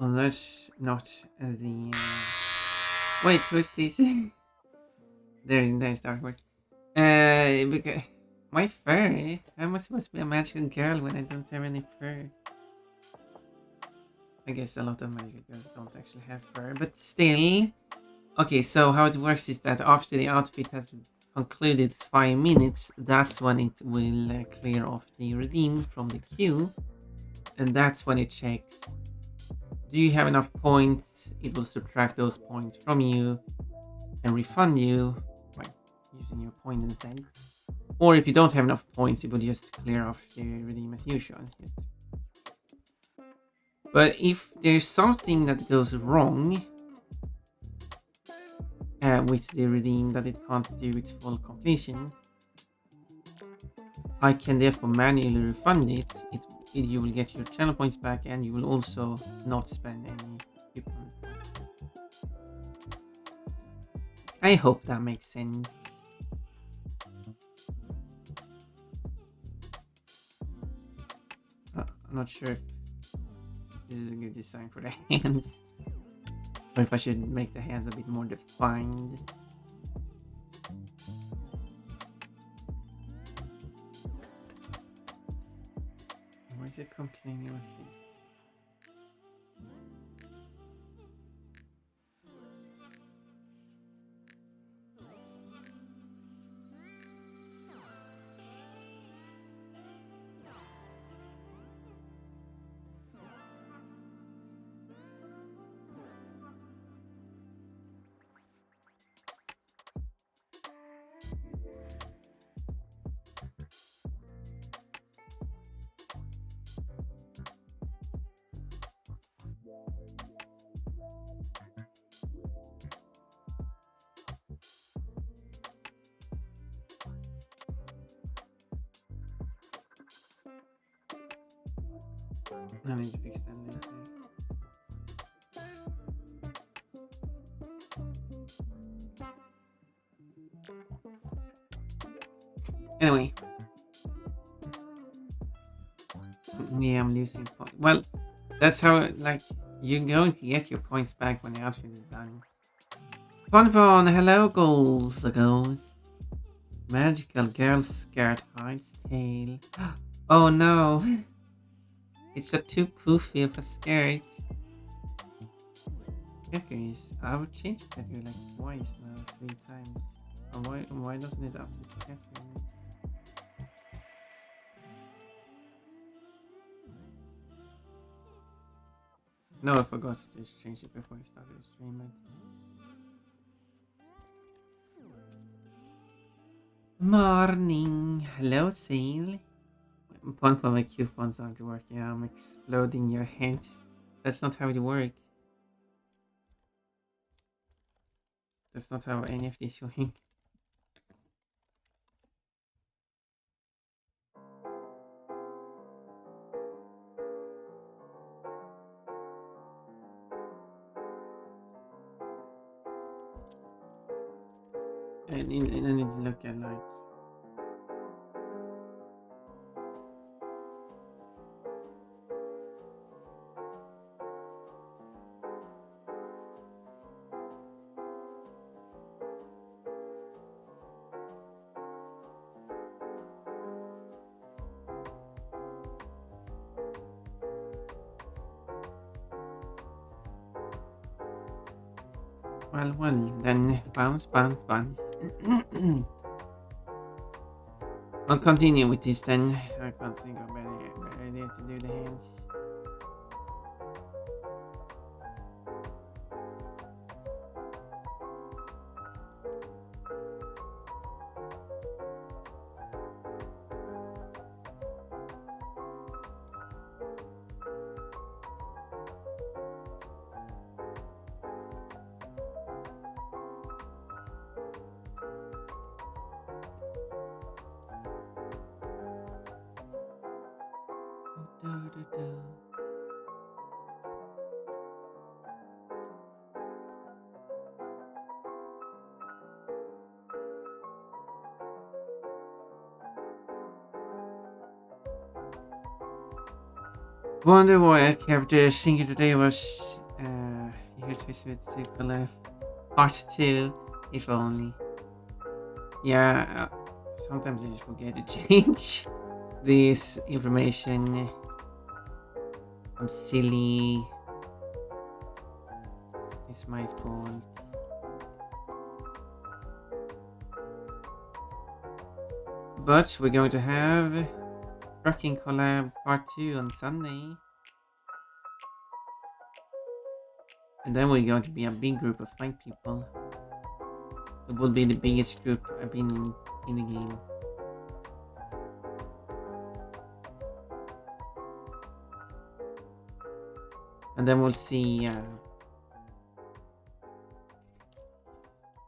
Unless not the. Wait, who's this? There's the artwork. Because my fur. I'm supposed to be a magical girl when I don't have any fur. I guess a lot of magical girls don't actually have fur, but still. Okay, so how it works is that after the outfit has concluded 5 minutes, that's when it will clear off the redeem from the queue, and that's when it checks. Do you have enough points? It will subtract those points from you and refund you by using your point instead. Or if you don't have enough points, it will just clear off the redeem as usual. But if there's something that goes wrong with the redeem that it can't do its full completion, I can therefore manually refund it. You will get your channel points back, and you will also not spend any coupon points. I hope that makes sense. I'm not sure if this is a good design for the hands, or if I should make the hands a bit more defined. Why is it complaining with this? I need to fix that later. Anyway. Yeah, I'm losing points. Well, that's how, like, you're going to get your points back when the outfit is done. Bonbon, hello, goals. Magical girl skirt hides tail. Oh no! It's just too poofy of a skirt. Categories. I've changed category like twice now, 3 times. Why doesn't it update the category? No, I forgot to change it before I started the stream. Morning! Hello, Seal. One for my coupons aren't working. I'm exploding your head. That's not how it works. That's not how any of these work. I need to look at like. Well, then bounce. I'll continue with this then. I can't think of better idea to do the hands. Wonder why I kept thinking today was here to visit to collab part 2, if only. Yeah, sometimes I just forget to change this information. I'm silly. It's my fault. But we're going to have Trucking Collab Part 2 on Sunday. And then we're going to be a big group of 5 people. It will be the biggest group I've been in the game. And then we'll see.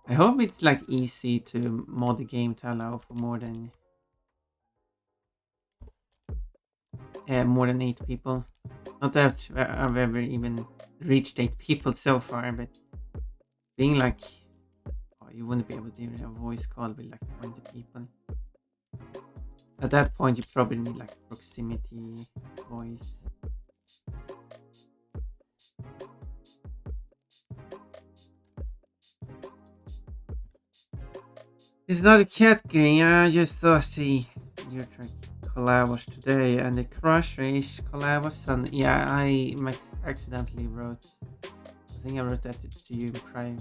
I hope it's like easy to mod the game to allow for more than 8 people. Not that I've ever even reached 8 people so far, but being like, oh, you wouldn't be able to do a voice call with like 20 people. At that point, you probably need like proximity voice. It's not a category. I just thought the Eurotrack collab was today, and the Crush Race collab was Sunday. Yeah, I accidentally wrote. I think I wrote that to you in private.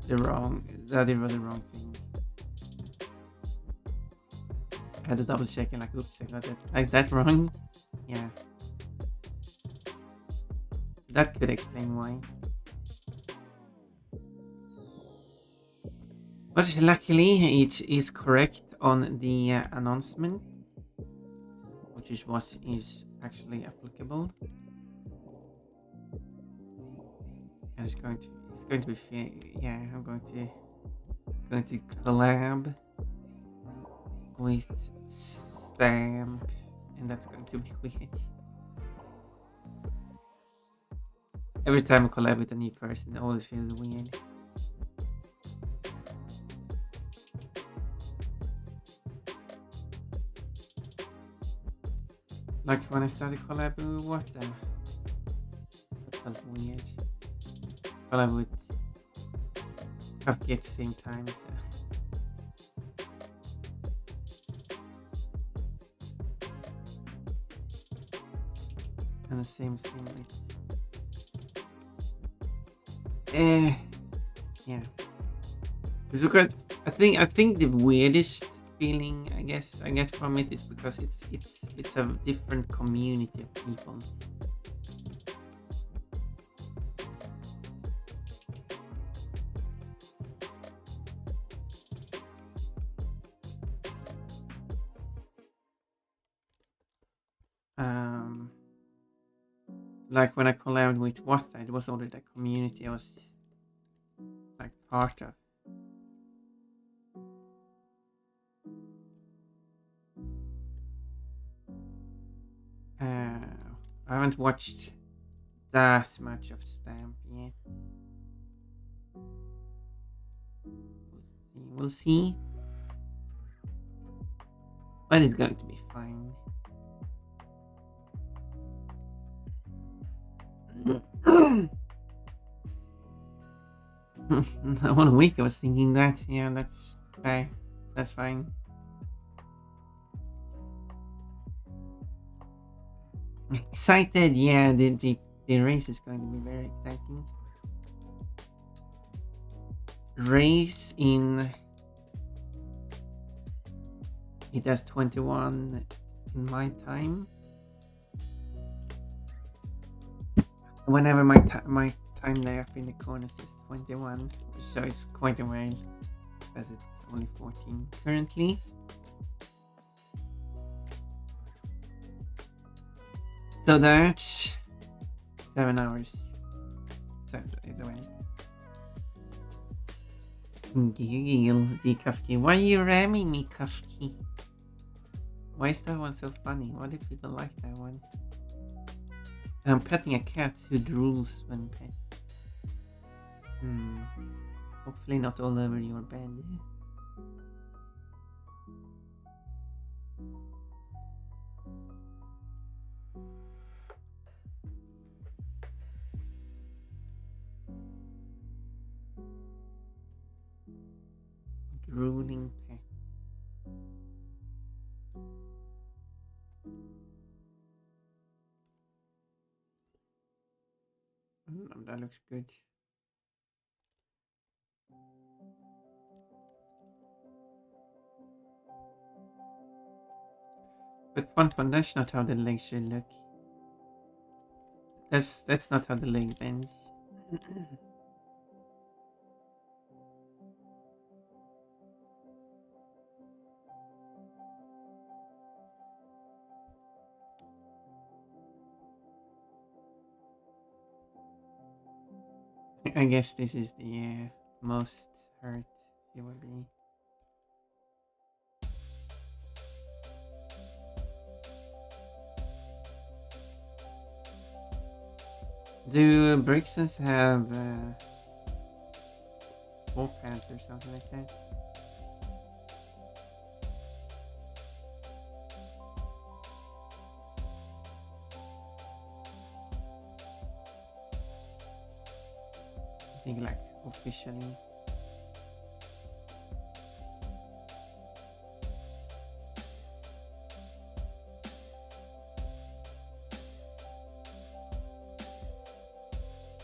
That it was the wrong thing. I had to double check and like, oops, I got it like that wrong. Yeah, that could explain why. But luckily, it is correct on the announcement, which is what is actually applicable. And it's going to be fair. Yeah, I'm going to collab with Stamp, and that's going to be weird. Every time I collab with a new person, it always feels weird. Like when I started collabing with Water, that felt weird. Collab with Kafka at the same time, so. And the same thing with yeah. Because I think the weirdest feeling I guess I get from it is because it's a different community of people. Like when I collabed with Watta, it was already a community I was like part of. I haven't watched that much of Stamp yet. We'll see. But it's going to be fine. One week I was thinking that. Yeah, that's fair. That's fine. Excited, yeah, the race is going to be very exciting. Race in it has 21 in my time. Whenever my time there up in the corner says 21, so it's quite a while because it's only 14 currently. So that's 7 hours. So it's a while. Giggle, the Kafki. Why are you ramming me, Kafki? Why is that one so funny? Why do people like that one? I'm petting a cat who drools when pet. Hopefully not all over your bed. cooling pet. That looks good. But fun, that's not how the leg should look. That's not how the leg bends. I guess this is the most hurt it will be. Do Brixens have 4 pads or something like that? I think like officially.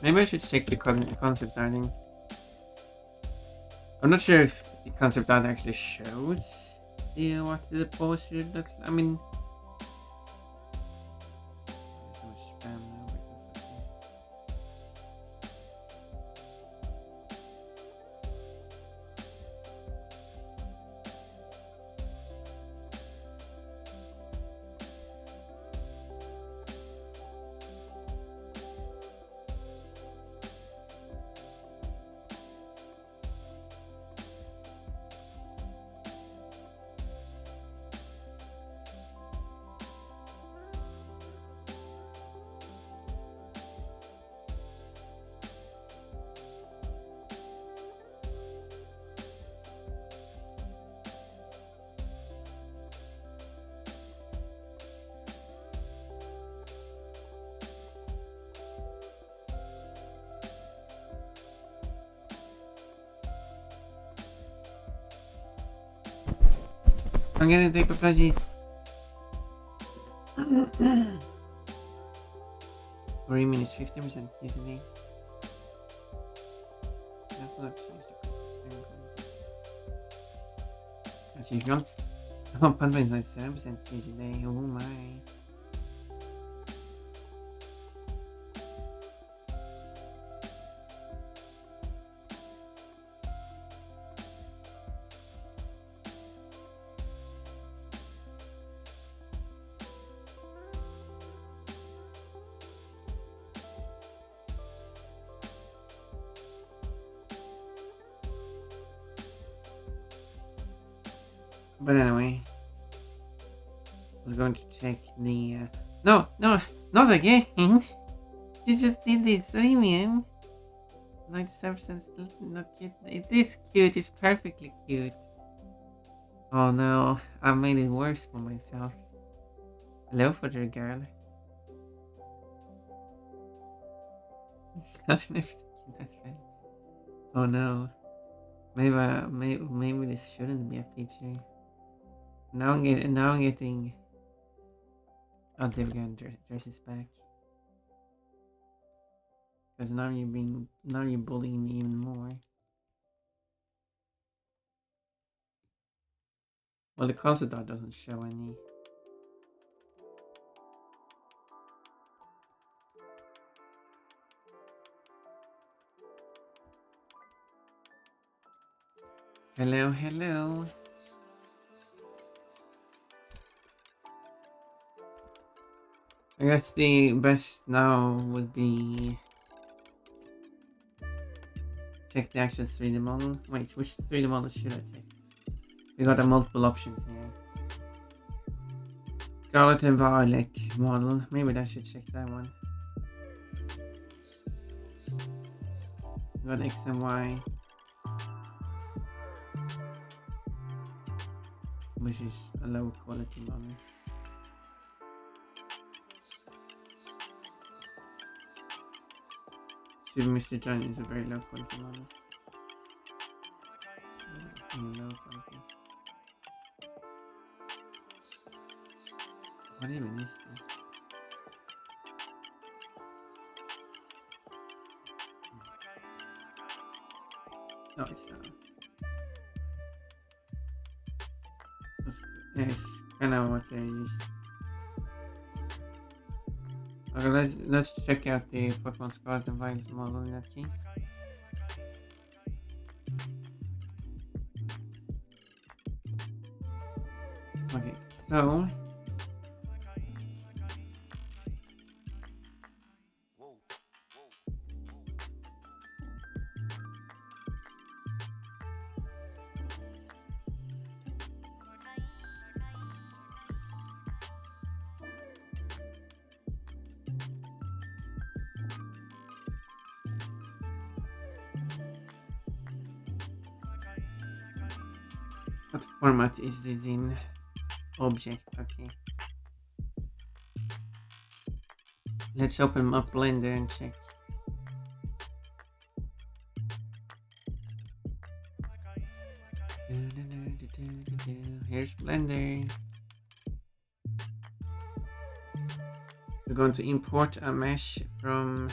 Maybe I should check the concept arting. I'm not sure if the concept art actually shows what the pose should look like. I mean, there's so much spam now because I'm gonna take a pudgy. Remin is 50% key today. As usual. Oh, Panda is like 7% key today. Oh my. But anyway, I was going to check the. No, not again! You just did this, what do you mean? 97% still not cute. It is cute, it's perfectly cute. Oh no, I made it worse for myself. Hello, for the girl. That's never cute, that's bad. Oh no. Maybe this shouldn't be a feature. Now I'm getting. Oh, there we go. Jersey's back. Because now you're bullying me even more. Well, the concept art doesn't show any. Hello, hello. I guess the best now would be check the actual 3D model. Wait, which 3D model should I check? We got multiple options here. Scarlet and Violet model. Maybe I should check that one. We got X and Y, which is a low quality model. Super Mr. John is a very low quality model. Low quality. What even is this? No, it's not. It's, it's kind of what they use. Okay, let's check out the Pokemon Scarlet and Violet model in that case. Okay, so what format is this in? Object, okay. Let's open up Blender and check. Here's Blender. We're going to import a mesh from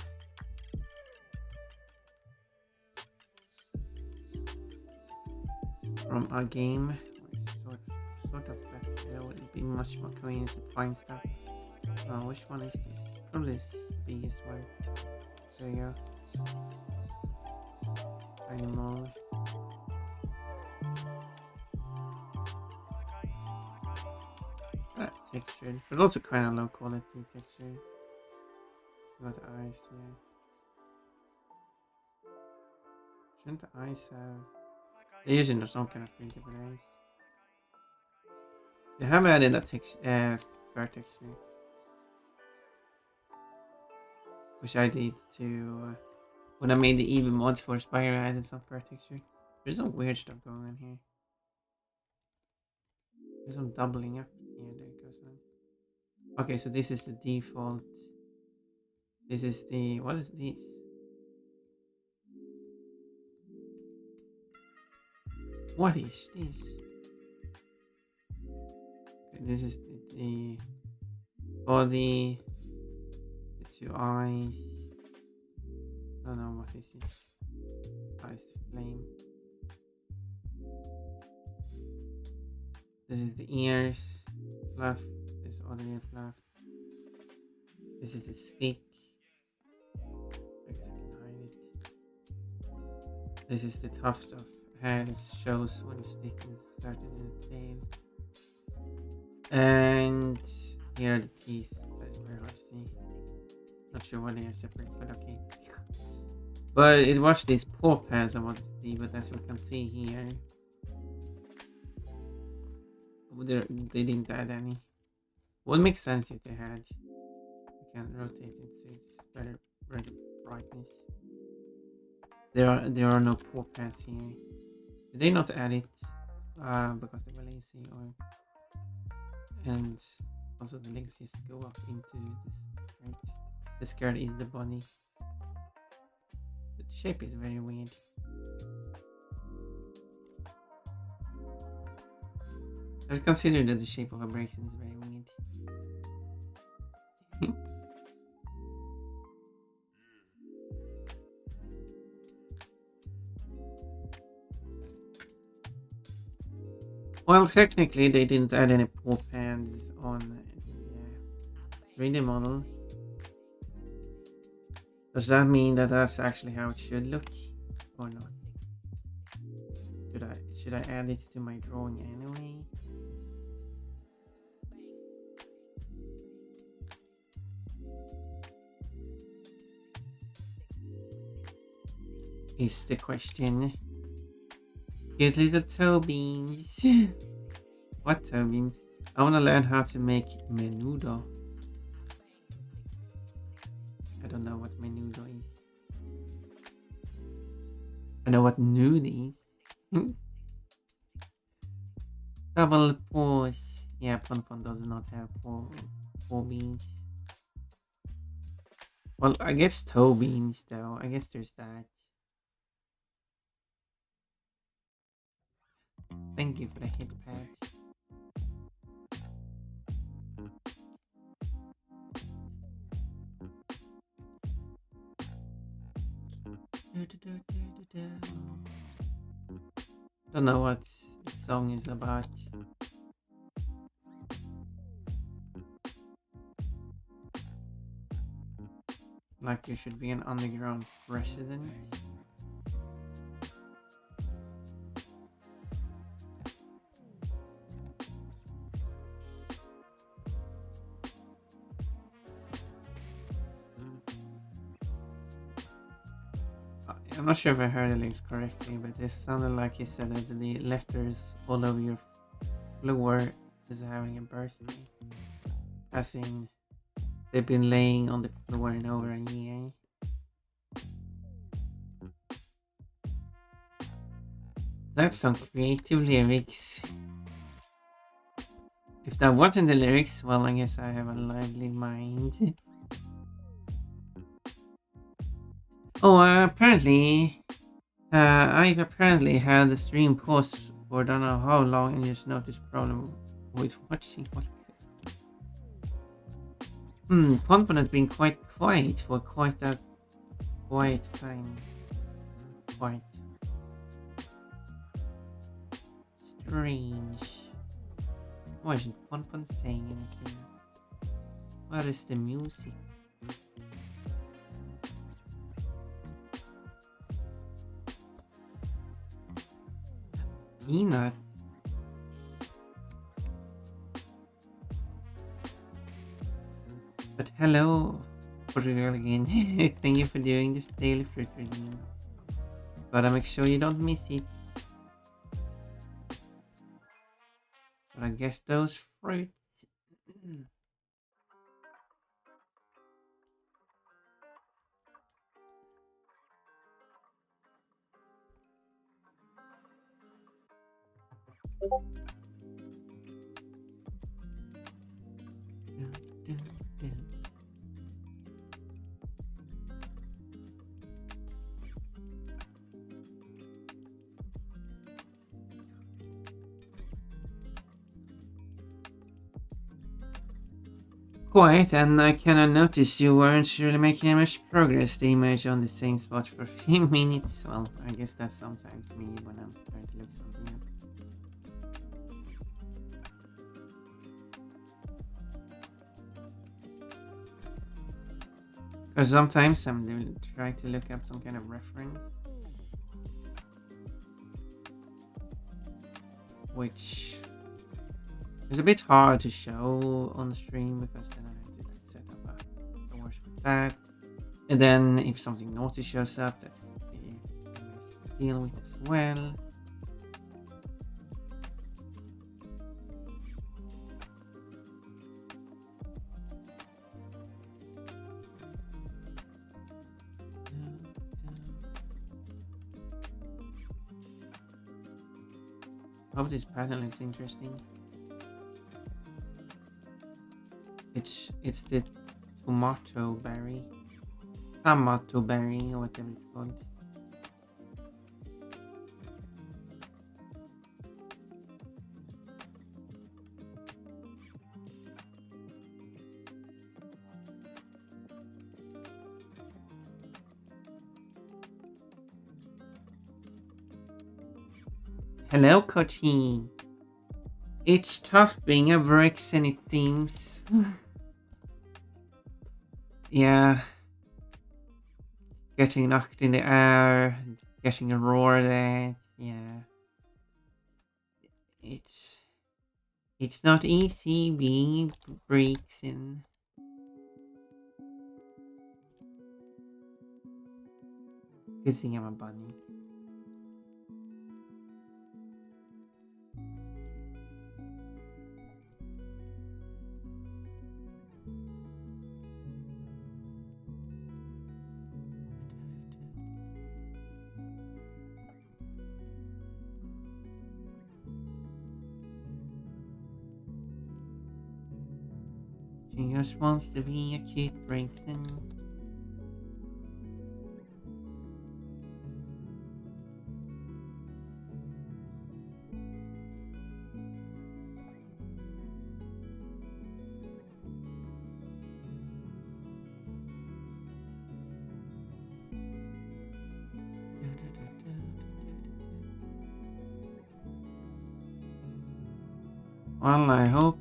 a game. Sort of, but it would be much more convenient to find stuff. Which one is this? Probably this biggest one. There you go. Animal. Textured, but also kind of low quality texture. Got eyes here. Shouldn't the eyes have? They're using some kind of printable eyes. They have added a texture, fur texture, which I did to when I made the Eevee mods for Spire. I added some fur texture. There's some weird stuff going on here. There's some doubling up. Yeah, there it goes. Okay, so this is the default. This is the what is this? What is this? Okay, this is the body, the two eyes. I don't know what this is. Eyes the flame. This is the ears, fluff. This other ear fluff. This is the stick. I guess I can hide it. This is the tuft of hair. It shows when the stick is started in the tail. And here are the teeth. That is very hard to see. Not sure why they are separate, but okay. But it was these paw pads I wanted to see, but as we can see here, they didn't add any. Would make sense if they had. You can rotate it so it's better brightness. There are no paw pads here. Did they not add it? Because they were lazy, or and also the legs just go up into this skirt. The skirt is the body. The shape is very weird. I consider that the shape of a bracelet is very weird. Well, technically they didn't add any paw pads on the 3D model. Does that mean that that's actually how it should look, or not? Should I add it to my drawing anyway? Is the question. Cute little toe beans. What toe beans? I want to learn how to make menudo. I don't know what menudo is. I know what nude is. Double paws. Yeah, Pon does not have paw beans. Well, I guess toe beans though. I guess there's that. Thank you for the hit pads. Don't know what the song is about. Like you should be an underground resident. I'm not sure if I heard the lyrics correctly, but it sounded like he said that the letters all over your floor is having a birthday. As in, they've been laying on the floor in over a year. That's some creative lyrics. If that wasn't the lyrics, well, I guess I have a lively mind. Oh, apparently, I've apparently had the stream paused for don't know how long and just noticed problem with watching. What? Ponpon has been quite quiet for quite a quiet time. Quite strange. Why isn't Ponpon saying anything? Where is the music? Peanut. But hello, Portugal again. Thank you for doing the daily fruit reading. Gotta make sure you don't miss it. Gotta get those fruits. Quiet, and I kinda noticed you weren't really making much progress. The image on the same spot for a few minutes. Well, I guess that's sometimes me when I'm trying to look something up. Because sometimes I'm trying to look up some kind of reference. Which is a bit hard to show on stream because then I have to like set up a source for that. And then if something naughty shows up, that's going to be a mess to deal with as well. I hope this pattern looks interesting. It's the tomato berry, or whatever it's called. Hello, Kochi. It's tough being a Brexit, it seems. Yeah. Getting knocked in the air, getting roared at. Yeah. It's not easy being Brexit. Good thing I'm a bunny. She just wants to be a cute Brexit. Well, I hope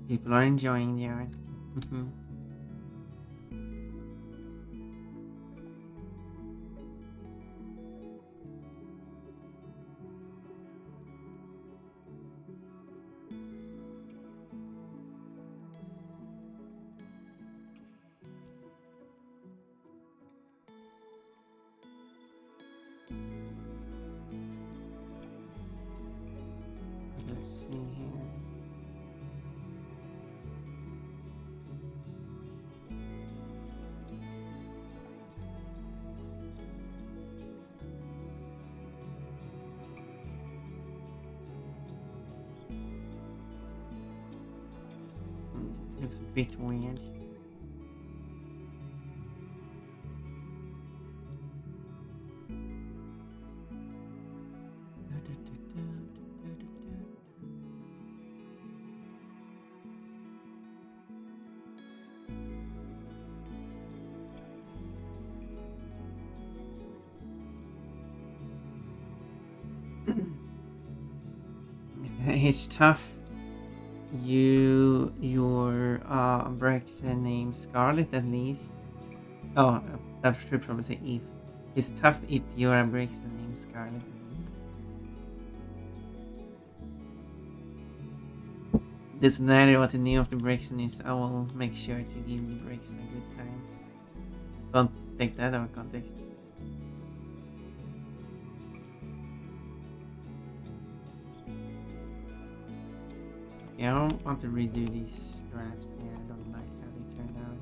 people are enjoying the art. Let's see here. Looks a bit weird. It's tough. Your breaks name Scarlet at least. Oh, that should probably say if. It's tough if your breaks the name Scarlet at least. Doesn't matter what the name of the breaks is. I will make sure to give the breaks a good time. Don't take that out of context. Yeah, I don't want to redo these straps here. I don't like how they turned out.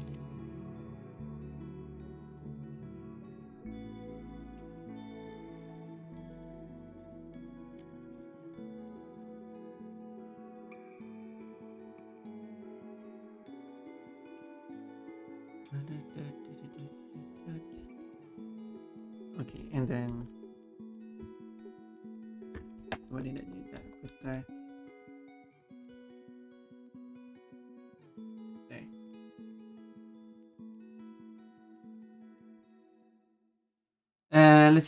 Okay, and then what did I do that with that? Okay.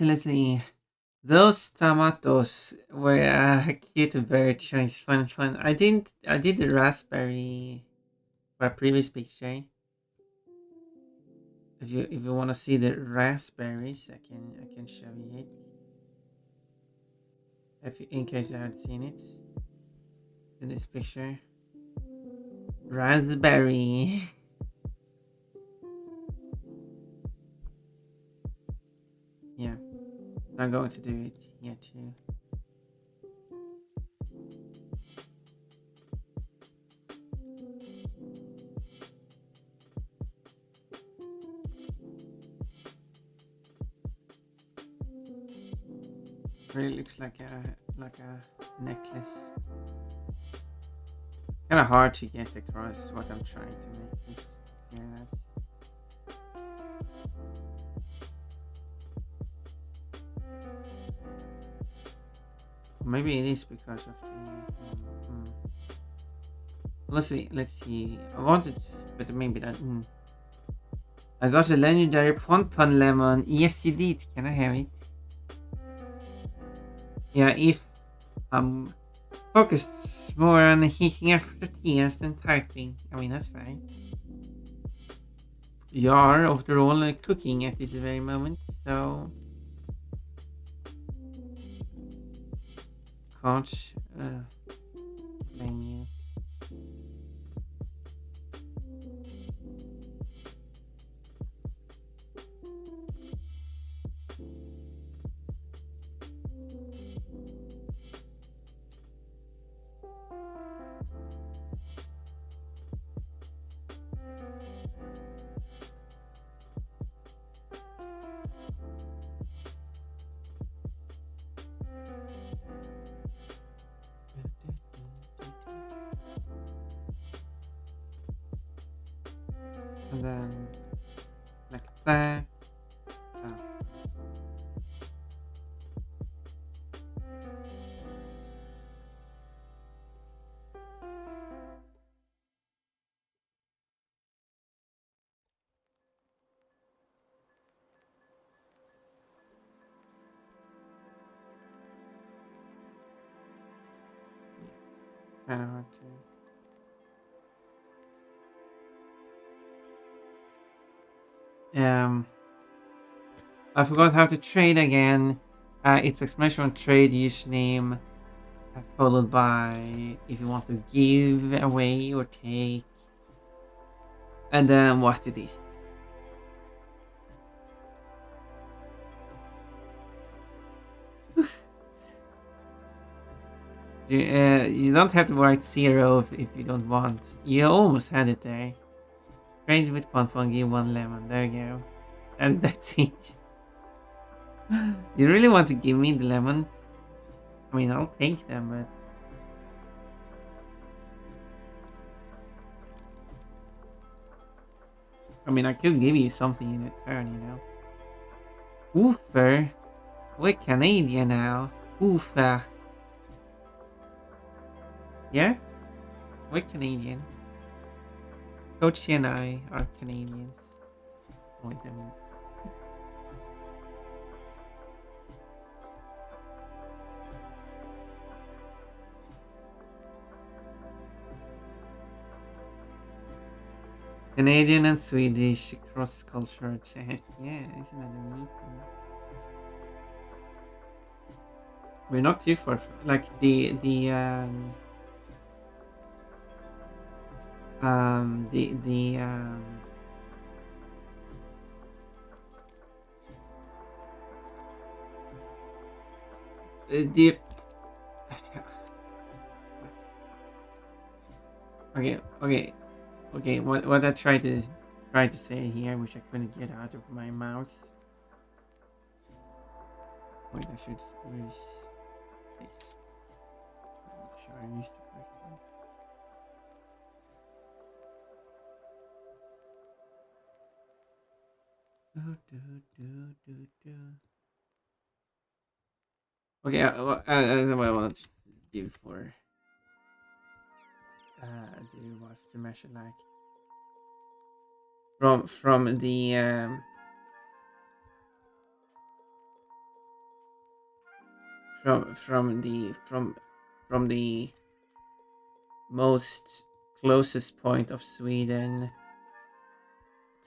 Let's see. Those tomatoes were cute bird choice. Fun. I did the raspberry for a previous picture. If you want to see the raspberries, I can show you it. In case you haven't seen it, in this picture, raspberry. Yeah, I'm going to do it here too. Really looks like a necklace. Kind of hard to get across what I'm trying to make this here as. Maybe it is because of the. Let's see. Let's see. I wanted, but maybe that. I got a legendary Pon lemon. Yes, you did. Can I have it? Yeah, if I'm focused more on heating up tortillas than typing. I mean, that's fine. You are, after all, cooking at this very moment, so can't blame you. And then like that. Oh. kind of hard to. I forgot how to trade again. It's exclamation on trade username followed by if you want to give away or take, and then what it is. You don't have to write 0 if you don't want. You almost had it there. Trade with Pon give 1 lemon. There you go. And that's it. You really want to give me the lemons? I mean, I'll take them, but... I mean, I could give you something in return, you know? Woofer? We're Canadian now. Woofer. Yeah? We're Canadian. Coach and I are Canadians. Wait a minute. Canadian and Swedish cross-cultural chat. Yeah, isn't that amazing? We're not too far from, like the okay. What I tried to say here, which I couldn't get out of my mouth. Wait, I should use this. I'm sure I used to correct one. Okay, what I want to do for do was to measure like from the from the most closest point of Sweden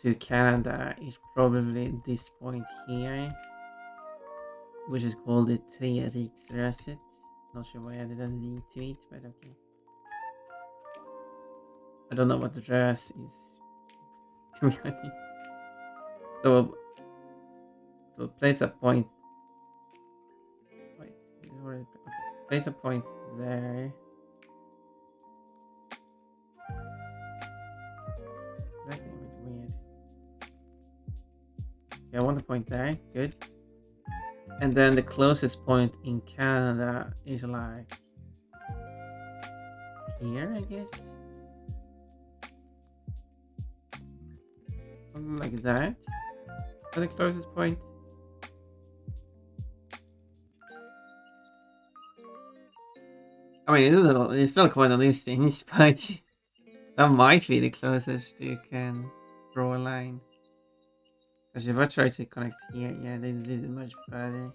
to Canada is probably this point here, which is called the Tre Riksröset. Not sure why I added a D to it, but okay. I don't know what the rös is, to be honest. So place a point. Wait, okay. Place a point there. That game is weird. Yeah, I want a point there. Good. And then the closest point in Canada is like here, I guess. Something like that. For the closest point. I mean, it's still quite a distance, but that might be the closest you can draw a line. Because if I try to connect here, yeah, they did it much further.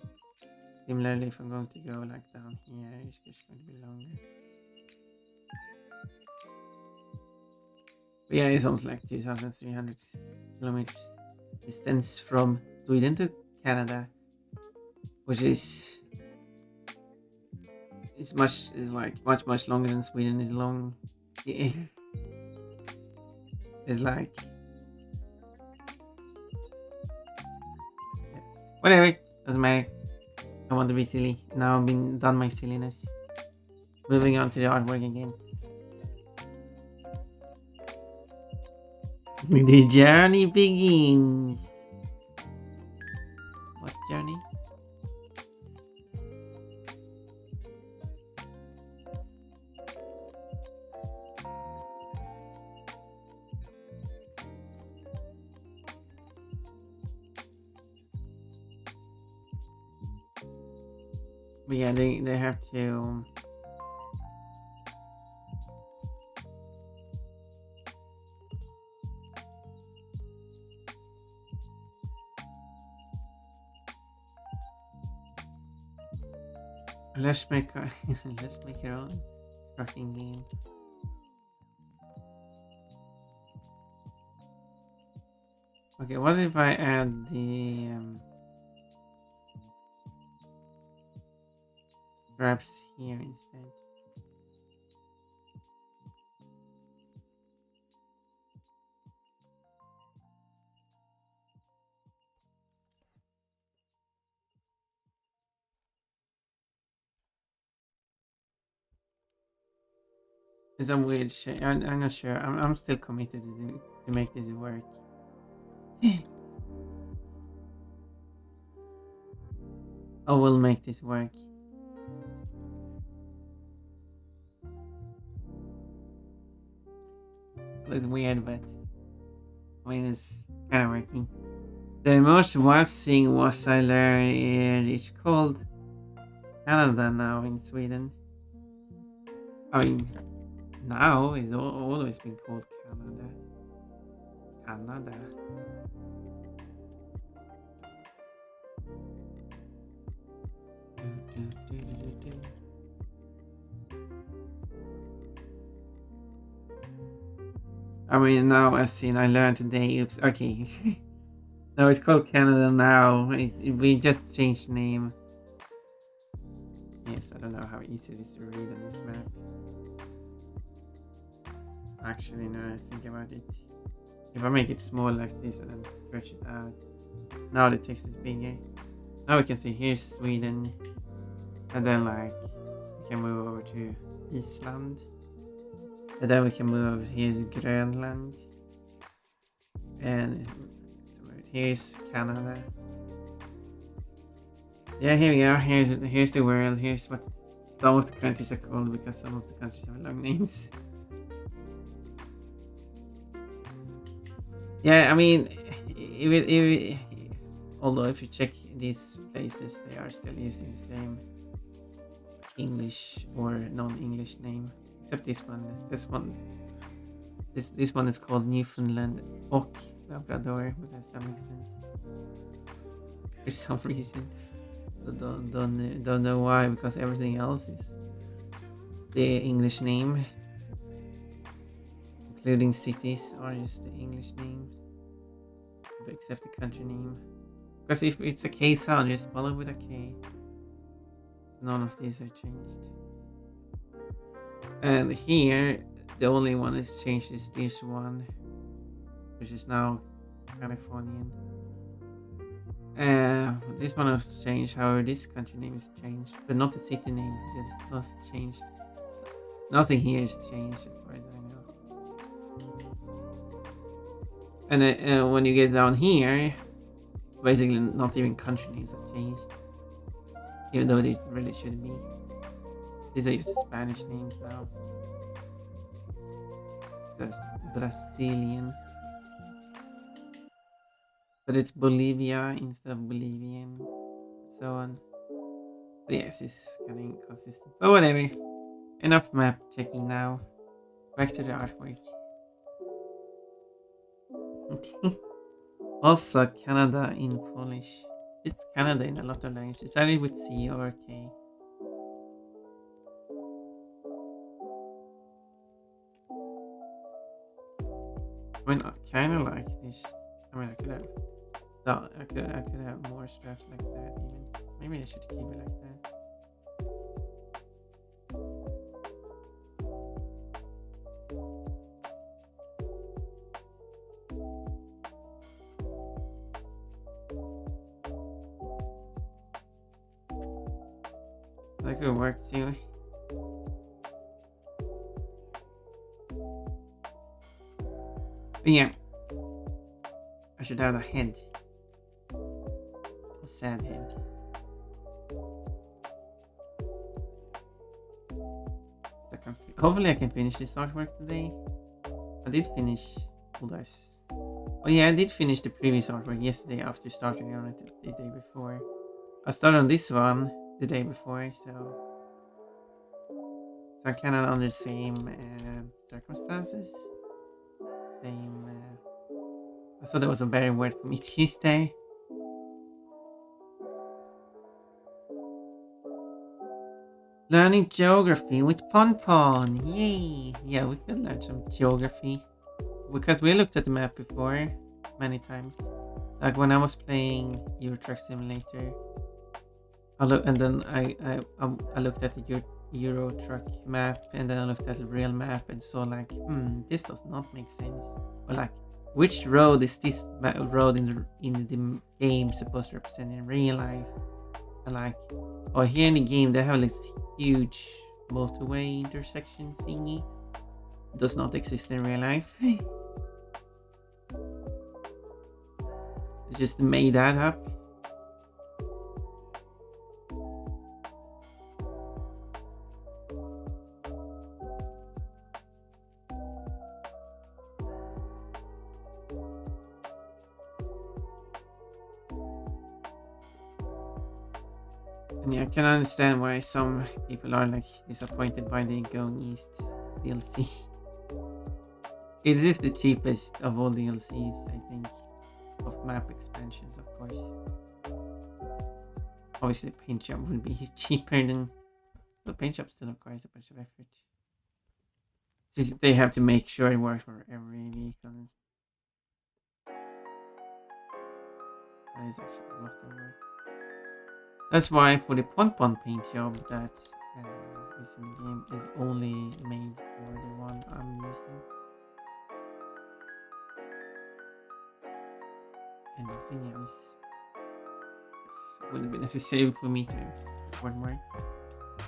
Similarly, if I'm going to go like down here, it's just going to be longer. But yeah, it's almost like 2,300 kilometers distance from Sweden to Canada, which is much longer than Sweden is long. It's like whatever, doesn't matter. I want to be silly. Now I've been done my silliness. Moving on to the artwork again. The journey begins. What journey? But yeah, they have to. Let's make our let's make our own. trucking game. Okay, what if I add the straps here instead? It's a weird shape. I'm not sure. I'm still committed to make this work. I will make this work. Look weird, but I mean it's kind of working. The most worst thing was I learned it's called Canada now in Sweden. I mean, now it's always been called Canada. Canada. Do, do, do, do, do, do. I mean, now as seen, I learned today. Oops, okay. No, it's called Canada now. We just changed name. Yes, I don't know how easy it is to read on this map. Actually, now I think about it. If I make it small like this and then stretch it out, now the text is bigger. Now we can see here's Sweden, and then like we can move over to Iceland, and then we can move over. Here's Greenland, and here's Canada. Yeah, here we are. Here's the world. Here's what some of the countries are called because some of the countries have long names. Yeah, I mean, although if you check these places, they are still using the same English or non-English name, except this one. This one is called Newfoundland och Labrador, because that makes sense for some reason. Don't know why, because everything else is the English name, including cities are just the English names, except the country name. Because if it's a K sound, you spell it with a K. None of these are changed. And here, the only one is changed is this one, which is now Californian. This one has changed, however, this country name is changed, but not the city name. It's not changed. Nothing here is changed as far as I know. And when you get down here, basically not even country names have changed, even though they really should be. These are just Spanish names now. So it's Brazilian. But it's Bolivia instead of Bolivian. So on. So yes, it's kind of inconsistent. But whatever. Enough map checking now. Back to the artwork. Also, Canada in Polish. It's Canada in a lot of languages. Is that with C or K? I mean, I kind of like this. I mean, I could have. No, I could have more straps like that. Even maybe I should keep it like that. That could work too. But yeah, I should have a head. A sad head. Hopefully I can finish this artwork today. I did finish. Oh yeah, I did finish the previous artwork yesterday after starting on it the day before. I started on this one the day before, so I'm kind of under the same circumstances. Same. I thought that was a better word for me to use there. Learning geography with Pon Pon. Yay! Yeah, we could learn some geography because we looked at the map before many times. Like when I was playing Euro Truck Simulator, I look and then I looked at the Euro Truck map and then I looked at the real map and saw like, this does not make sense. Or like, which road is this road in the game supposed to represent in real life? And like, or here in the game they have this huge motorway intersection thingy. It does not exist in real life. They just made that up. And yeah, I can understand why some people are like disappointed by the Going East DLC. It is the cheapest of all DLCs, I think, of map expansions, of course. Obviously, paint job would be cheaper than. But paint job still requires a bunch of effort. Since they have to make sure it works for every vehicle. That is actually a lot of work. That's why for the Pon Pon paint job that is in the game is only made for the one I'm using. And nothing else. It wouldn't be necessary for me to record more.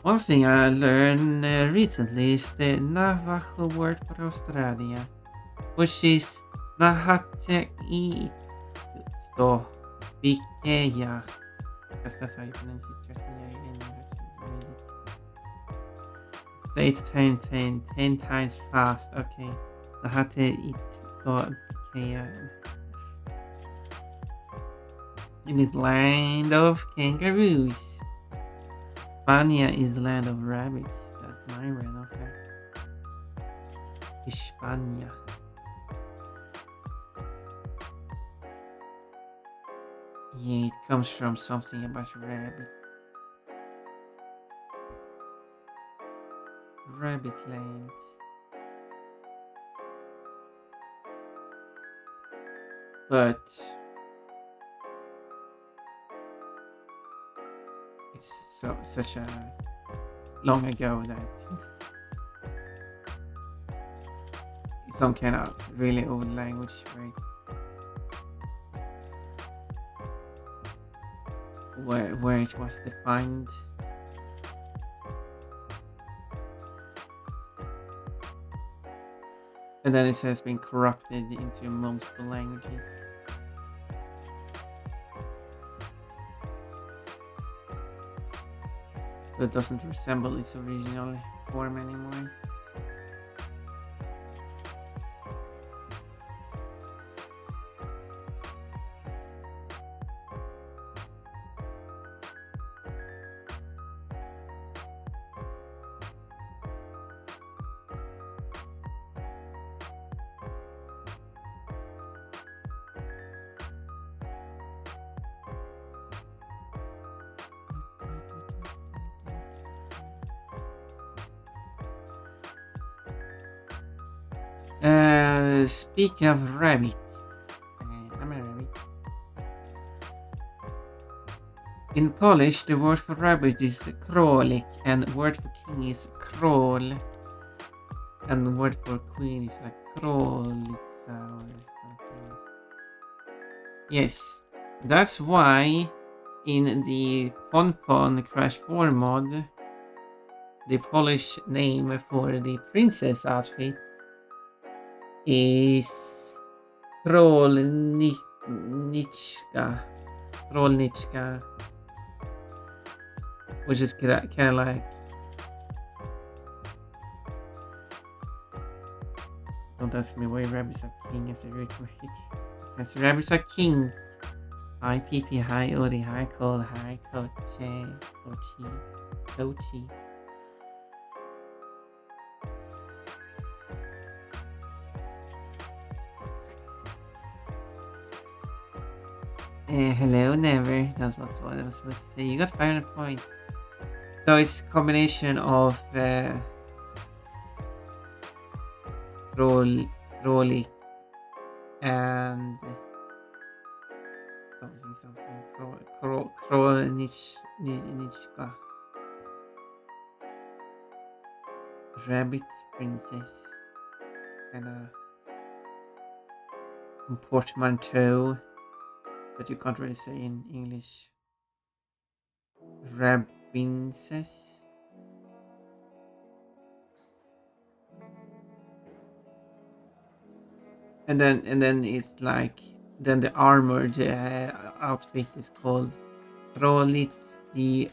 One thing I learned recently is the Navajo word for Australia, which is Nahatei to Bikeya. I guess that's how you pronounce it. Trust me, I didn't know how to read it. Say it 10 times fast. Okay. Nahatei to Bikeya. It is land of kangaroos. Hispania is the land of rabbits. That's my random fact. Hispania. Yeah, it comes from something about rabbit. Rabbit land. But it's such a long ago that it's some kind of really old language, right? Where it was defined. And then it has been corrupted into multiple languages. So it doesn't resemble its original form anymore. Speaking of rabbits, I'm a rabbit. In Polish, the word for rabbit is królik, and the word for king is król, and the word for queen is like królica or something. Yes, that's why in the Pon Pon Crash 4 mod, the Polish name for the princess outfit is Krolniczka. Krolniczka. Which is kind of like. Don't ask me why rabbits are king as a root word. Because rabbits are kings. Hi PP, hi Ori, hi Cole, hi Kochi. Hello, never. That's what I was supposed to say. You got 500 points. So it's combination of roll, rolly and something Kronichka rabbit princess and a portmanteau that you can't really say in English. Rabbinses. And then it's like then the armored outfit is called Rolit di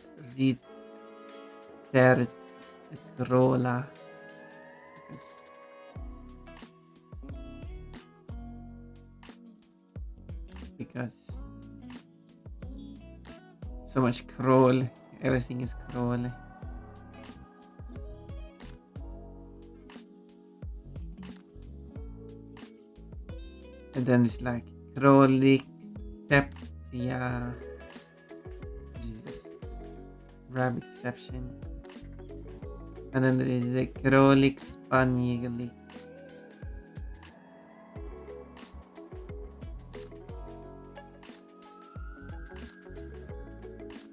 Ritertrola because because so much crawl, everything is crawl. And then it's like Krolik Septia, Jesus, Rabbitception. And then there is a Krolik Spanieli.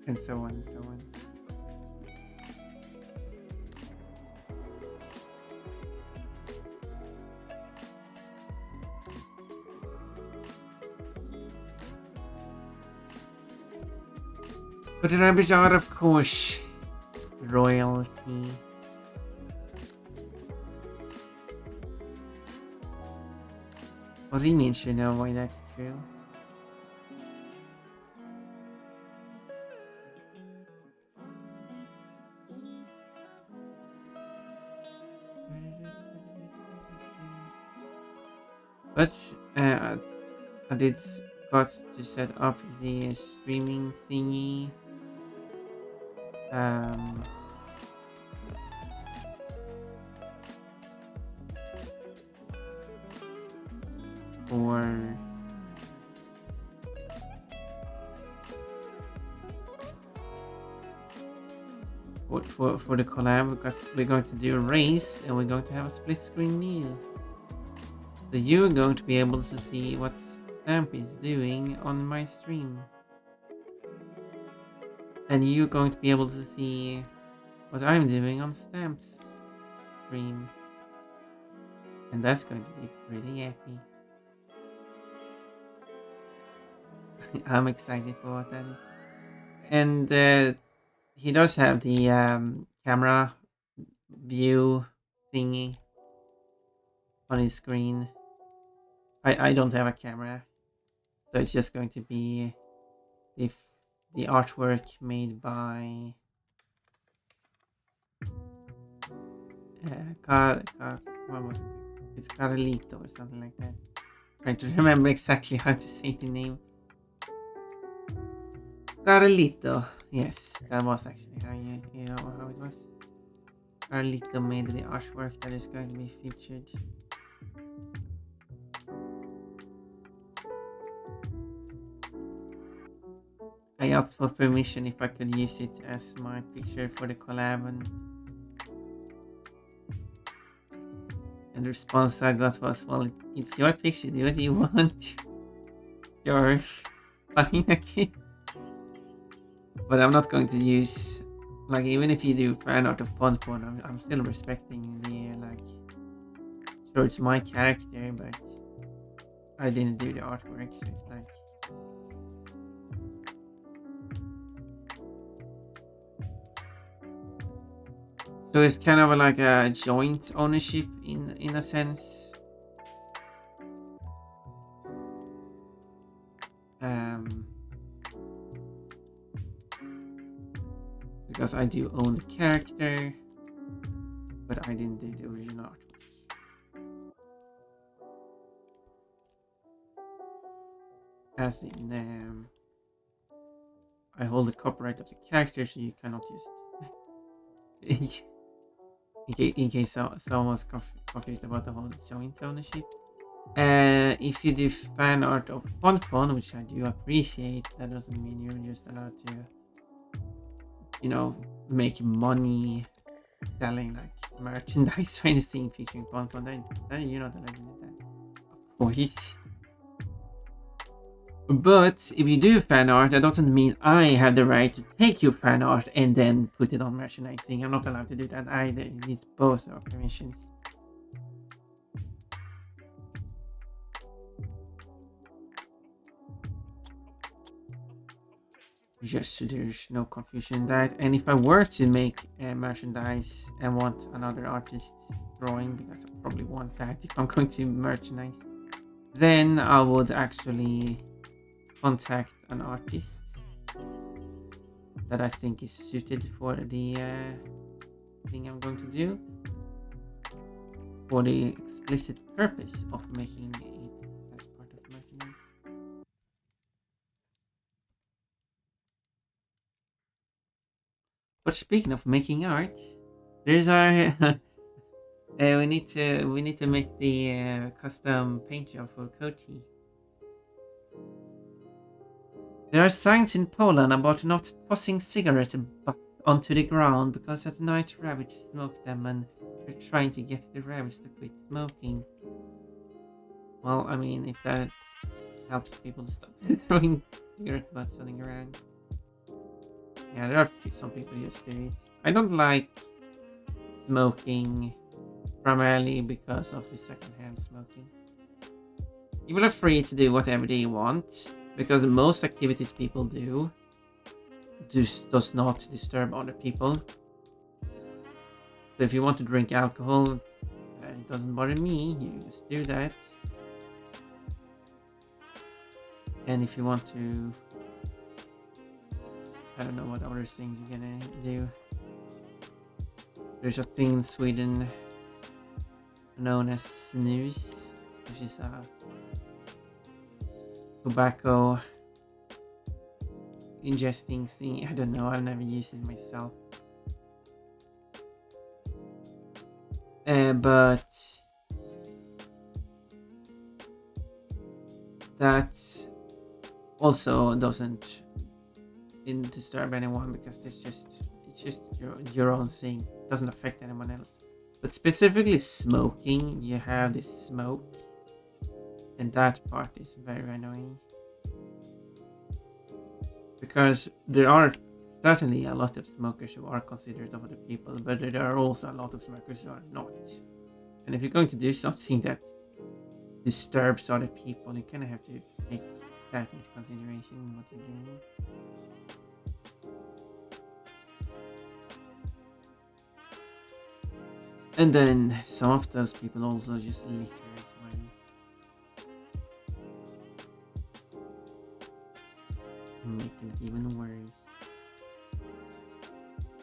And so on and so on. But the rabbits are, of course, royalty. What do you mean you know why that's true? But I did got to set up the streaming thingy. For the collab because we're going to do a race and we're going to have a split screen meal. So you're going to be able to see what Stamp is doing on my stream. And you're going to be able to see what I'm doing on Stamp's stream. And that's going to be pretty epic. I'm excited for what that is. And he does have the camera view thingy on his screen. I don't have a camera, so it's just going to be the artwork made by what was it? It's Carlito or something like that. Trying to remember exactly how to say the name. Carlito. Yes, that was actually how you know how it was. Carlito made the artwork that is going to be featured. I asked for permission if I could use it as my picture for the collab, and the response I got was, well, it's your picture, do as you want. You're fine, okay. But I'm not going to use, like, even if you do fan art of Ponpon, I'm still respecting the, like, sure it's my character, but I didn't do the artwork, so it's like, so it's kind of like a joint ownership in a sense. Because I do own the character, but I didn't do the original artwork. As in, I hold the copyright of the character, so you cannot just in case someone was confused about the whole joint ownership. If you do fan art of Ponpon, which I do appreciate, that doesn't mean you're just allowed to, make money selling like merchandise or anything featuring Pon, then you're not allowed to do that. Of course. But if you do fan art, that doesn't mean I have the right to take your fan art and then put it on merchandising. I'm not allowed to do that either. It needs both our permissions. Just so there's no confusion in that. And if I were to make a merchandise and want another artist's drawing, because I probably want that if I'm going to merchandise, then I would actually contact an artist that I think is suited for the thing I'm going to do, for the explicit purpose of making it as part of merchandise. But speaking of making art, there's our we need to make the custom paint job for Koti. There are signs in Poland about not tossing cigarette butts onto the ground because at night rabbits smoke them and they're trying to get the rabbits to quit smoking. Well, I mean, if that helps people stop throwing cigarette butts on the ground. Yeah, there are some people just do it. I don't like smoking primarily because of the secondhand smoking. People are free to do whatever they want because most activities people do does not disturb other people. So if you want to drink alcohol, it doesn't bother me. You just do that. And if you want to, I don't know what other things you're gonna do. There's a thing in Sweden known as snus, which is a tobacco ingesting thing. I don't know, I've never used it myself. But that also doesn't disturb anyone because it's just your own thing. It doesn't affect anyone else. But specifically smoking, you have this smoke, and that part is very annoying. Because there are certainly a lot of smokers who are considerate of other people, but there are also a lot of smokers who are not. And if you're going to do something that disturbs other people, you kind of have to take that into consideration in what you're doing. And then some of those people also just litter as well, making it even worse.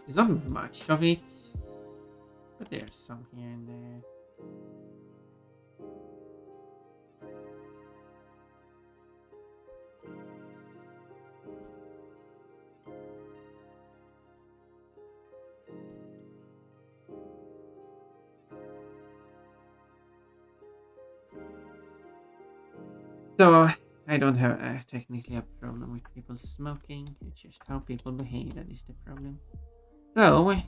There's not much of it, but there's some here and there. So I don't have technically a problem with people smoking. It's just how people behave that is the problem. So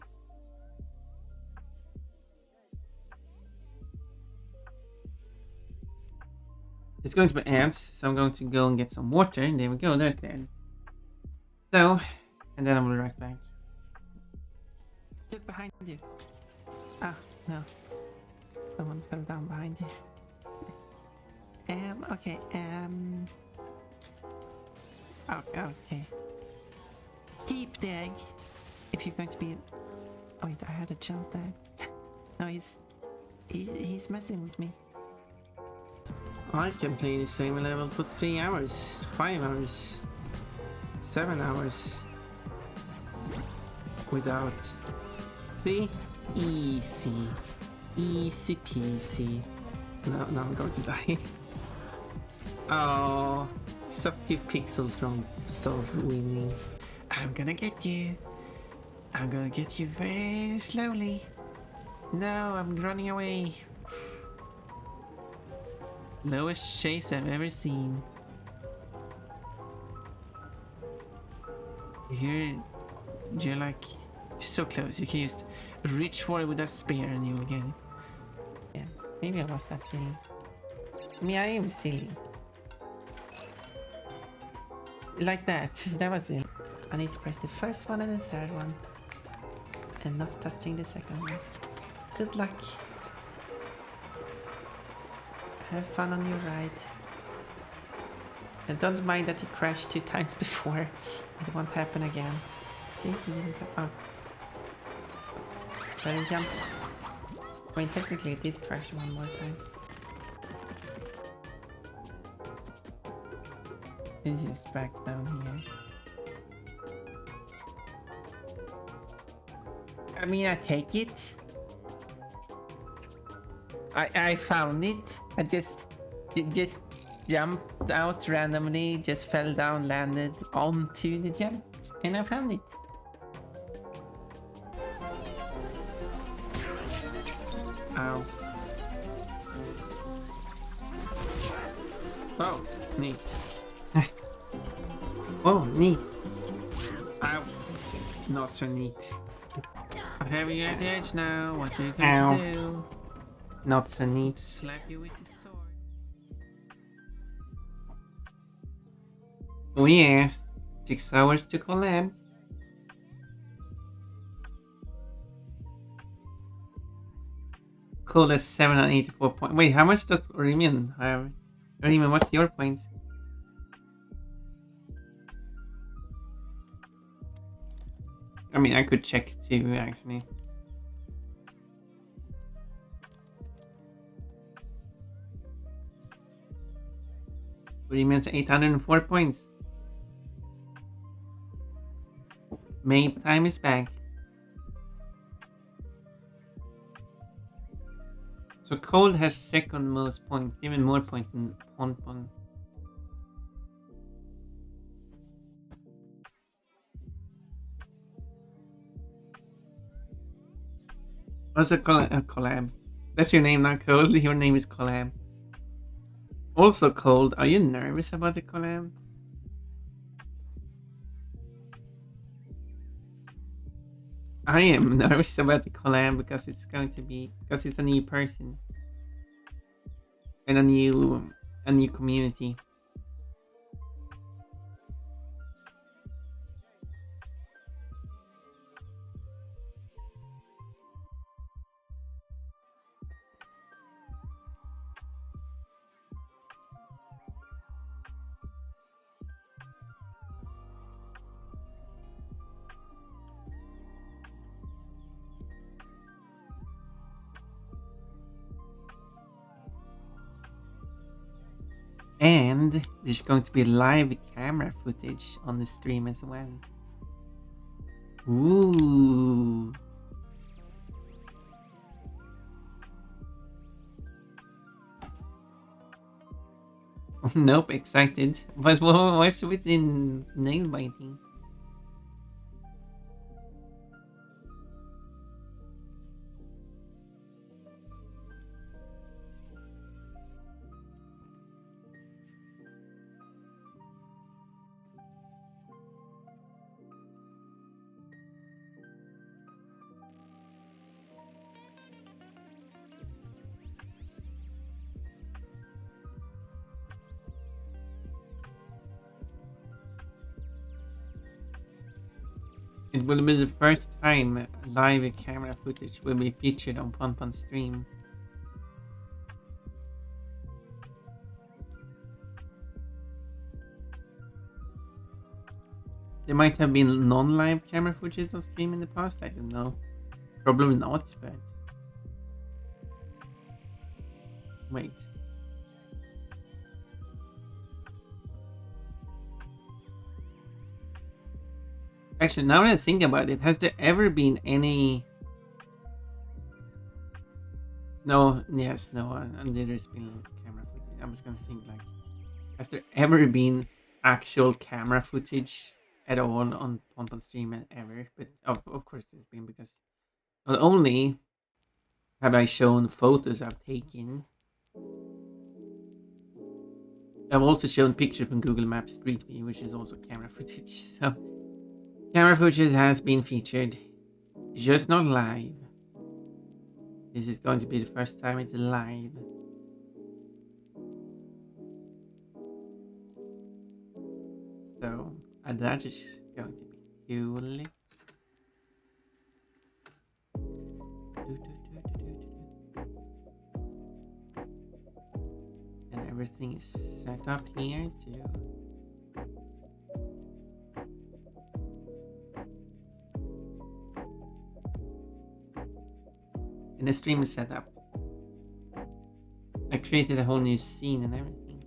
it's going to be ants. So I'm going to go and get some water. And there we go. There's the ant. So, and then I will be right back. Look behind you. Ah, no. Someone fell down behind you. Okay, okay. Keep the egg. If you're going to be... Wait, I had a jump there. No, he's messing with me. I can play the same level for 3 hours, 5 hours, 7 hours. Without... See? Easy. Easy peasy. No, I'm going to die. Oh, so few pixels from winning. I'm gonna get you. I'm gonna get you very slowly. No, I'm running away. Slowest chase I've ever seen. You're like So close. You can just reach for it with a spear and you'll get it. Yeah, maybe I was that silly. I mean, I am silly. Like that. That was it. I need to press the first one and the third one. And not touching the second one. Good luck. Have fun on your ride. And don't mind that you crashed 2 times before. It won't happen again. See? You didn't have... Oh. Better jump. I mean, technically it did crash one more time. This is back down here. I mean, I take it. I found it. I just jumped out randomly, just fell down, landed onto the jump, and I found it. Ow. Oh, neat. Oh, neat. Ow. Not so neat. I have you at the edge now. What are you going to do? Not so neat. Slap you with the sword. Oh yes. 6 hours to collab. Cool, that's 784 points. Wait, how much does Remian have? Remian, what's your points? I mean, I could check too, actually. Remian's 804 points. May time is back. So Cold has second most points, even more points than Ponpon. What's a collab? That's your name, not Cold. Your name is Collab. Also Cold, are you nervous about the collab? I am nervous about the collab because it's a new person and a new community. And there's going to be live camera footage on the stream as well. Ooh. Nope, excited. But what's within nail biting? It will be the first time live camera footage will be featured on Ponpon's stream. There might have been non-live camera footage on stream in the past, I don't know. Probably not, but... Wait. Actually, now that I think about it, has there ever been any... No, yes, no, and there's been camera footage. I was gonna think, like, has there ever been actual camera footage at all on Ponpon stream ever? But of course there's been, because not only have I shown photos I've taken, I've also shown pictures from Google Maps Street View, which is also camera footage. So camera footage has been featured Just not live. This is going to be the first time it's live. So that is going to be cool. And everything is set up here to. And the stream is set up. I created a whole new scene and everything.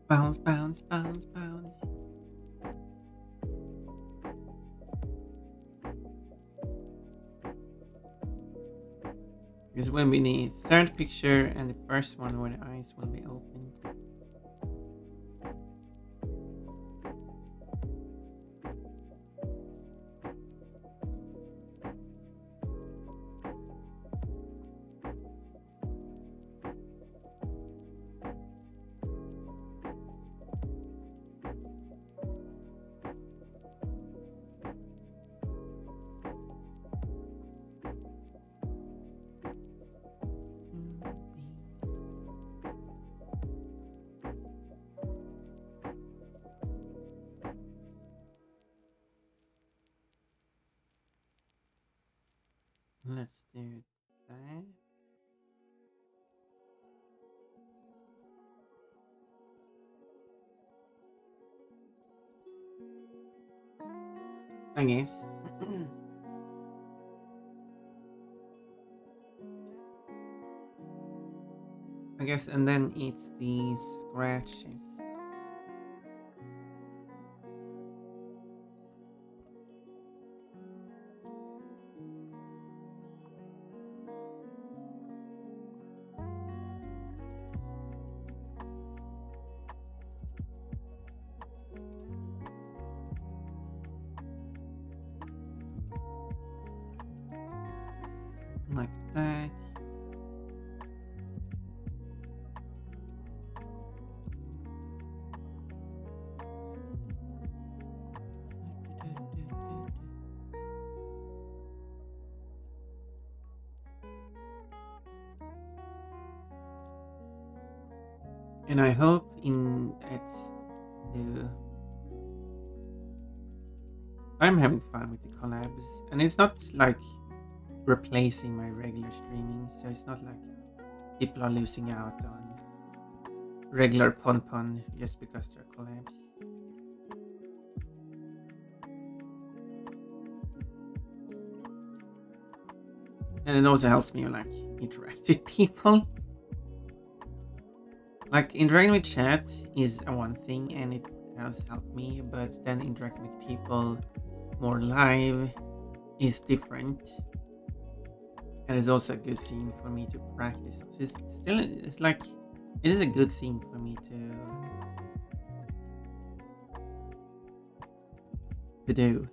Bounce, bounce, bounce, bounce. This will be the third picture and the first one where the eyes will be opened. Let's do that. I guess. I guess, and then it's the scratches. Like that. And I hope in it to. I'm having fun with the collabs, and it's not like replacing my regular streaming, so it's not like people are losing out on regular Pon Pon just because they're collabs. And it also helps me like interact with people. Like interacting with chat is a one thing and it has helped me, but then interacting with people more live is different. And it's also a good thing for me to practice. It's still it's like it is a good thing for me to do.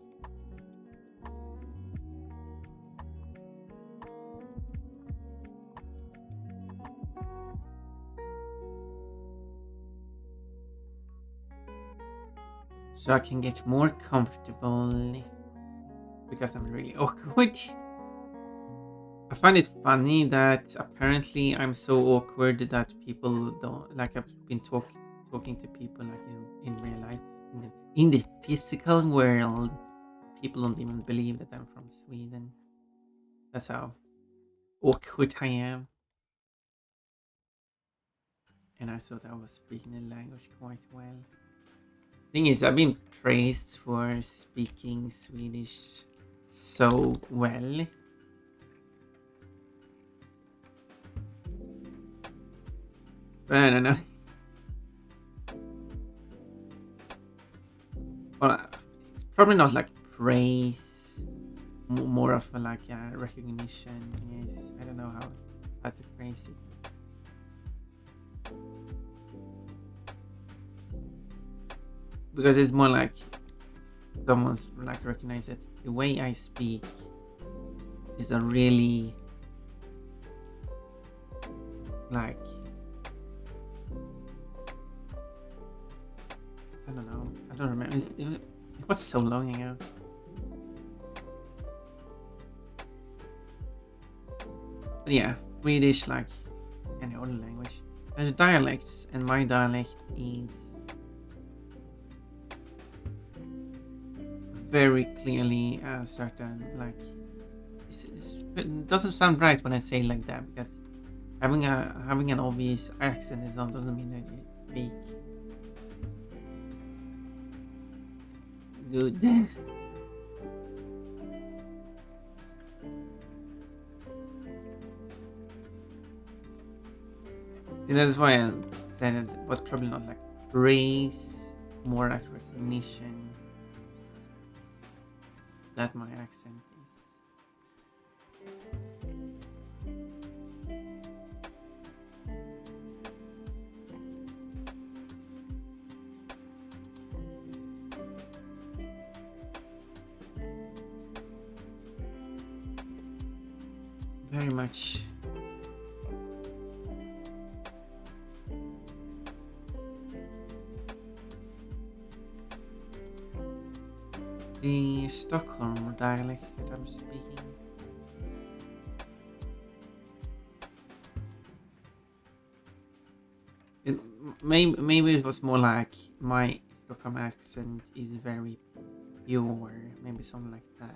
So I can get more comfortable because I'm really awkward. I find it funny that apparently I'm so awkward that people don't like. I've been talking to people like in real life, in the physical world. People don't even believe that I'm from Sweden. That's how awkward I am. And I thought I was speaking the language quite well. Thing is, I've been praised for speaking Swedish so well. But I don't know. Well, it's probably not like praise, more of a, like a recognition. Yes, I don't know how to phrase it because it's more like someone's like recognize that the way I speak is a really like I don't know. I don't remember. It was so long ago. But yeah, Swedish like any other language. There's dialects, and my dialect is very clearly a certain like. It doesn't sound right when I say it like that because having an obvious accent is doesn't mean that you speak good. And that's why I said it was probably not like praise, more like recognition that my accent is very much. The Stockholm dialect that I'm speaking. It, maybe it was more like my Stockholm accent is very pure, maybe something like that.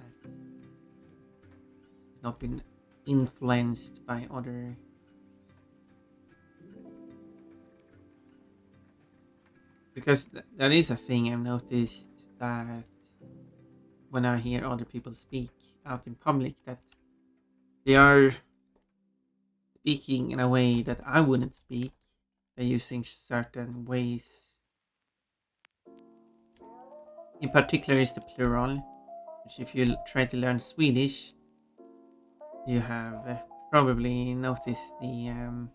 It's not been influenced by other. Because that is a thing I've noticed that when I hear other people speak out in public, that they are speaking in a way that I wouldn't speak. They're using certain ways. In particular, is the plural. Which, if you try to learn Swedish, you have probably noticed the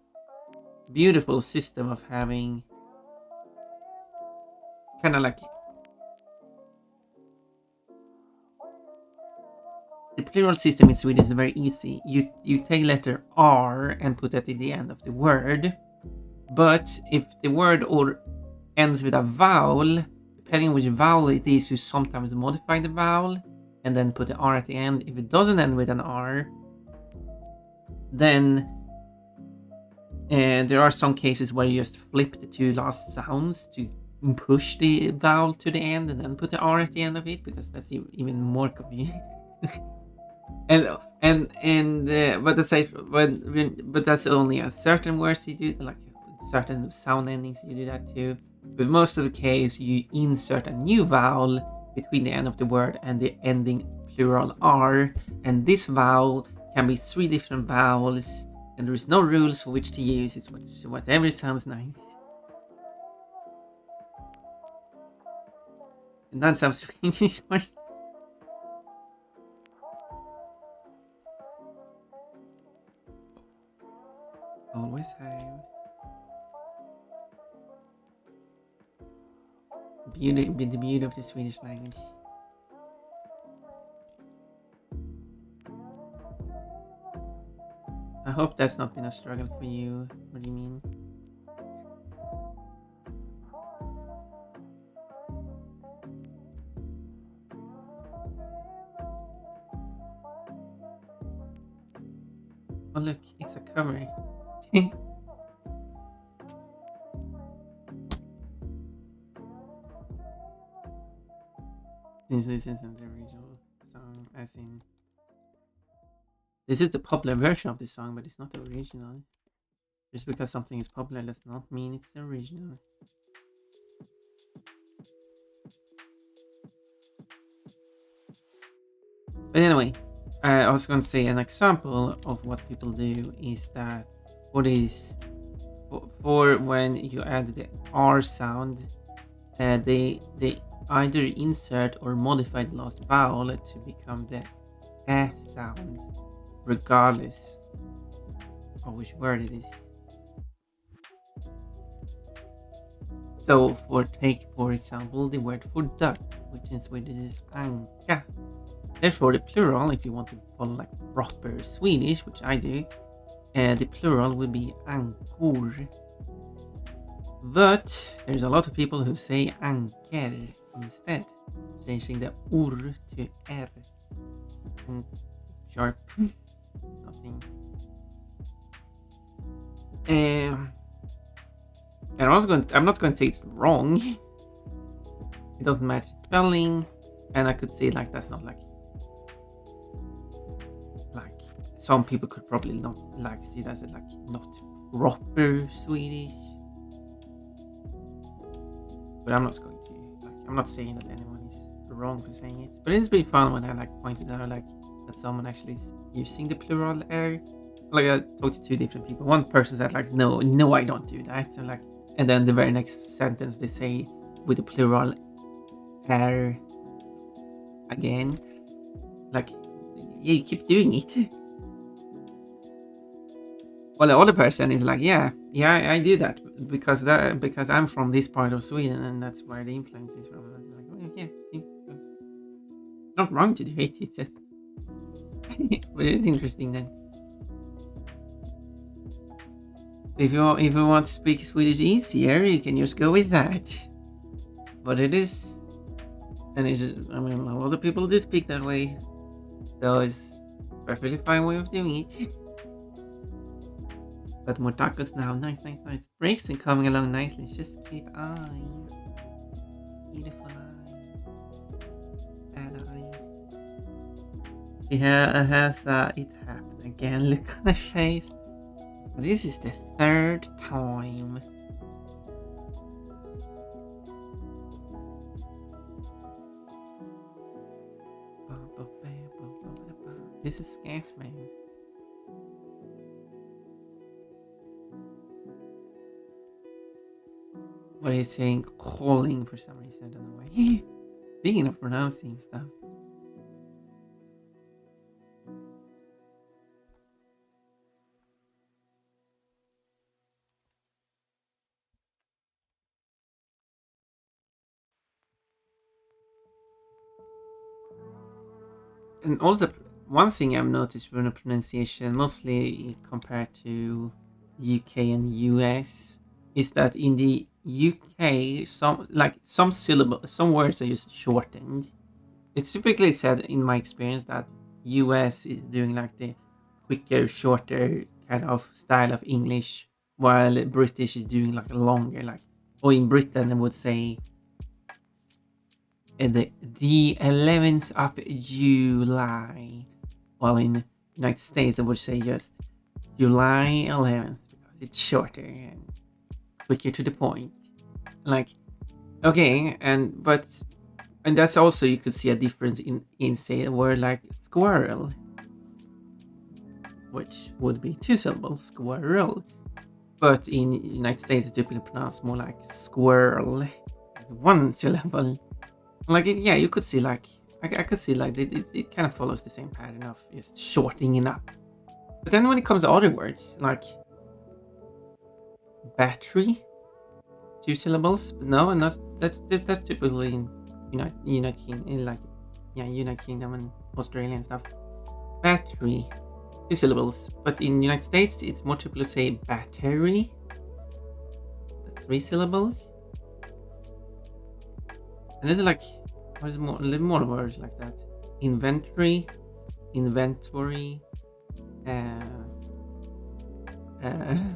beautiful system of having kind of like the plural system in Swedish is very easy. You take letter R and put that at the end of the word, but if the word or ends with a vowel, depending on which vowel it is, you sometimes modify the vowel and then put the R at the end. If it doesn't end with an R, then there are some cases where you just flip the two last sounds to push the vowel to the end and then put the R at the end of it, because that's even more confusing. But but that's only a certain words you do, like certain sound endings you do that too. But most of the case, you insert a new vowel between the end of the word and the ending plural R, and this vowel can be three different vowels, and there is no rules for which to use. It's whatever sounds nice. And that sounds Swedish. Always have. The beauty of the Swedish language. I hope that's not been a struggle for you. What do you mean? Oh look, it's a cover. Since this isn't the original song, as in This is the popular version of the song, but it's not the original. Just because something is popular does not mean it's the original. But anyway, I was going to say an example of what people do is that what is for when you add the R sound, they either insert or modify the last vowel to become the sound, regardless of which word it is. So take for example the word for duck, which in Swedish is anka. Therefore, the plural, if you want to follow like proper Swedish, which I do, the plural will be ankor. But there's a lot of people who say anker instead, changing the or to r. And sharp. Nothing. And I'm not going to say it's wrong. It doesn't match spelling, and I could say like that's not like some people could probably not like see that as like not proper Swedish. But I'm not going to I'm not saying that anyone is wrong for saying it. But it's been fun when I like pointed out like that someone actually is using the plural r. Like I talked to two different people. One person said like no I don't do that, and then the very next sentence they say with the plural r again. Like yeah, you keep doing it. Well, the other person is like, yeah, I do that because I'm from this part of Sweden and that's where the influence is from. And like, well, yeah, see, not wrong to do it. It's just, but it's interesting then. So if you want to speak Swedish easier, you can just go with that. But it is, and it's just, I mean, a lot of people do speak that way, so it's perfectly fine way of doing it. But more tacos now. Nice. Breaks are coming along nicely. It's just cute eyes. Beautiful eyes. Sad eyes. She has it happened again. Look on her face. This is the third time. This is Scatman. What is saying? Calling for some reason. I don't know why. Speaking of pronouncing stuff. And also, one thing I've noticed with the pronunciation, mostly compared to UK and US, is that in the UK, some words are just shortened. It's typically said, in my experience, that US is doing like the quicker, shorter kind of style of English, while British is doing like a longer, or in Britain, I would say the 11th of July, while in United States, I would say just July 11th because it's shorter and quicker to the point. Like, okay, and that's also, you could see a difference in say a word like squirrel, which would be 2 syllables, squirrel. But in United States, it's typically pronounced more like squirrel, 1 syllable. Like, yeah, you could see like, I could see like it kind of follows the same pattern of just shortening it up. But then when it comes to other words, like battery, 2 syllables. No, not that's typically in United Kingdom and Australia and stuff. Battery, 2 syllables. But in United States, it's more typically say battery, 3 syllables. And there's like, what is more, a little more words like that. Inventory.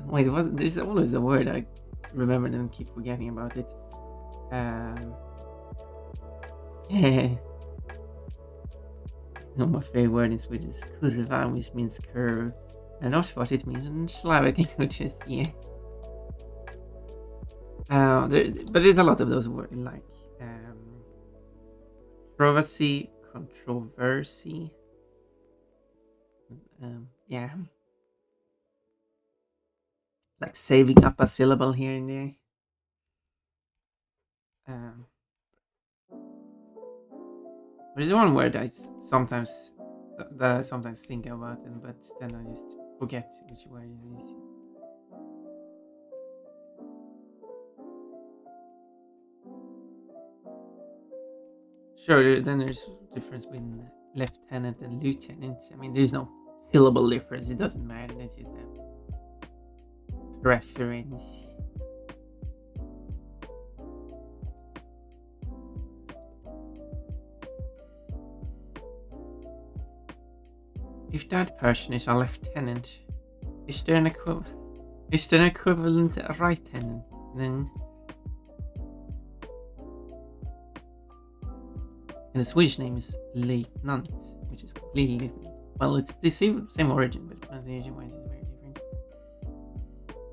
Wait, what? There's always a word I remember and keep forgetting about it. My favorite word in Swedish is kurva, which means curve. And not what it means in Slavic languages, yeah. But there's a lot of those words like controversy, controversy. Yeah, like saving up a syllable here and there. Um, there's one word sometimes that I sometimes think about, but then I just forget which word it is. Sure, then there's difference between lieutenant and lieutenant. I mean, there's no syllable difference. It doesn't matter. It's just a preference. If that person is a lieutenant, is there an equivalent? Is there an equivalent lieutenant? Then, and the Swedish name is lieutenant, which is completely different. Well, it's the same origin, but pronunciation-wise, it's very different.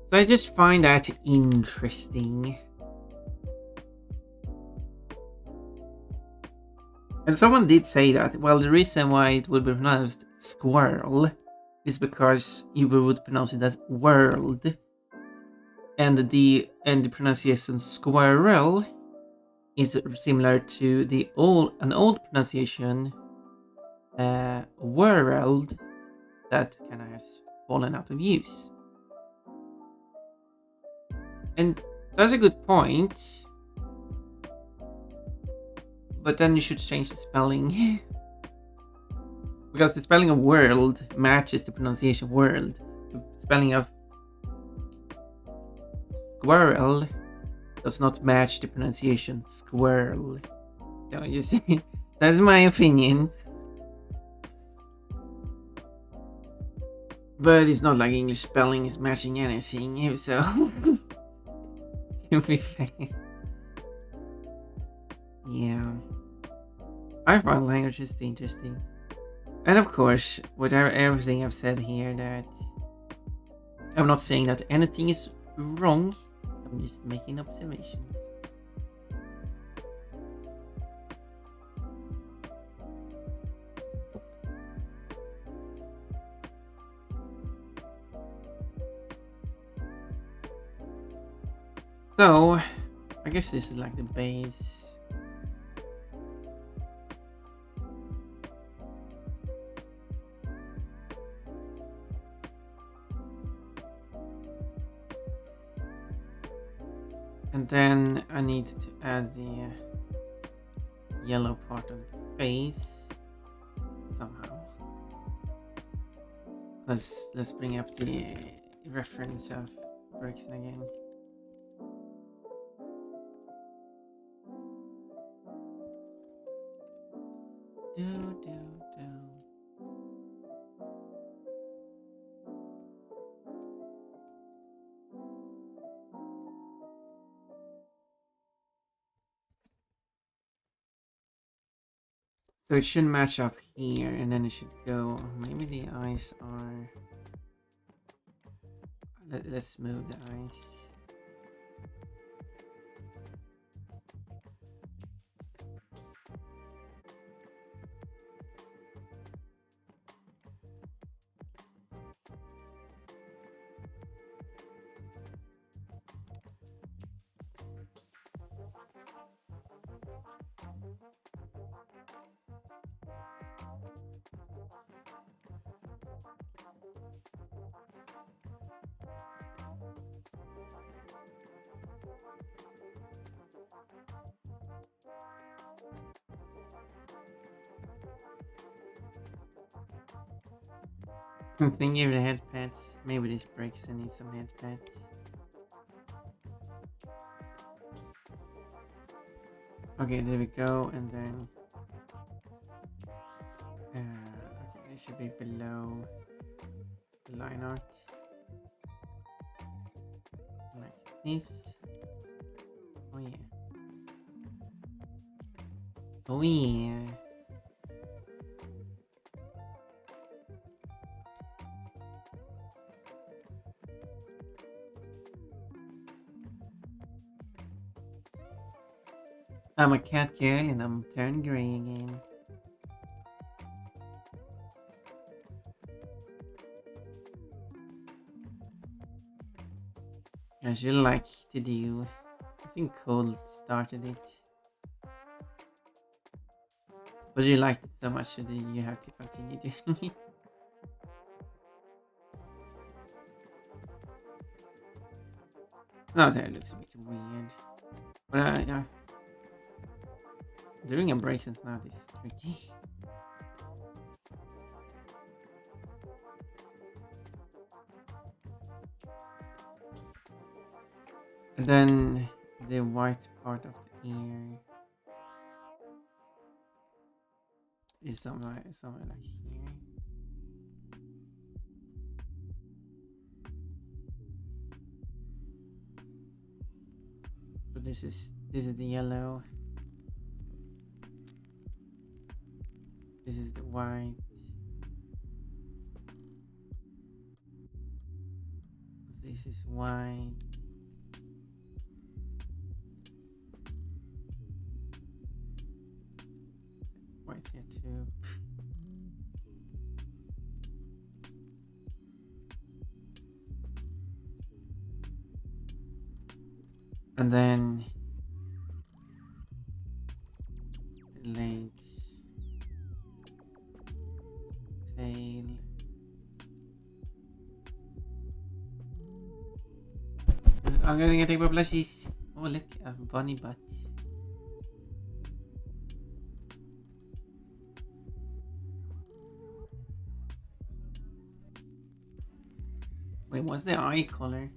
So I just find that interesting. And someone did say that, well, the reason why it would be pronounced squirrel is because you would pronounce it as world. And the pronunciation squirrel is similar to an old pronunciation world that kind of has fallen out of use. And that's a good point. But then you should change the spelling. Because the spelling of world matches the pronunciation world. The spelling of squirrel does not match the pronunciation squirrel. So you see, that's my opinion. But it's not like English spelling is matching anything, so to be fair. Yeah. I find languages interesting. And of course, whatever everything I've said here, that I'm not saying that anything is wrong. I'm just making observations. So, I guess this is like the base. And then I need to add the yellow part of the face somehow. Let's bring up the reference of Bergson again. So it should match up here, and then it should go. Maybe the eyes are. Let's move the eyes. I'm thinking of the head pads. Maybe this breaks and needs some head pads. Okay, there we go, and then okay, it should be below the line art, like this. Oh yeah. Oh yeah. I'm a cat girl and I'm turned gray again. As you like to do. I think Cold started it. But you liked it so much, so you have to continue doing it. Now that looks a bit weird. But doing a break since now is tricky. And then the white part of the ear is somewhere like here. So this is the yellow. This is the white. This is white. White here too. And then legs, tail. I'm gonna take my plushies. Oh look, a bunny butt. Wait, what's the eye color?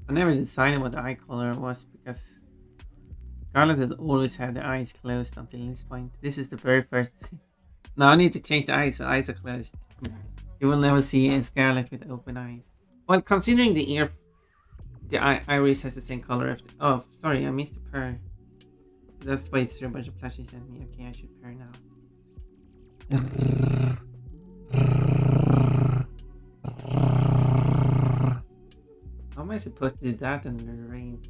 I never decided what the eye color was because Scarlet has always had the eyes closed until this point. This is the very first. Now I need to change the eyes so eyes are closed. You will never see a Scarlet with open eyes. Well, considering the ear, the iris has the same color. Oh, sorry, I missed the purr. That's why it's a bunch of plushies sent me. Okay, I should purr now. How am I supposed to do that under the rain?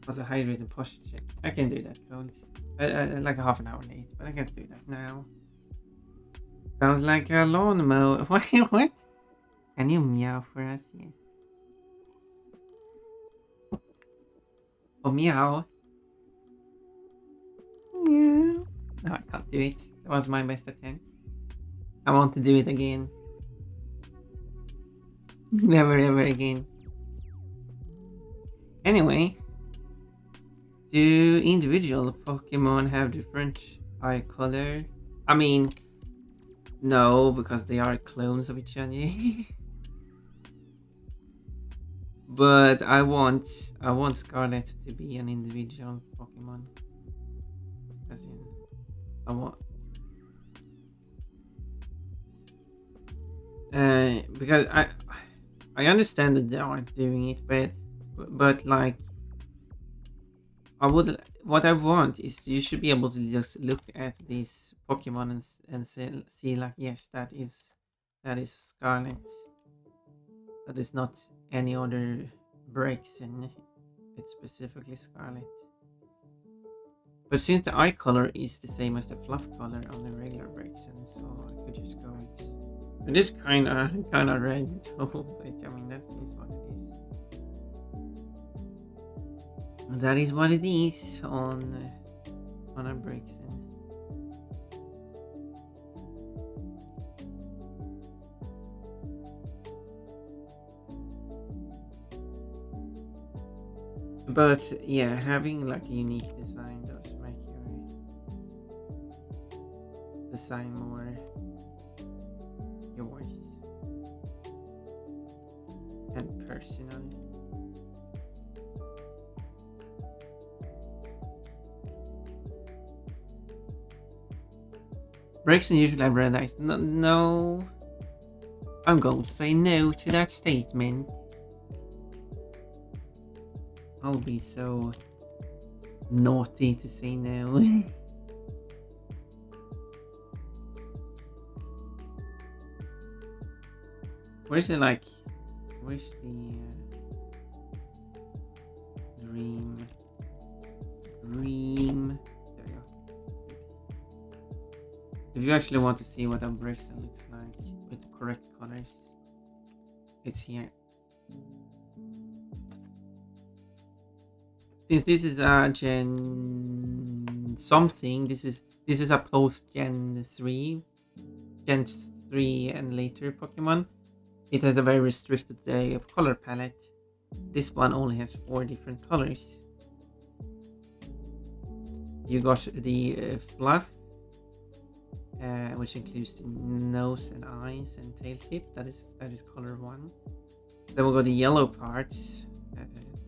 Was a hydrated posture check. I can do that, Cold. Like a half an hour late, but I can do that now. Sounds like a lawnmower. What? Can you meow for us? Yes. Oh, meow. Meow. No, I can't do it. That was my best attempt. I want to do it again. Never ever again. Anyway, do individual Pokemon have different eye color? I mean, no, because they are clones of each other. But I want Scarlet to be an individual Pokemon. As in, I want because I understand that they aren't doing it, but like I would what I want is you should be able to just look at these Pokemon and see like yes that is Scarlet. That is not any other breaks in it's specifically Scarlet. But since the eye color is the same as the fluff color on the regular breaks, and so I could just go with it is kinda red though, but I mean that is what it is. That is what it is on a breaks in. But yeah, having like a unique design does make your design more yours and personal. Breaks and usually have red eyes. No, I'm going to say no to that statement. I'll be so naughty to say no. Where's the like? Where's the? Dream. Dream. There we go. If you actually want to see what a Brixton looks like with the correct colors, it's here. Since this is a Gen something, this is a post Gen 3, Gen 3 and later Pokemon. It has a very restricted color palette. This one only has 4 different colors. You got the fluff, which includes the nose and eyes and tail tip. That is color 1. Then we got the yellow parts,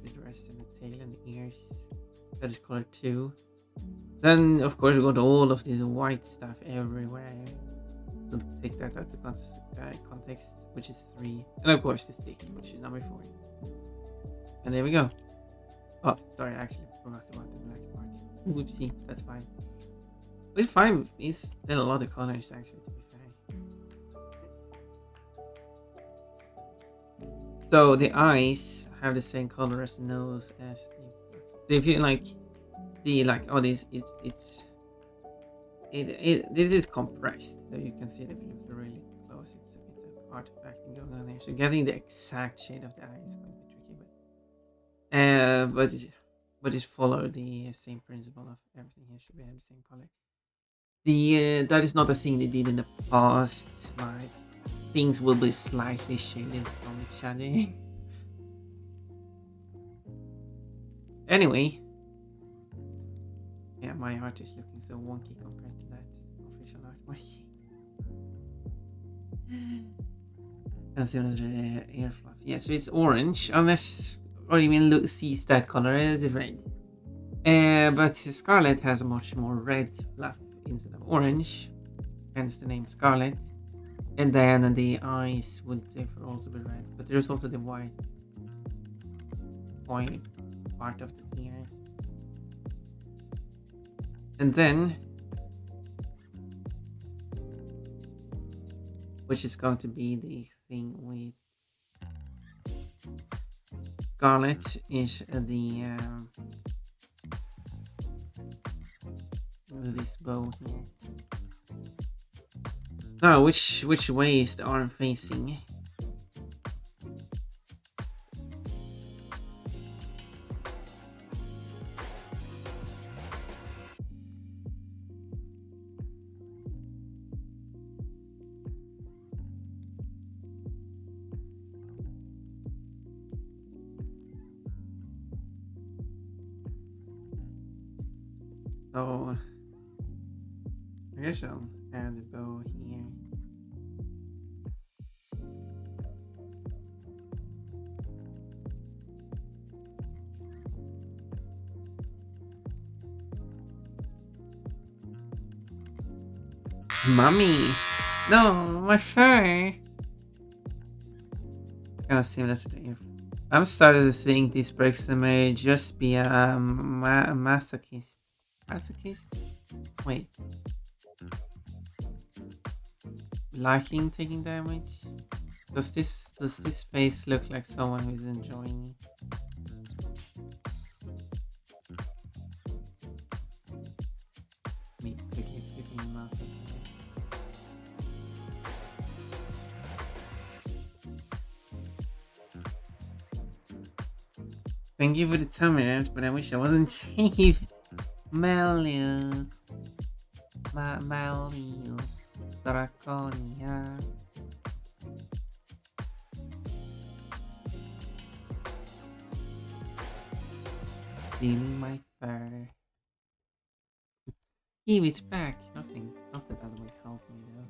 the dress and the tail and the ears. That is color 2. Then of course we got all of this white stuff everywhere. Don't take that out of context, which is 3. And of course the stick, which is number 4. And there we go. Oh, sorry, I actually forgot about the black part. Whoopsie, that's fine. But 5 is still a lot of colors, actually, to be fair. So the eyes have the same color as the nose as the. So if you like this is compressed, so you can see that if you look really close, it's a bit of artifacting going on there. So getting the exact shade of the eye is going to be tricky, but it follow the same principle of everything here should be the same color. That is not a thing they did in the past. Like things will be slightly shaded from each other. Anyway, yeah, my art is looking so wonky compared to that official artwork. Consider ear fluff. Yeah, so it's orange, unless, or even sees that color as red. But Scarlet has a much more red fluff instead of orange, hence the name Scarlet. And then the eyes would therefore also be red, but there's also the white part of the ear. And then, which is going to be the thing with Scarlet, is the this bow here. Now, which way is the arm facing? So I guess I'll add the bow here. Mommy! No, my fur! Kind of similar to the ear. I'm starting to think this person may just be a masochist. Masochist? Wait. Liking taking damage? Does this face look like someone who's enjoying it? Me quickly flipping the mouse. Thank you for the 10 minutes, but I wish I wasn't shaved. Melius. Melius. Draconia. Stealing my fur. Give it back. Nothing. Not that that will help me though.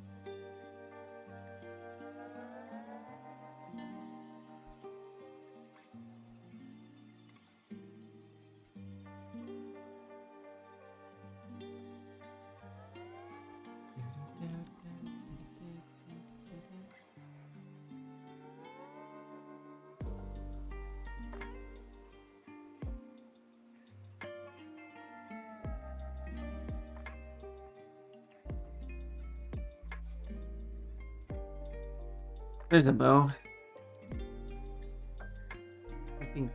There's a bow. I think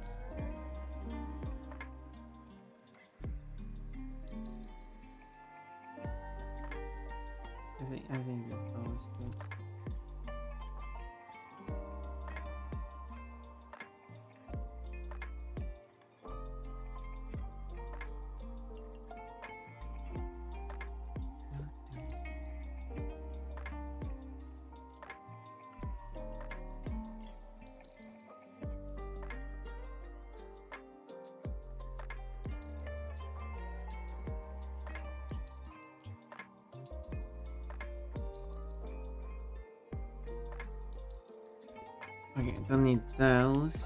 Okay, don't need those.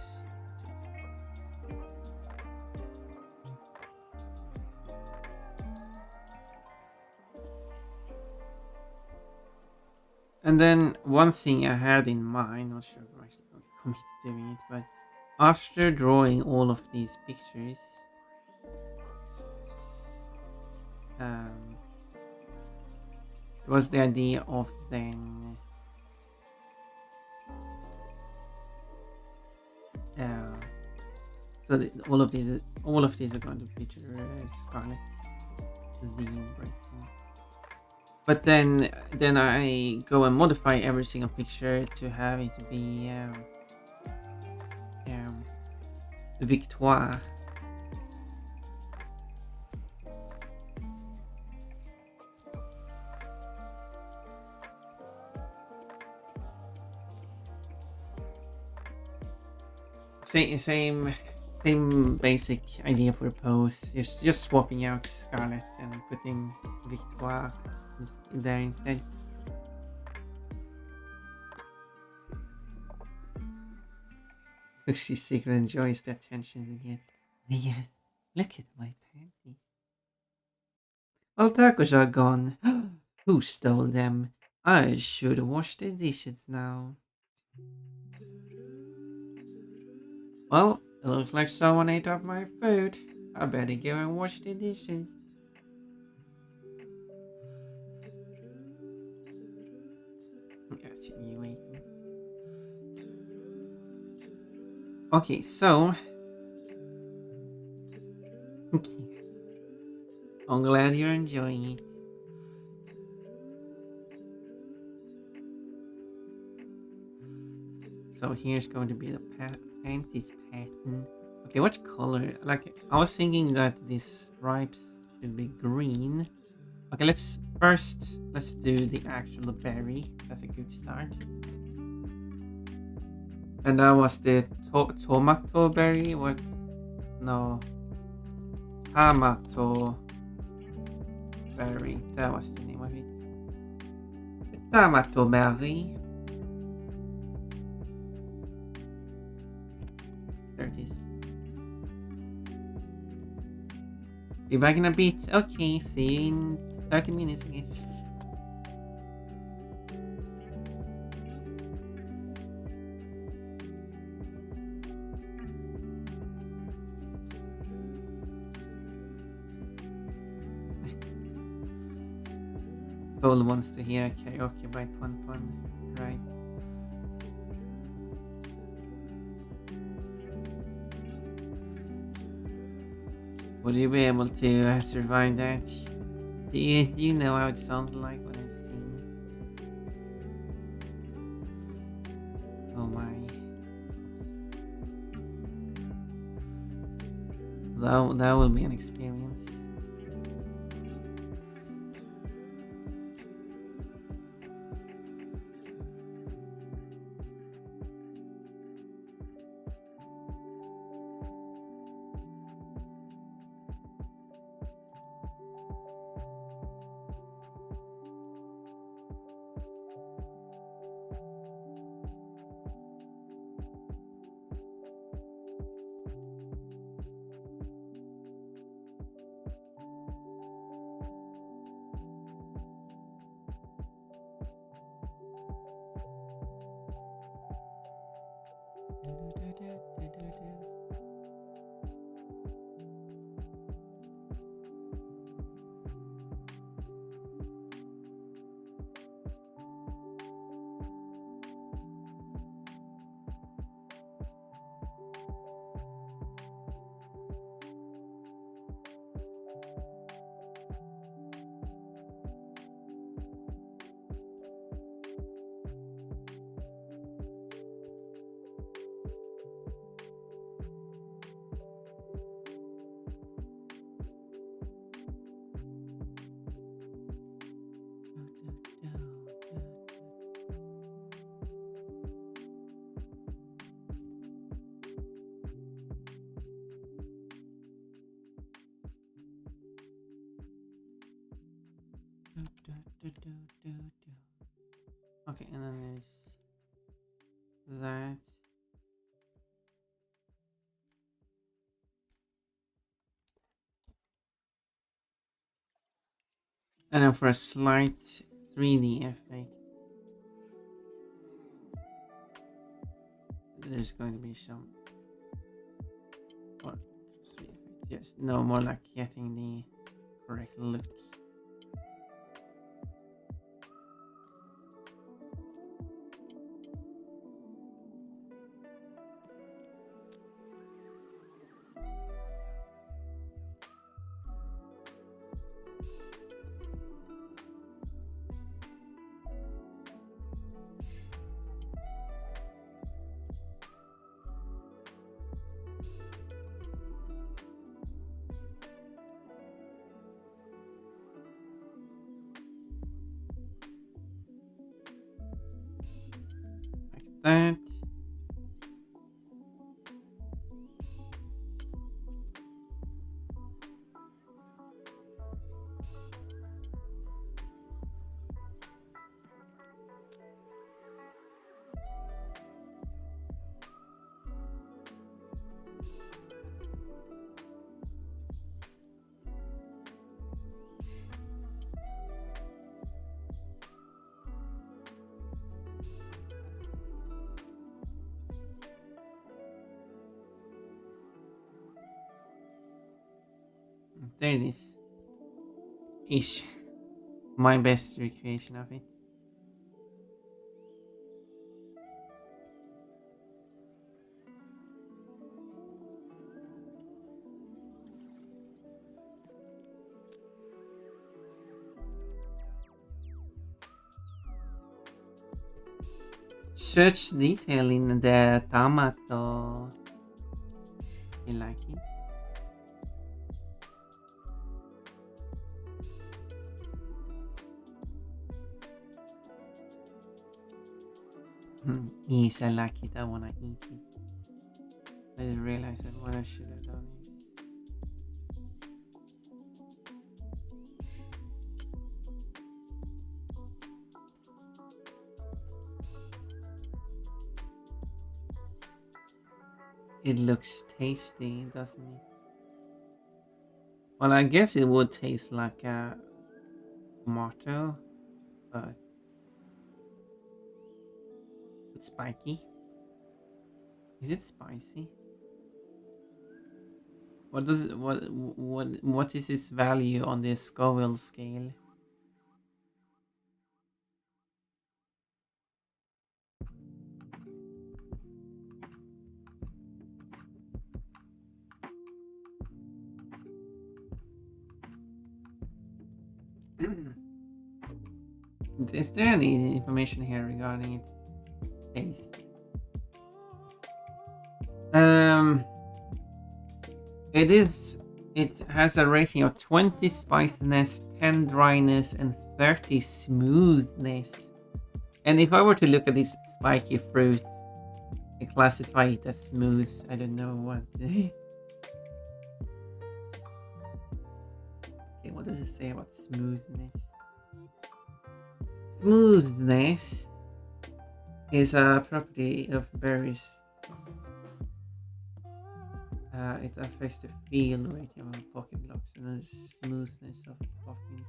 And then one thing I had in mind, not sure if I'm actually going to commit to doing it, but after drawing all of these pictures, um, it was the idea of then uh, so that all of these are going to feature Scarlet the breaking. But then I go and modify every single picture to have it be um, Victoire. Same basic idea for a pose. Just swapping out Scarlet and putting Victoire in there instead. She secretly enjoys the attention she gets. Yes, look at my panties. All tacos are gone. Who stole them? I should wash the dishes now. Well, it looks like someone ate up my food. I better go and wash the dishes. I see you waiting. Okay, so I'm glad you're enjoying it. So here's going to be the panties pattern. Okay, what color? Like I was thinking that these stripes should be green. Okay, let's do the actual berry. That's a good start. And that was the tomato berry. What? No, Tomato berry. That was the name of it. The tomato berry. There it is. Be back in a bit. Okay, see you in 30 minutes, I guess. Cole wants to hear karaoke by Pon Pon, right? Would you be able to survive that? Do you know how it sounds like when I sing? Oh my. That will be an experience. Okay, and then there's that. And then for a slight 3D effect, there's going to be some or 3D effect. Yes, no more like getting the correct look. Like that. There it is. Ish. My best recreation of it. Church detail in the tomato. You like it? Yes, I like it. I wanna eat it. I didn't realize that what I should have done is it looks tasty, doesn't it? Well, I guess it would taste like a tomato, but it's spiky. Is it spicy? What does it, what is its value on the Scoville scale? Is there any information here regarding its taste? Um, it is. It has a rating of 20 spiciness, 10 dryness, and 30 smoothness. And if I were to look at this spiky fruit and classify it as smooth, I don't know what. Okay, what does it say about smoothness? Smoothness is a property of berries. It affects the feel rating of pocket blocks and the smoothness of coffins.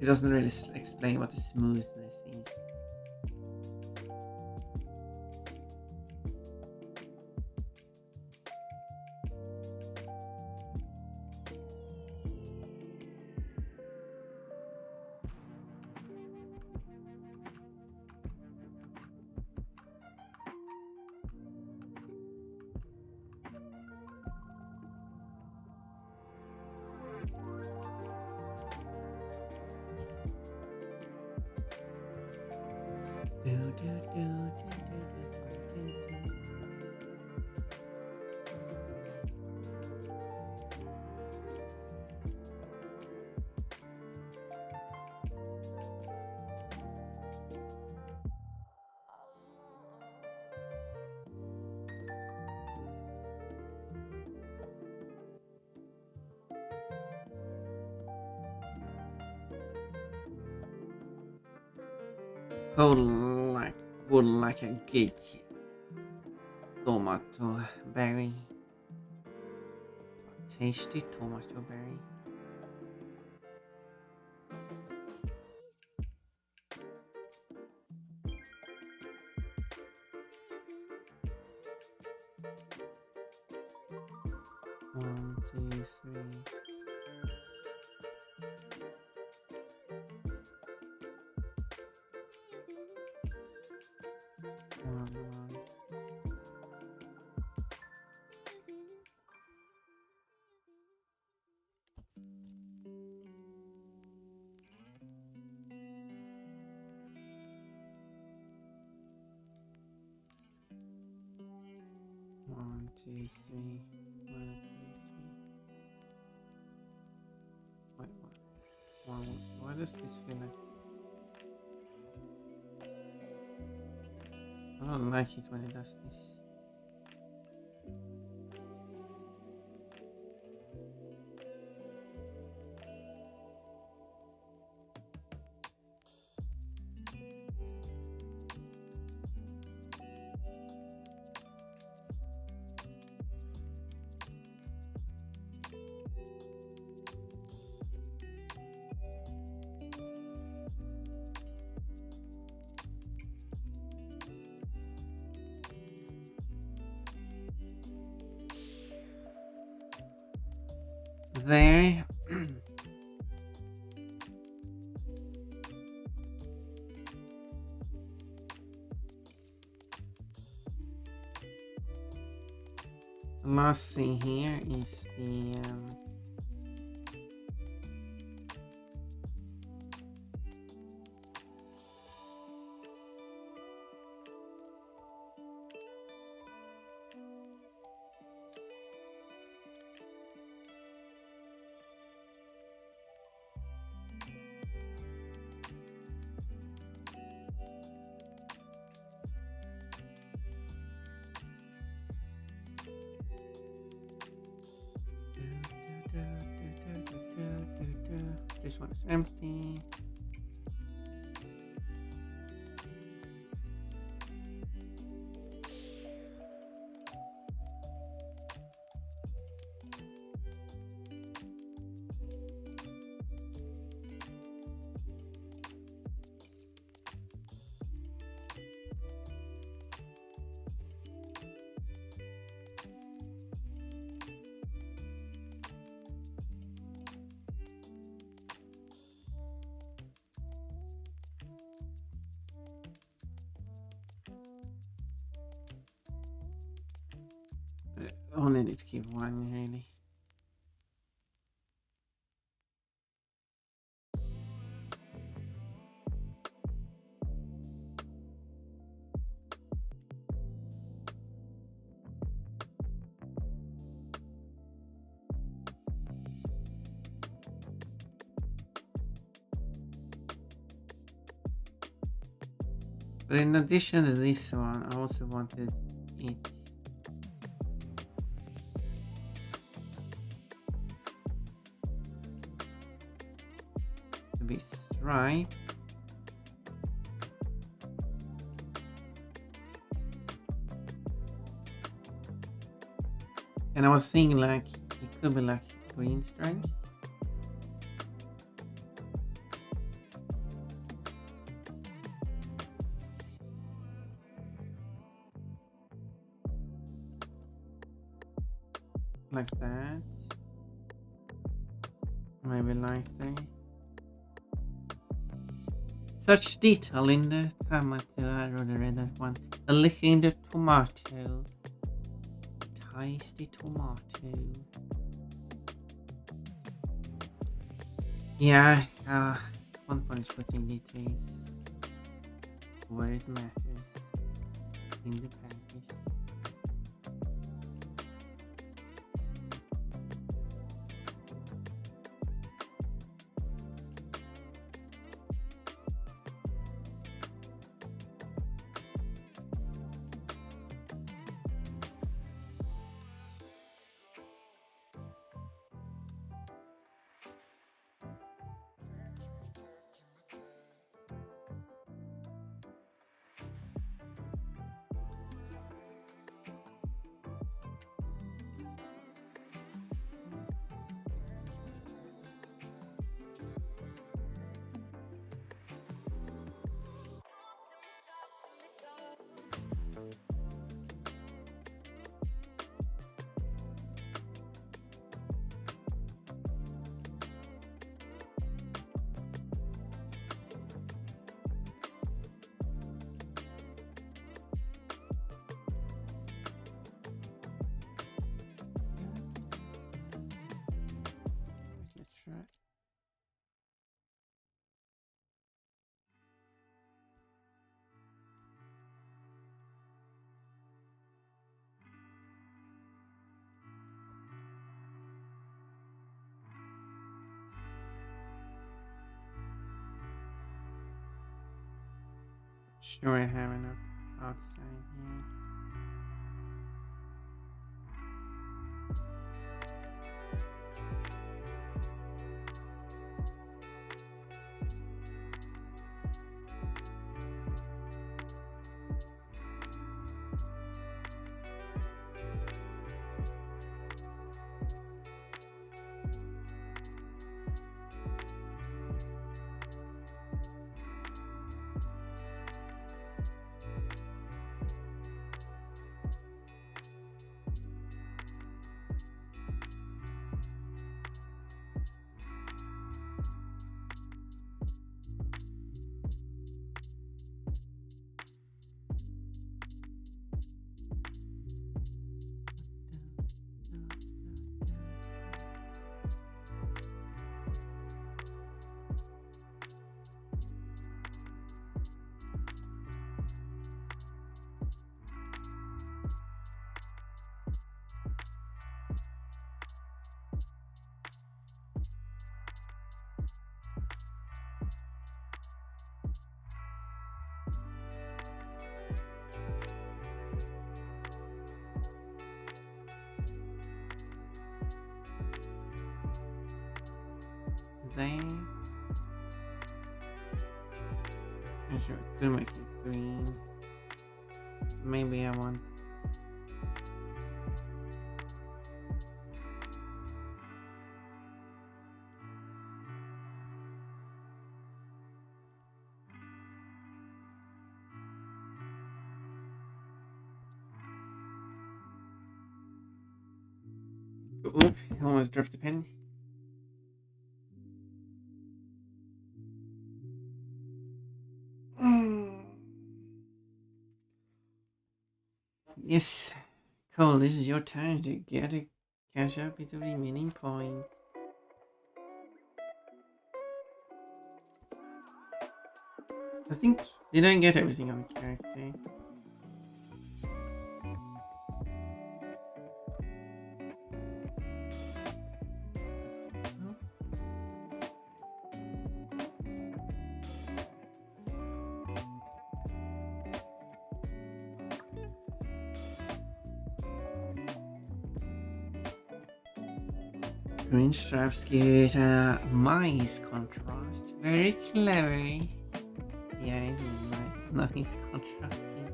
It doesn't really explain what the smoothness is. Do, do, do, do, do, do, do, do. Would like would like a good tomato berry. Tasty tomato berry. One, two, three. One. 1, 2, 3. 1, 2, 3. Wait, what? Why does this feel like? I don't like it when it does this. There. Last thing here is the this one is empty. Only need to keep one really. But in addition to this one, I also wanted it to be striped. And I was thinking like it could be like green stripes. Like that. Maybe lighter. Such detail in the tomato. I already read that one. A lick in the tomato. Tasty tomato. Yeah, one punch putting details where it matters in the practice. sure I have enough outside here. There. I'm sure I could make it green. Maybe I want. Oops, almost dropped the pen. Yes, Cole, this is your time to get a catch up with the remaining points. I think, did I get everything on the character? Green stripes give mice contrast. Very clever. Yeah, it's nice contrasting.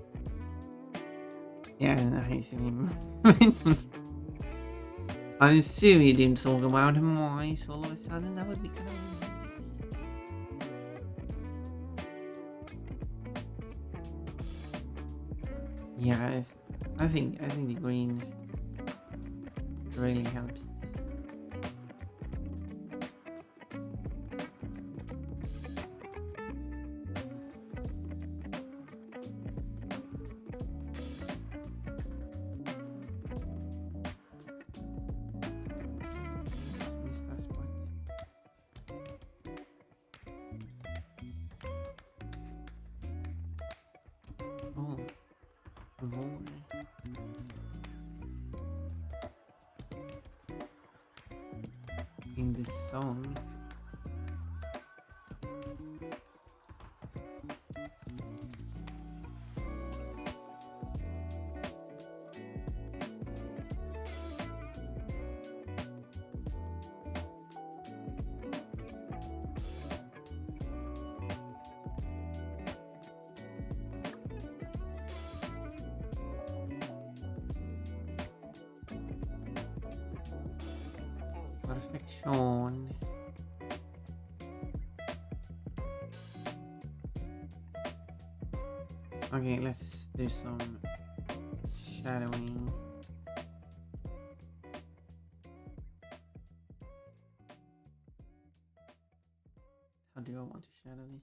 Yeah, nice. I'm assuming you didn't talk about mice all of a sudden. That would be kind of. Yeah, I think the green really helps. Missed that spot. Oh, Vore. In this song. Perfection. Okay, let's do some shadowing. How do I want to shadow this?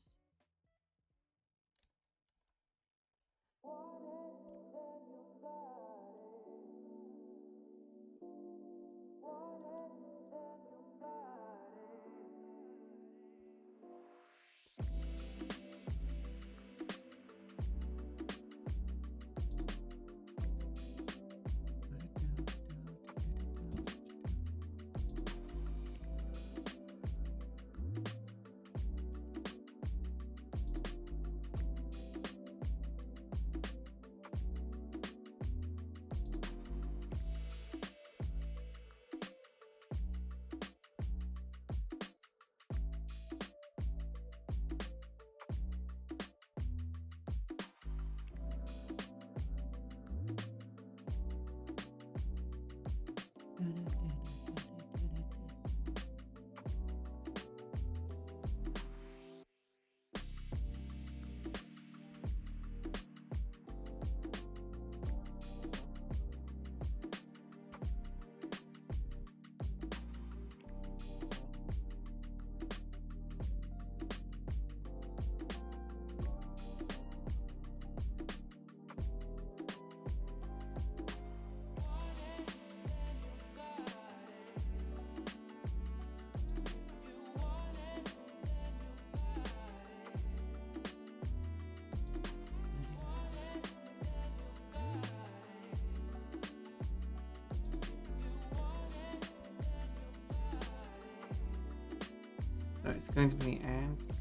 So it's going to be ants.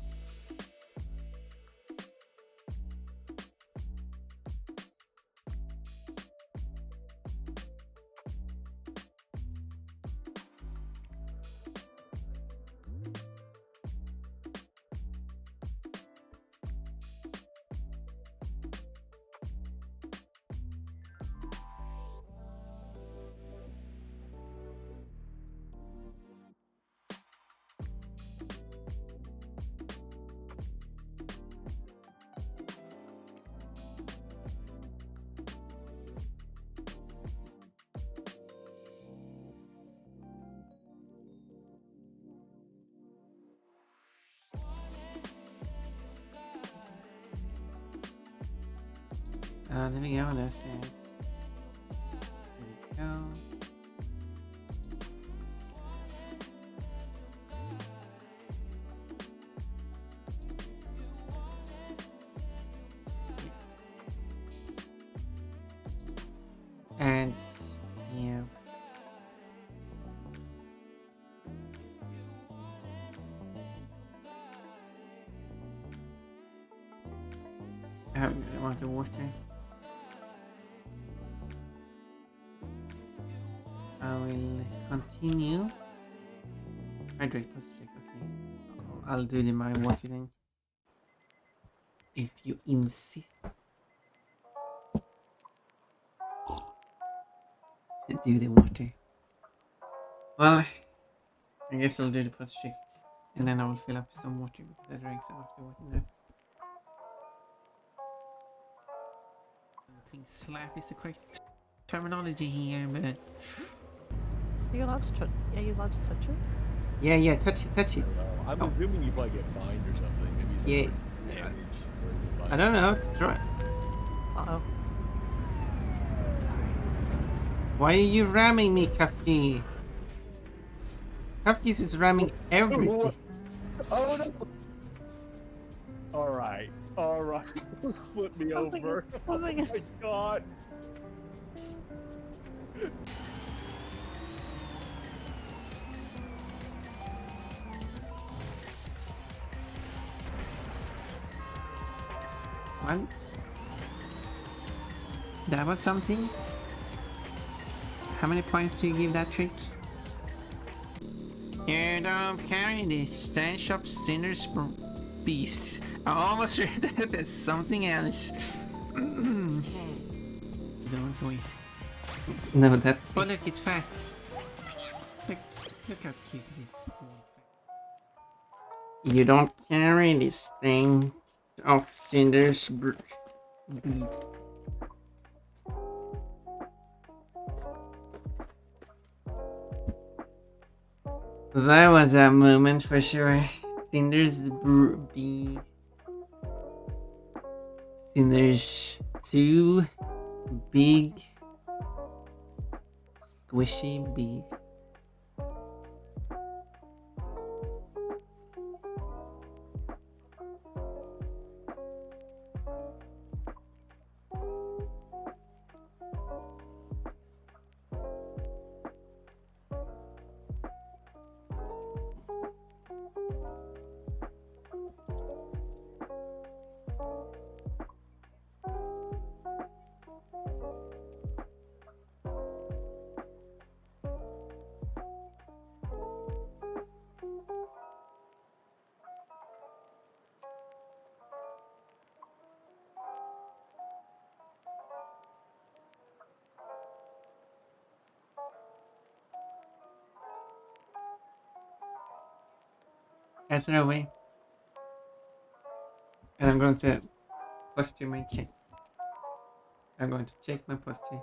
There we go, there's ants. There we go. Ants. Yeah. I want the water. I will continue. Hydrate, post check. Okay. I'll do my water then. If you insist. Do the water. Well, I guess I'll do the post check. And then I will fill up some water because I drank some of the water now. I think slap is the correct terminology here, but... Are you allowed to touch? Yeah, you allowed to touch it? Yeah, touch it. I'm assuming you probably get fined or something. Maybe some Yeah. damage. I don't know. It's try. Uh-oh. Sorry. Why are you ramming me, Kafki? Kafkis is ramming everything. Oh no! Alright. Flip me Something over. is- something is- Oh my god. What? That was something? How many points do you give that trick? You don't carry the stench of sinners beasts. I almost read that as something else. Don't wait. No, that. Oh look, it's fat. Look how cute it is. You don't carry this thing of cinders beasts. That was that moment for sure. Cinders beasts. Cinders two big squishy beasts. Answer away. And I'm going to posture my check. I'm going to check my posture.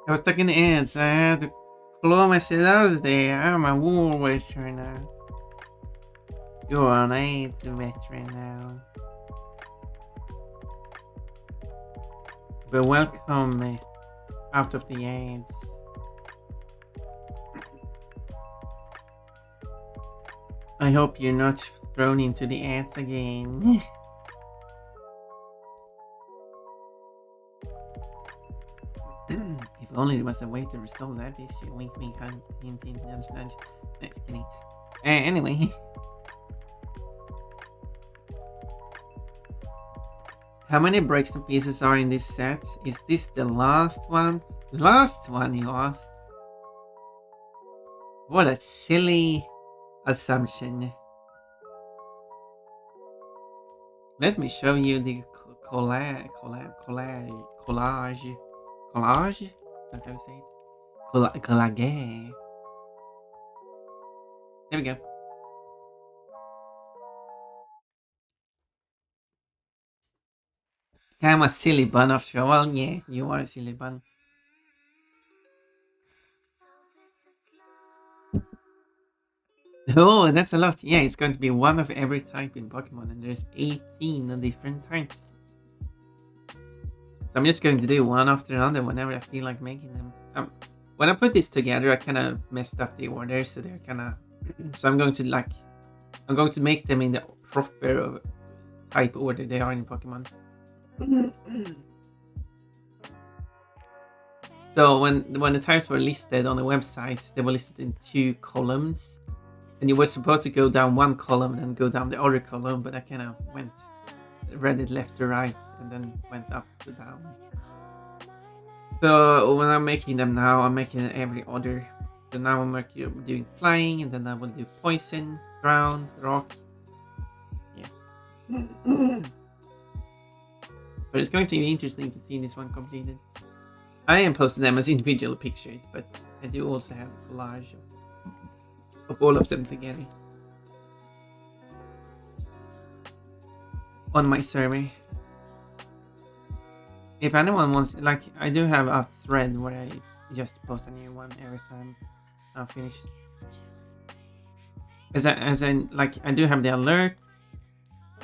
I was stuck in the ants. I had to claw myself out of there. I'm a war veteran now. You're an AIDS veteran now. But welcome out of the AIDS. I hope you're not thrown into the ants again. If only there was a way to resolve that issue. Wink, wink, hint, hint, hint, nudge, nudge. Next, kidding. Anyway. How many breaks and pieces are in this set? Is this the last one? Last one, you ask? What a silly assumption. Let me show you the collage. Collage? Is that how you say it? Collage. There we go. I'm a silly bun after all. Well, yeah, you are a silly bun. Oh, that's a lot. Yeah, it's going to be one of every type in Pokemon, and there's 18 different types. So I'm just going to do one after another whenever I feel like making them. When I put this together, I kind of messed up the order, so they're kind of. So I'm going to make them in the proper type order they are in Pokemon. So when the types were listed on the website, they were listed in 2 columns, and you were supposed to go down one column and go down the other column, but I kind of read it left to right and then went up to down. So when I'm making them now, I'm making every other. So now I'm doing flying, and then I will do poison, ground, rock. Yeah. But it's going to be interesting to see this one completed. I am posting them as individual pictures, but I do also have a collage of all of them together on my server. If anyone wants, like, I do have a thread where I just post a new one every time I'm finished. As in, like, I do have the alert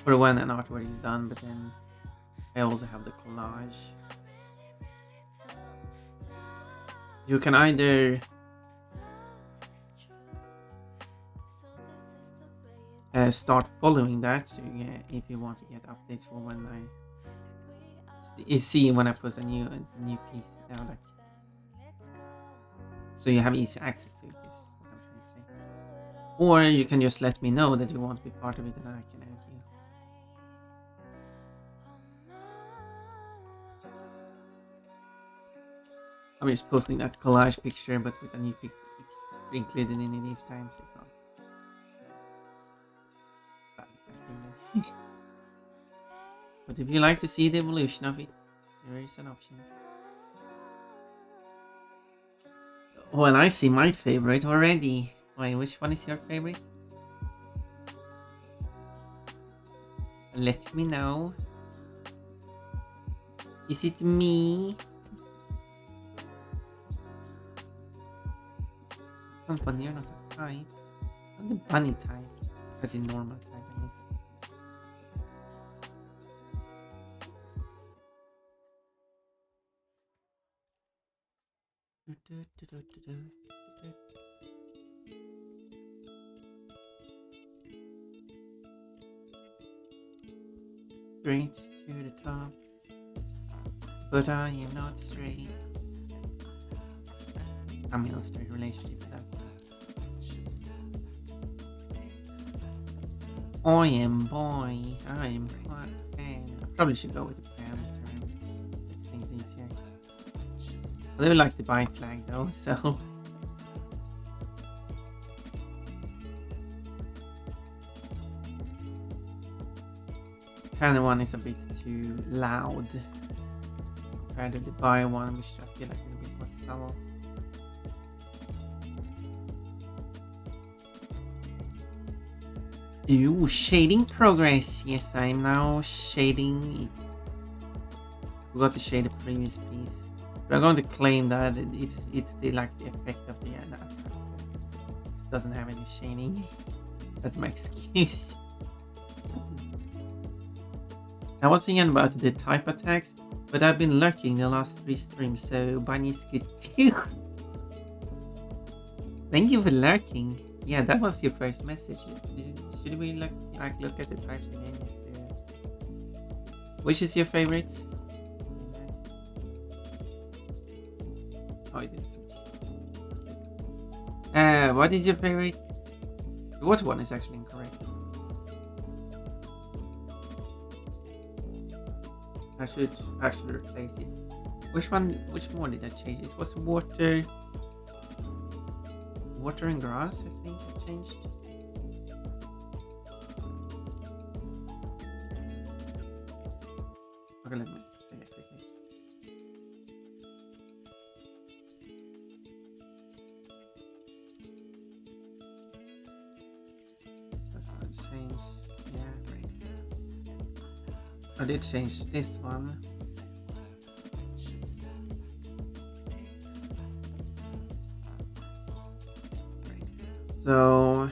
for when an artwork is done, but then I also have the collage. You can either start following that, so if you want to get updates for when I see when I post a new piece, like, so you have easy access to it. Is what I'm trying to say. Or you can just let me know that you want to be part of it, and I can add you. I'm just posting that collage picture, but with a new picture included in it each time, so it's not that exactly. But if you like to see the evolution of it, there is an option. Oh, and I see my favorite already. Wait, which one is your favorite? Let me know. Is it me? Company, you're not a type. I'm the bunny type, as in normal type. Straight to the top, but I am not straight. I'm in a straight relationship. I am boy. I am pan. I probably should go with the pan term. It seems easier. I do like the bi flag though, so. Pan one is a bit too loud compared to the bi one, which I feel like is a bit more subtle. Ooh, shading progress. Yes, I'm now shading. Forgot to shade the previous piece. But I'm going to claim that it's the like the effect of the doesn't have any shading. That's my excuse. I was thinking about the type attacks, but I've been lurking the last 3 streams, so Bunny's good too. Thank you for lurking. Yeah, that was your first message. Should we look at the types again? Which is your favorite? Oh, it didn't switch. What is your favorite? The water one is actually incorrect. I should actually replace it. Which more did I change? It was water and grass, I think I changed. Okay, let me check it quickly. That's not change. Yeah. I did change this one. So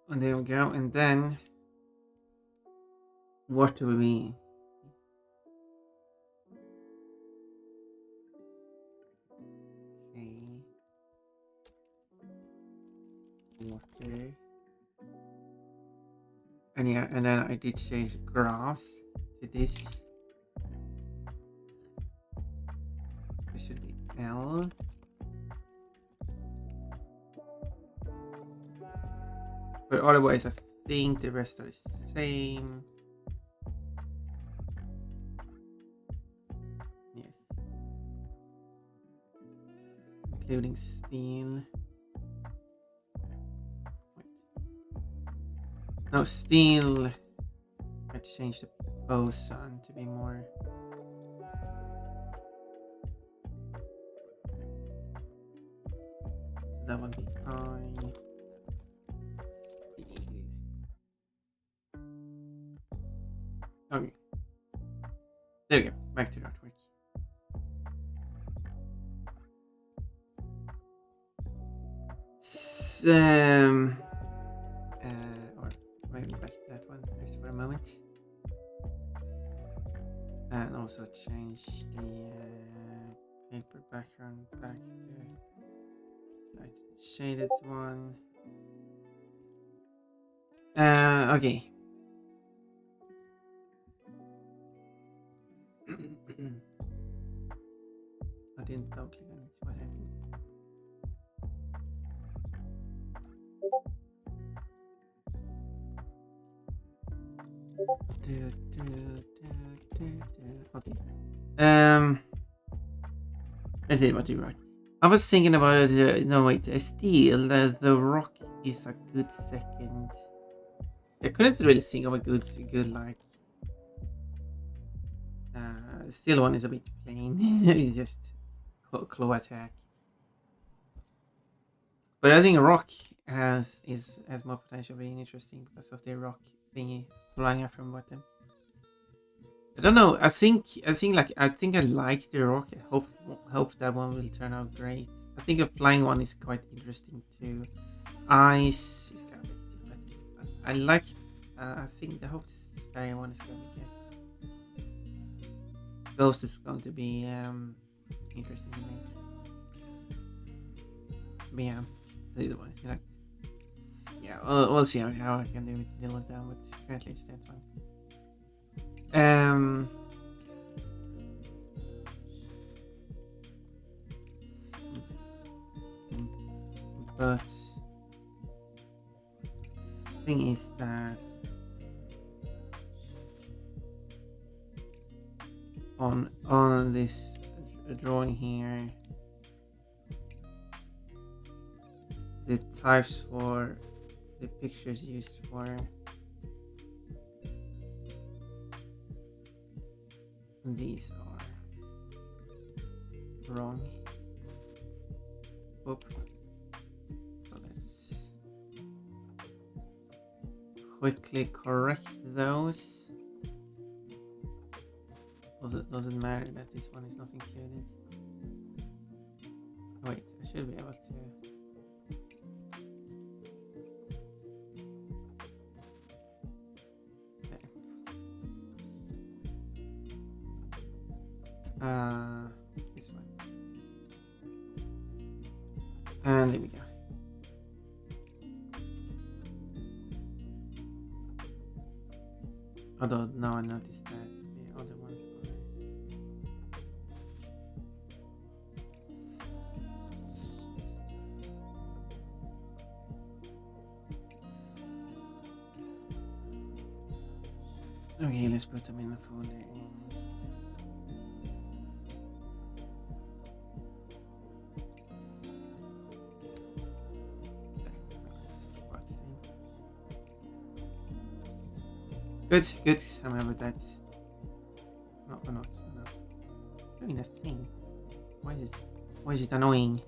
and there we go, and then what do we? Okay, water, and yeah, and then I did change grass to this. It should be L. But otherwise, I think the rest are the same. Yes. Including steel. Wait. No, steel. I changed the boson to be more. So that would be I. Okay. There we go. Back to the artwork. Or maybe back to that one just for a moment. And also change the paper background back to light shaded one. Okay. I didn't double click on it. What happened? Okay. Let's see what you write. I was thinking about no wait, steel. The rock is a good second. I couldn't really think of a good like. Steel one is a bit plain. It's just claw attack. But I think rock has more potential being interesting because of the rock thingy flying up from bottom. I don't know. I think I like the rock. I hope that one will turn out great. I think a flying one is quite interesting too. Ice is kind of basic, but I like. I think I hope this fairy one is going to get. Ghost is going to be interesting to make. But yeah, the other one. Like, yeah, we'll see how I can deal with that. But currently it's that one. But the thing is that on this drawing here, the types for the pictures used for these are wrong. Oop. So let's quickly correct those. Does it matter that this one is not included? Wait, I should be able to. This one. And there we go. Although now I noticed that the other ones are. Okay, let's put them in the folder. Good. I'm happy with that. No, not. No. Doing this thing. Why is it annoying?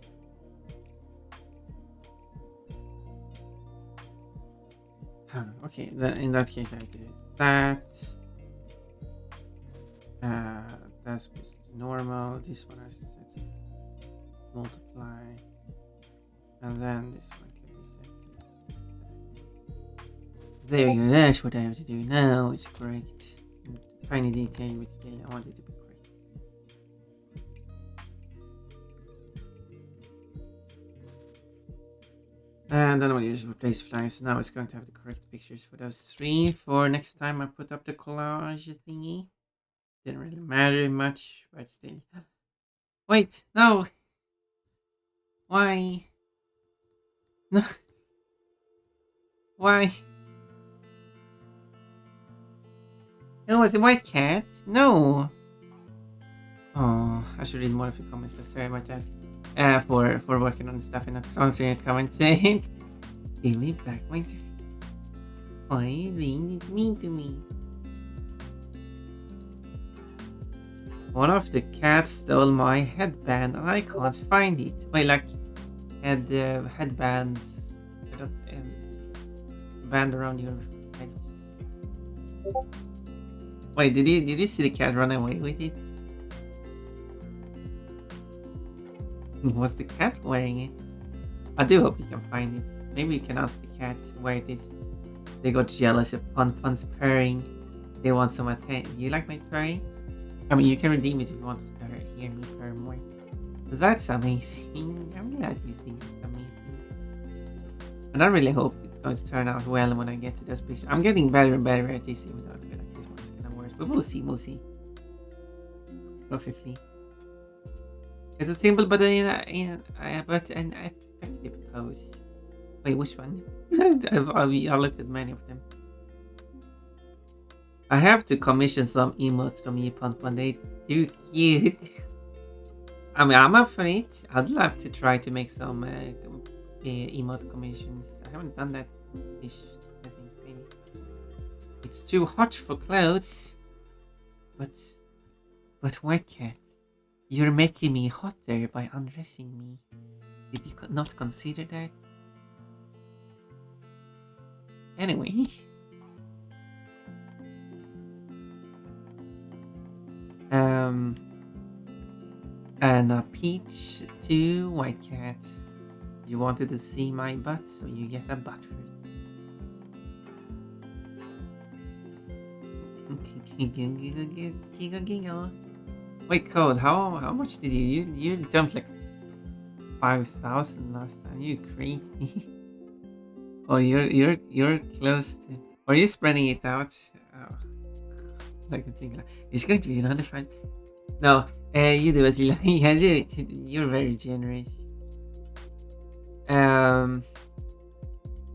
Okay, then in that case I do that. That's just normal. This one has to set to multiply. And then this one can be set to. There we go, that's what I have to do now. It's correct. Tiny detail, but still I want it to be correct. And then I'm going to use replace flying, so now it's going to have the correct pictures for those three for next time I put up the collage thingy. Didn't really matter much, but still. Wait, no! Why? No. Why? It was a white cat? No! Oh, I should read more of the comments. Sorry about that. For working on the stuff and not answering a comment. Give me back my. Why are you being mean to me? One of the cats stole my headband and I can't find it. Wait, like headbands, band around your head. Wait, did you see the cat run away with it? Was the cat wearing it? I do hope you can find it. Maybe you can ask the cat where it is. They got jealous of Pun's purring. They want some attention. Do you like my purring? I mean, you can redeem it if you want to hear me purr more. That's amazing. I'm glad you think it's amazing. And I really hope it's going to turn out well when I get to those pictures. I'm getting better and better at this, even though I feel like this one's kind of worse. But we'll see. Hopefully. It's a simple but an effective pose. Wait, which one? I looked at many of them. I have to commission some emotes from you, Pun. They're too cute. I mean, I'm up for it. I'd love to try to make some emote commissions. I haven't done that ish, I think, maybe. It's too hot for clothes. But White Cat, you're making me hotter by undressing me. Did you not consider that? Anyway. And a peach to White Cat. You wanted to see my butt, so you get a butt fruit. Giggle. Wait, Code, how much did you jumped like 5,000 last time? You crazy? Oh, you're close to. Are you spreading it out? Oh, like a thing. It's going to be another fun. No, you do as you like. You're very generous. I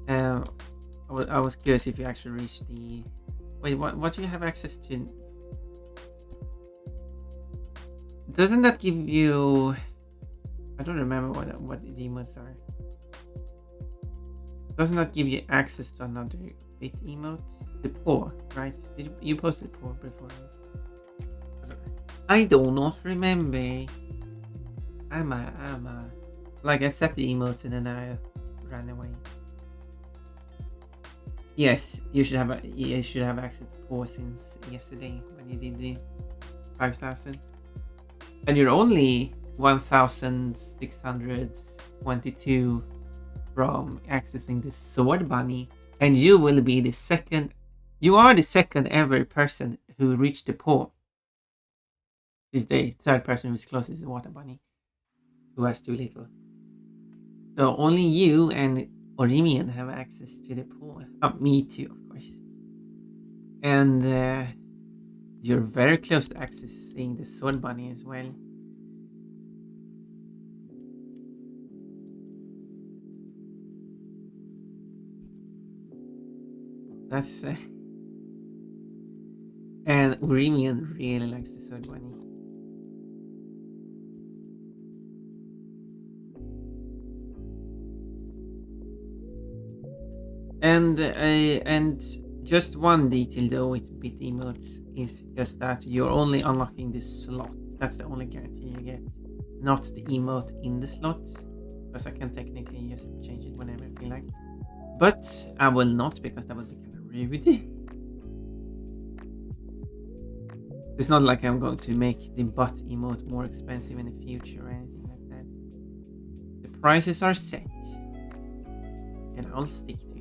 was curious if you actually reached the. Wait, what do you have access to? Doesn't that give you? I don't remember what the emotes are. Doesn't that give you access to another bit emote? The paw, right? Did you posted paw before? I do not remember. Like I set the emotes and then I ran away. Yes, you should have access to paw since yesterday when you did the 5,000. And you're only 1,622 from accessing the sword bunny, and you will be the second. You are the second ever person who reached the paw. Is the third person who's closest to the water bunny, who has too little. So only you and Orimian have access to the paw. Me too, of course. And you're very close to accessing the sword bunny as well. That's and Urimian really likes the sword bunny. And just one detail though with bit emotes is just that you're only unlocking the slot. That's the only guarantee you get, not the emote in the slot. Because I can technically just change it whenever I feel like. But I will not, because that would be kind of rude. It's not like I'm going to make the butt emote more expensive in the future or anything like that. The prices are set, and I'll stick to it.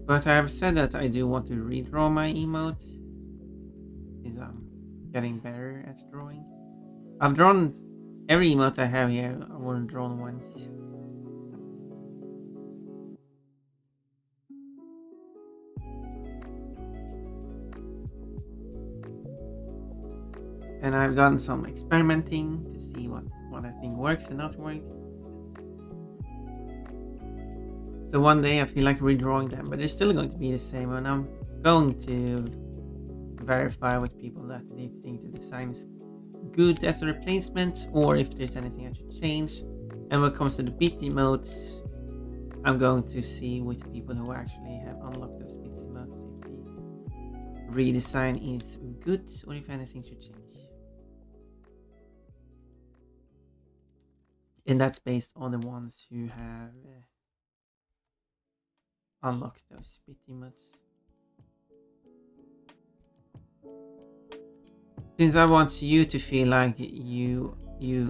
But I have said that I do want to redraw my emotes, because I'm getting better at drawing. I've drawn every emote I have here. I wasn't drawn once. And I've done some experimenting to see what I think works and not works. So one day I feel like redrawing them, but they're still going to be the same, and I'm going to verify with people that they think the design is good as a replacement, or if there's anything I should change. And when it comes to the bit emotes, I'm going to see with people who actually have unlocked those bit emotes if the redesign is good or if anything should change. And that's based on the ones who have unlocked those bit emotes. Since I want you to feel like you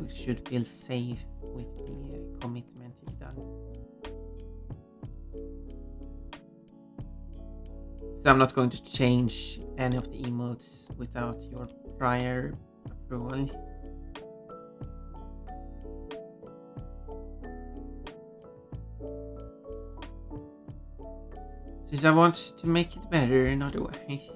should feel safe with the commitment you've done. So I'm not going to change any of the emotes without your prior approval. Since I want to make it better in other ways.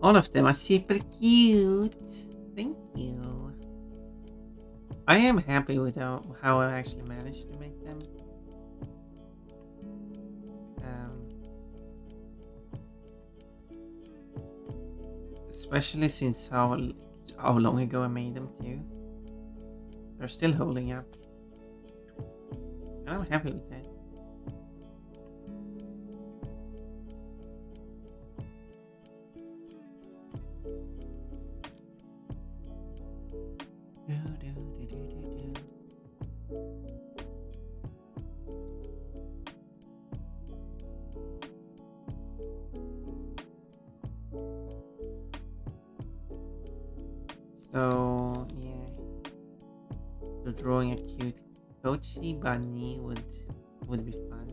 All of them are super cute. Thank you. I am happy with how I actually managed to make them. Especially since how long ago I made them too. They're still holding up. I'm happy with that. So yeah, so drawing a cute Kochi bunny would be fun.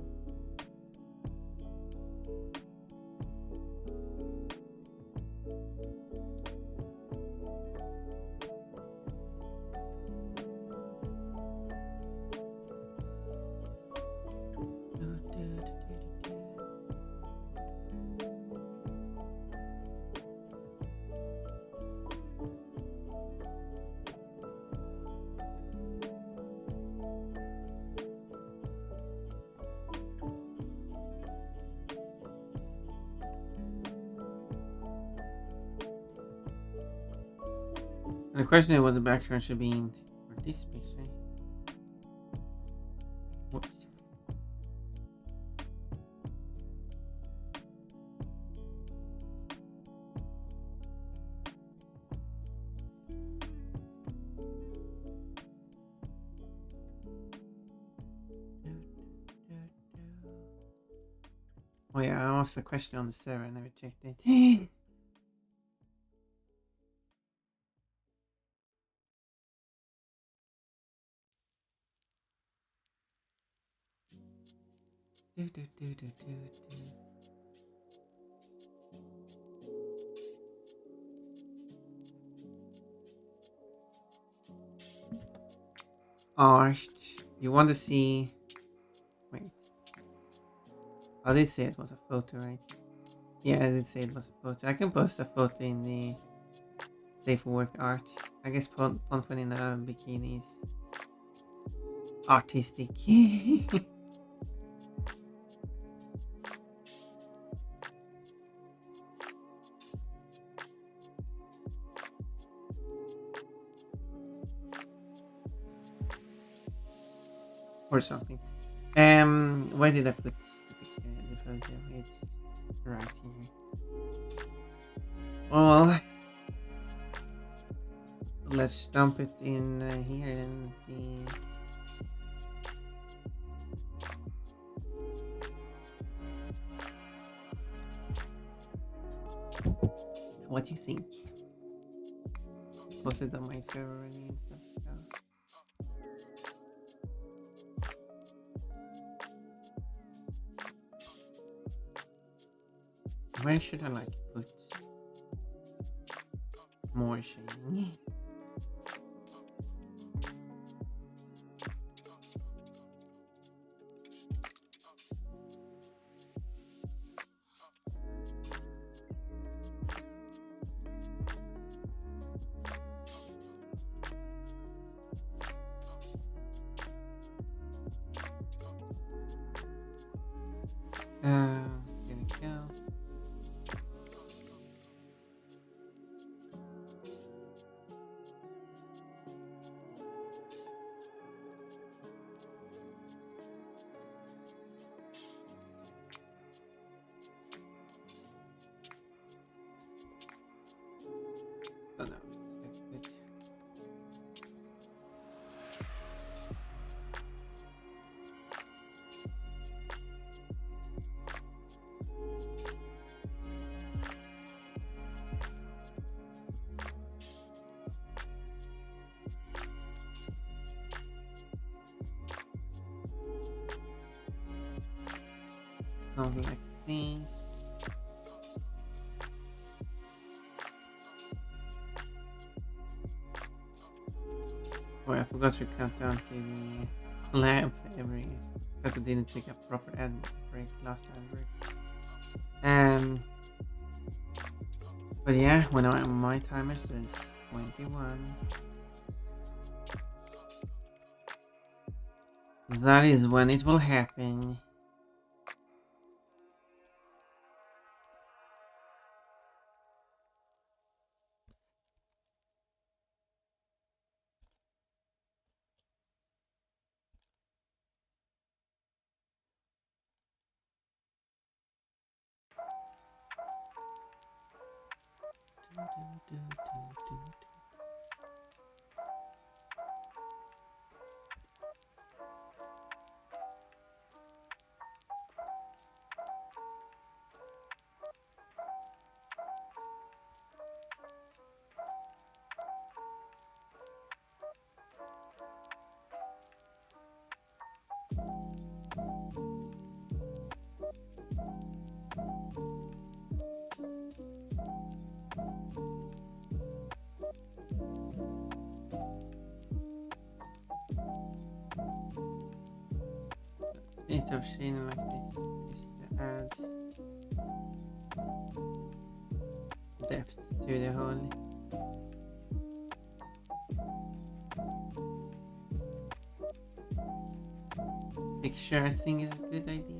The question is what the background should be in for this picture. Whoops. Oh yeah, I asked a question on the server, I never checked it. Art. You want to see? Wait. I did say it was a photo, right? Yeah, I did say it was a photo. I can post a photo in the safe work art. I guess Ponfan in a bikini is artistic. Or something. Where did I put the picture? The photo? It's right here. Well, let's dump it in here and see. What do you think? Post it on my server already and stuff. Where should I like put more shading? There we go. Oh no, it's good. Something like this. Oh, I forgot to count down to the lamp every because I didn't take a proper ad break last ad break. But yeah, when my timer says 21, that is when it will happen. Need of shading like this is to add depth to the whole. Picture, I think, is a good idea.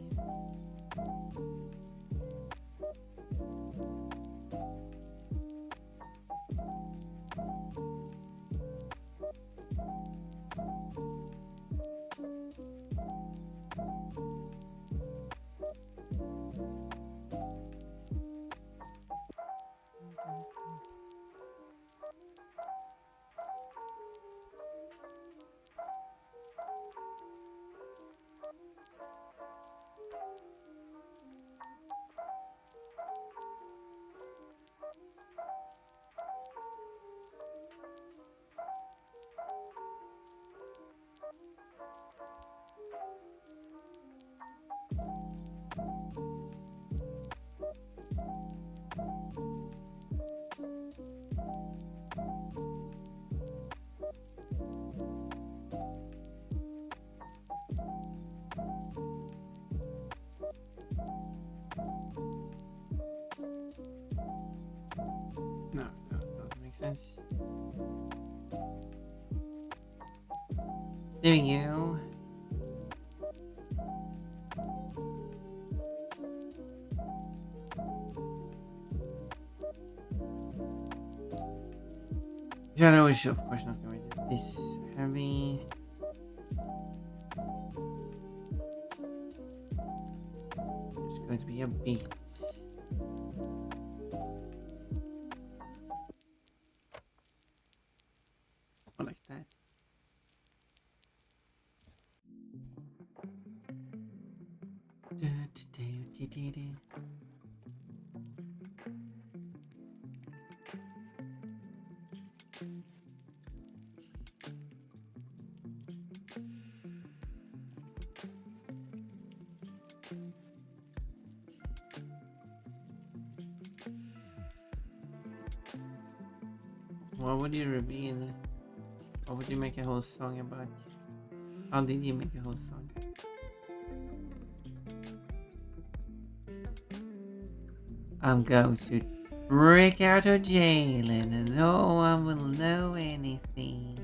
No, doesn't make sense. There we go. Shadow is of course not going to be this heavy. It's going to be a bit. Or like that. What would you reveal? What would you make a whole song about? How did you make a whole song? I'm going to break out of jail and no one will know anything.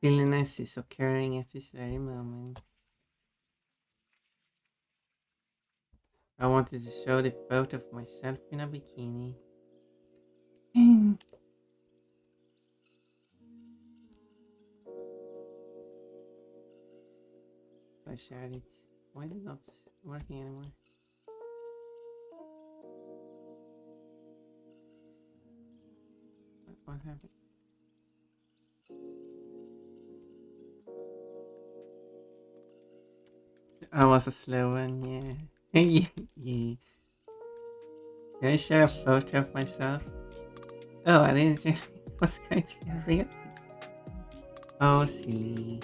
Stillness is occurring at this very moment. I wanted to show the photo of myself in a bikini. I shared it. Why is it not working anymore? What happened? I was a slow one, yeah. yeah. Can I share a photo of myself? Oh, I didn't really. It was going to be real. Oh, silly.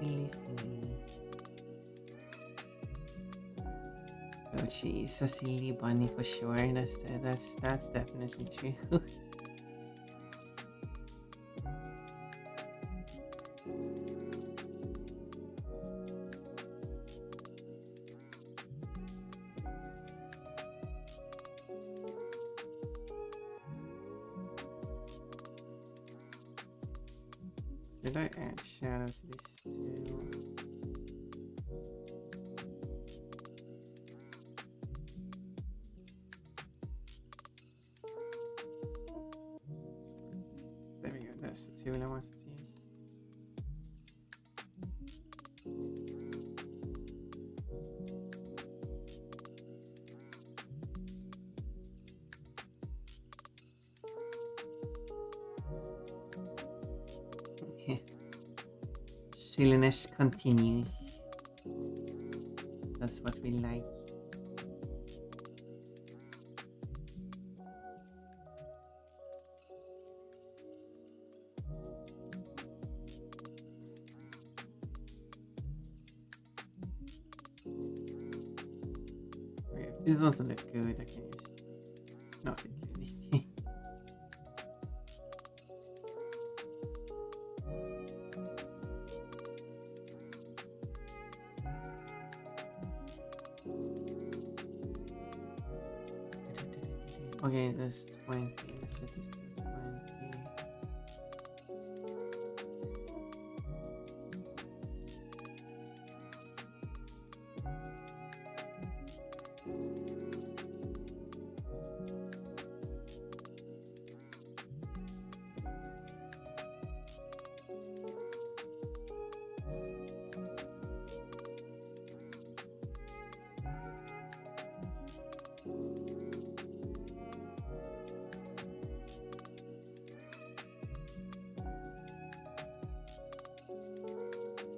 Silly. Oh, she's a silly bunny for sure. That's definitely true. Should I add shadows to this too? There we go, that's the tool I wanted to use. Silliness continues. That's what we like. Weird. This doesn't look good. I can just not include it. Okay, that's 20. Let's set this to 20.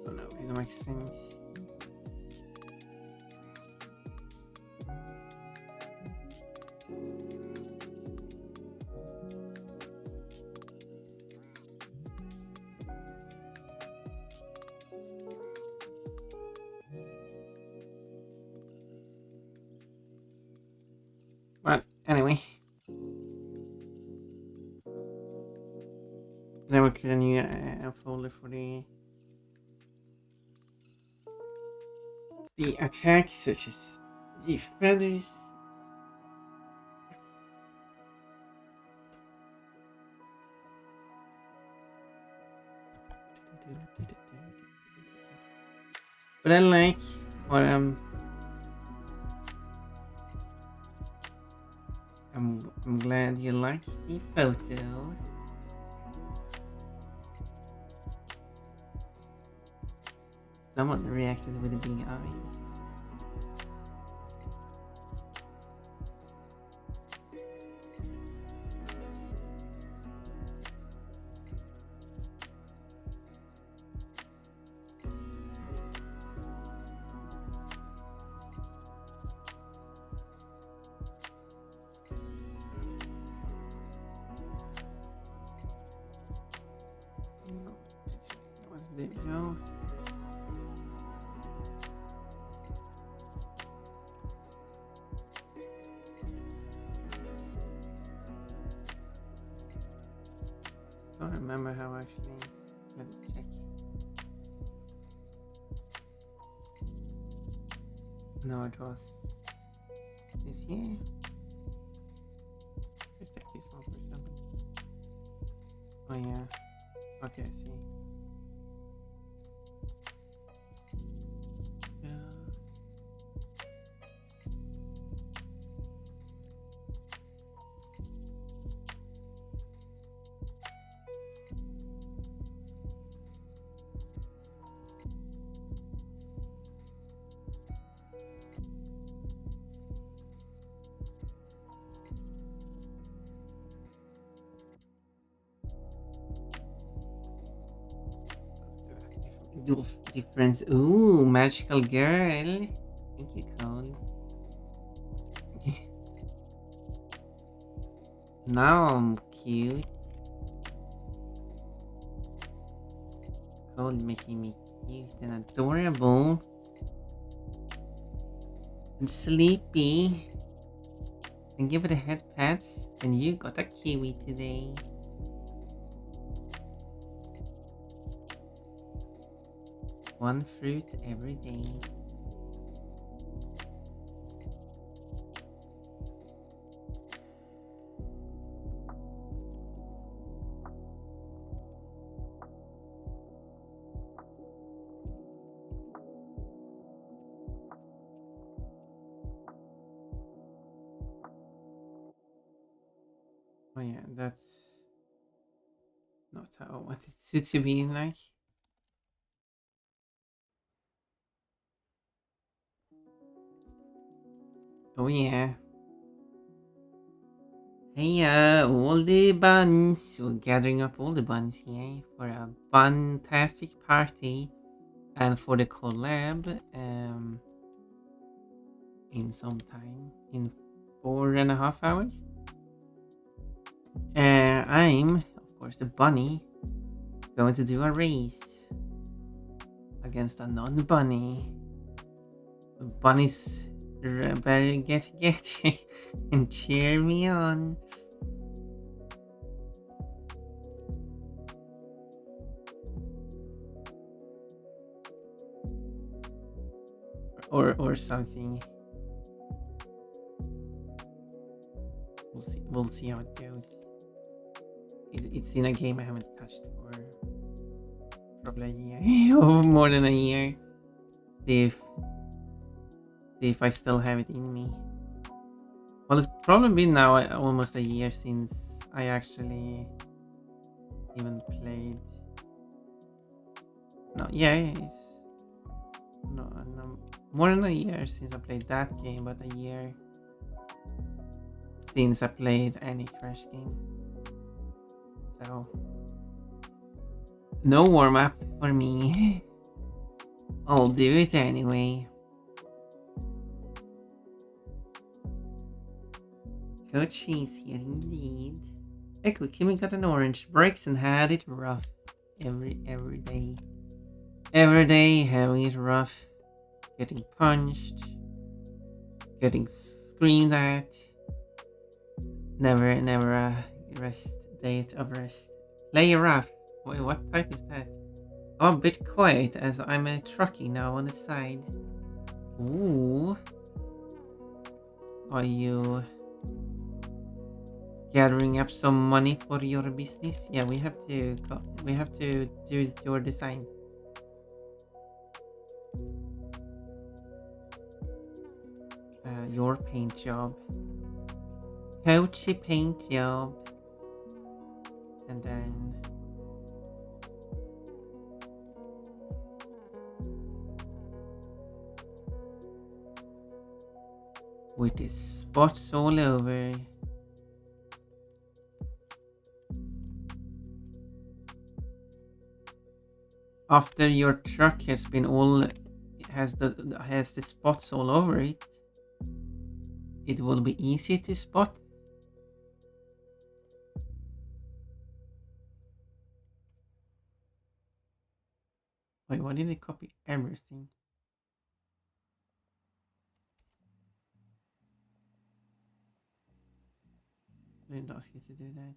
Oh no, it don't make sense. Well, anyway. Then we create a new folder for the attacks, such as the feathers. But I like what I'm glad you liked the photo. Someone reacted with a big eye. There we go. Don't remember how actually. Let me check. No, it was this year. Let's check this one for example. Oh yeah. Okay, I see. Wolf difference. Ooh, magical girl. Thank you, Cole. Now I'm cute. Cole making me cute and adorable. And sleepy. And give it a head pats. And you got a kiwi today. One fruit every day. Oh yeah, that's not how I want it to be like. Oh yeah. Hey, all the buns. We're gathering up all the buns here for a fantastic party and for the collab in some time, in 4.5 hours. I'm, of course, the bunny, going to do a race against a non-bunny. Bunnies better get and cheer me on. Or something. We'll see how it goes. It's in a game I haven't touched for probably a year or more than a year. See if I still have it in me. Well, it's probably been now almost a year since I actually even played. No, yeah, it's no, more than a year since I played that game, but a year since I played any Crash game. So no warm up for me. I'll do it anyway. Coach is here indeed. Echo Kimmy got an orange. Brexon had it rough every day. Every day having it rough. Getting punched. Getting screamed at. Never a rest date of rest. Play rough. Wait, what type is that? I'm a bit quiet as I'm a truckie now on the side. Ooh. Are you gathering up some money for your business? Yeah, we have to do your design. Your paint job. Coachy paint job. And then with the spots all over. After your truck has been has the spots all over it, it will be easy to spot. Wait, why did they copy everything? I didn't ask you to do that.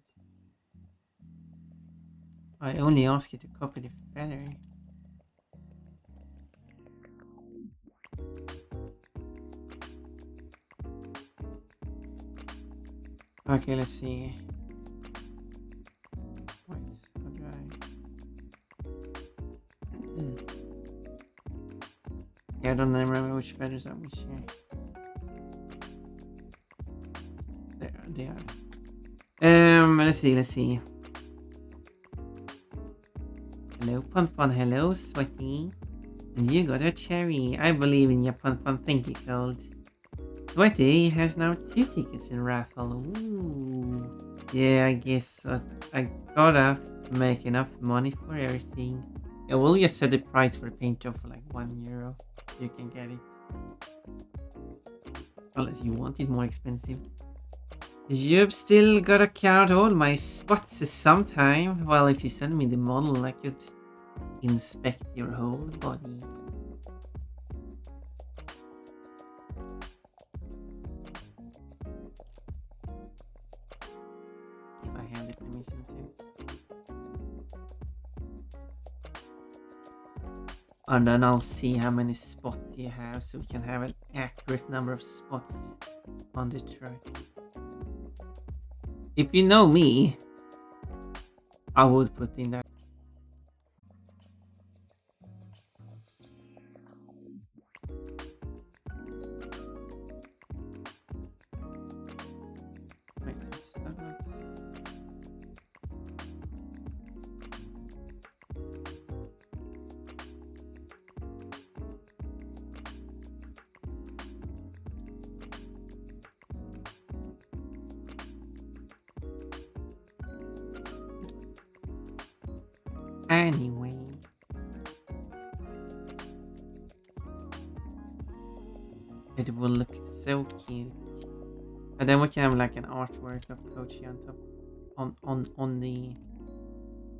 I only ask you to copy the feather. Okay, let's see. Wait, how do yeah, I don't remember which feathers are which here. There they are. Let's see. Hello, Pon. Hello, Sweaty. And you got a cherry. I believe in you, Pon. Thank you, Cold. Sweaty has now 2 tickets in raffle. Ooh. Yeah, I guess I gotta make enough money for everything. Yeah, we'll just set the price for the paint job for like €1. You can get it. Unless you want it more expensive. You've still gotta count all my spots sometime. Well, if you send me the model, I could inspect your whole body. If I have the permission to. And then I'll see how many spots you have so we can have an accurate number of spots on the truck. If you know me, I would put in that. Wait, start. Anyway. It will look so cute. And then we can have like an artwork of Kochi on top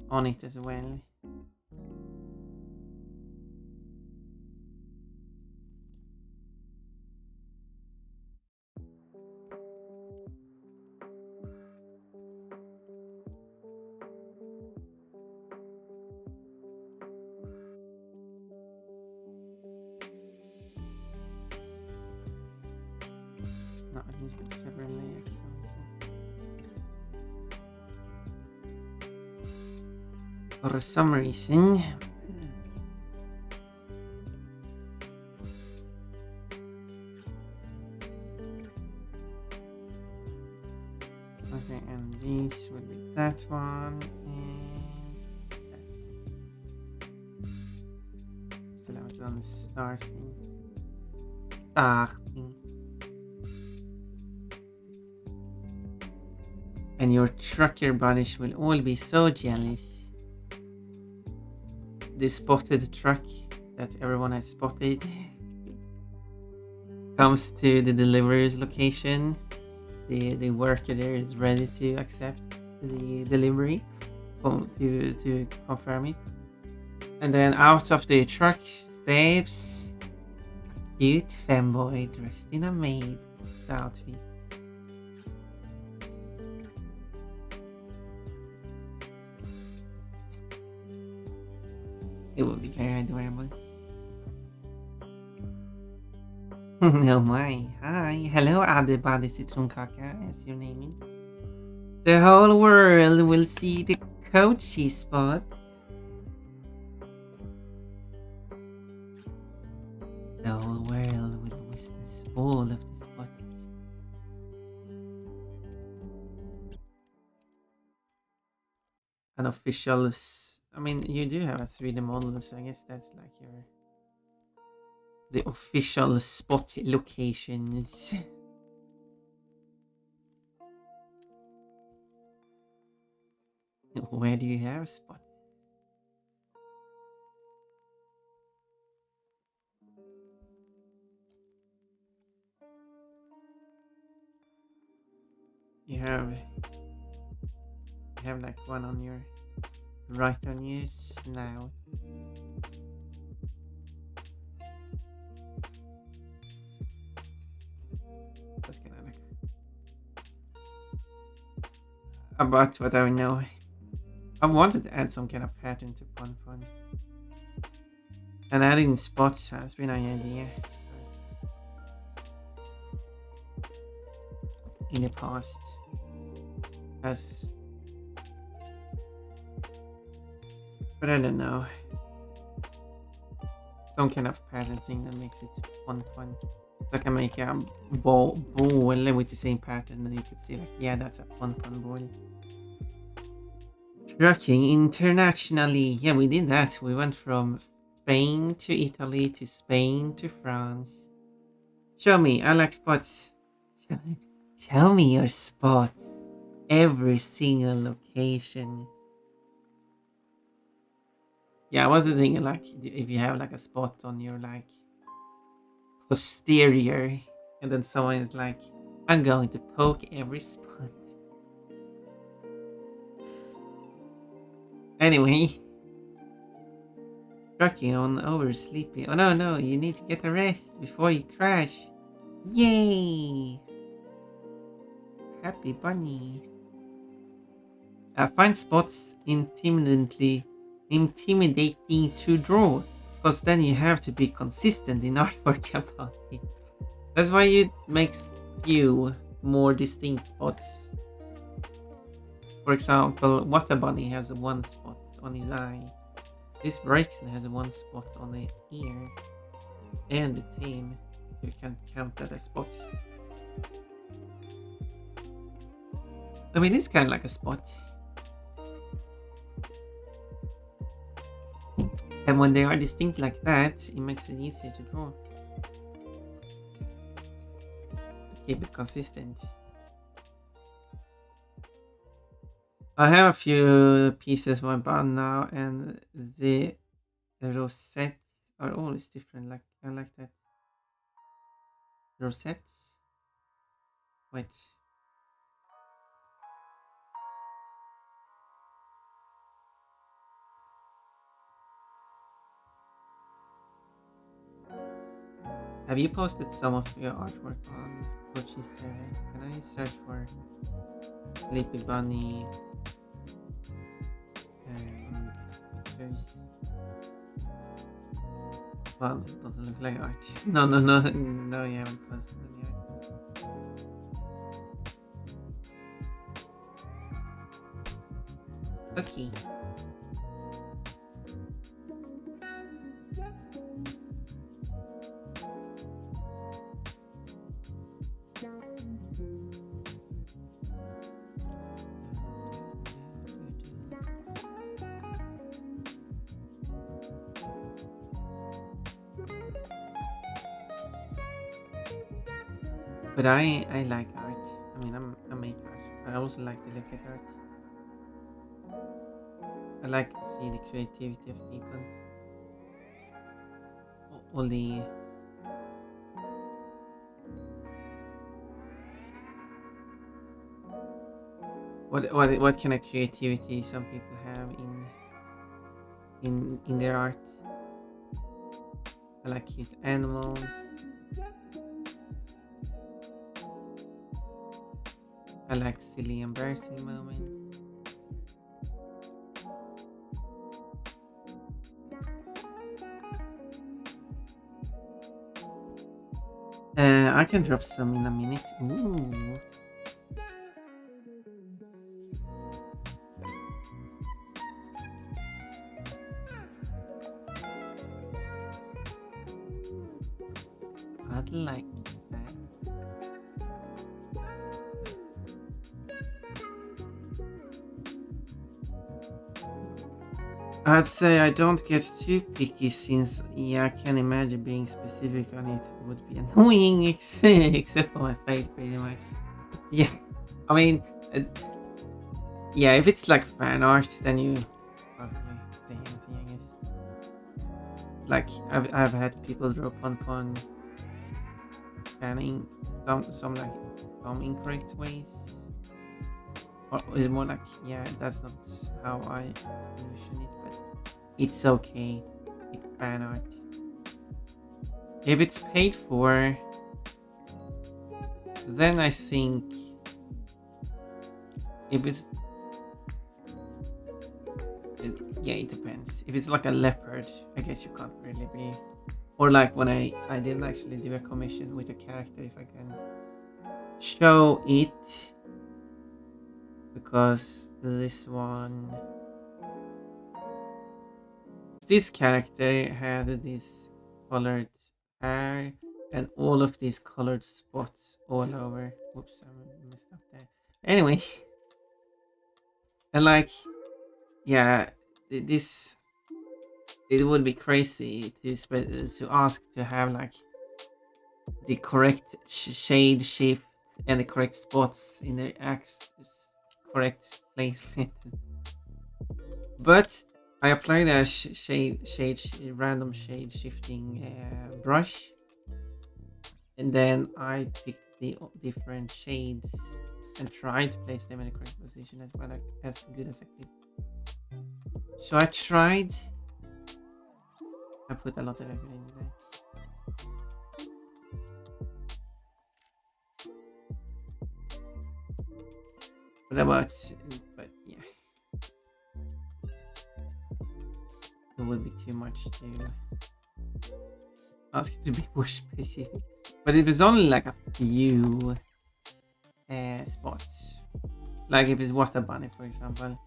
on it as well. No, it needs to be several layers. For some reason. Okay, and these will be that one and that. So now it's on the starting. And your trucker buddies will all be so jealous. The spotted truck that everyone has spotted comes to the delivery's location. The worker there is ready to accept the delivery to confirm it. And then out of the truck steps a cute femboy dressed in a maid outfit. It would be very adorable. Oh my, hi, hello Adebade Citronkaka, as your name is. The whole world will see the Kochi spot. The whole world will witness all of the spots. An official, I mean, you do have a 3D model, so I guess that's like the official spot locations. Where do you have a spot? You have like one on your right on use now. That's kind of like about what I know. I wanted to add some kind of pattern to Pon Pon. And adding spots has been an idea. In the past. But I don't know. Some kind of pattern thing that makes it Pon Pon. So I can make a ball with the same pattern and you could see like, yeah, that's a Pon Pon ball. Trucking internationally. Yeah, we did that. We went from Spain to Italy to Spain to France. Show me, I like spots. Show me your spots. Every single location. Yeah, I was thinking like if you have like a spot on your like posterior, and then someone is like, "I'm going to poke every spot." Anyway, trucking on oversleeping. Oh no, no, you need to get a rest before you crash. Yay! Happy bunny. Find spots intimidating to draw, because then you have to be consistent in artwork about it. That's why it makes few more distinct spots. For example, Water Bunny has one spot on his eye. This Braixen has one spot on the ear and the tail. You can't count that as spots. I mean, it's kind of like a spot. And when they are distinct like that, it makes it easier to draw. Keep it consistent. I have a few pieces for bun now, and the rosettes are always different. Like I like that. Rosettes. Wait. Have you posted some of your artwork on Kochi's server? Can I search for Sleepy Bunny pictures? Well, it doesn't look like art. No, no, no, no, you haven't posted any art. Okay. But I like art. I mean, I make art. I also like to look at art. I like to see the creativity of people. All the what kind of creativity some people have in their art. I like cute animals. I like silly, embarrassing moments. I can drop some in a minute. Ooh. I'd like that. I'd say I don't get too picky since, yeah, I can imagine being specific on it would be annoying, except for my face, pretty much. Yeah, I mean, uh, yeah, if it's like fan art, then you probably say anything, I guess. Like, I've had people draw Pon fanning some like some incorrect ways. Or is it more like, yeah, that's not how I envision it, but it's okay. It's fan art. If it's paid for, then I think if it's yeah, it depends. If it's like a leopard, I guess you can't really be. Or like when I didn't actually do a commission with a character, if I can show it, because this character had this colored hair and all of these colored spots all over. Whoops, I messed up there. Anyway, and like, yeah, this it would be crazy to ask to have like the correct shade shift and the correct spots in the correct placement. But I applied a random shade shifting brush, and then I picked the different shades and tried to place them in the correct position as well, as good as I could. So I tried. I put a lot of effort into that. But yeah, it would be too much to ask it to be more specific. But it was only like a few spots. Like if it's water bunny, for example.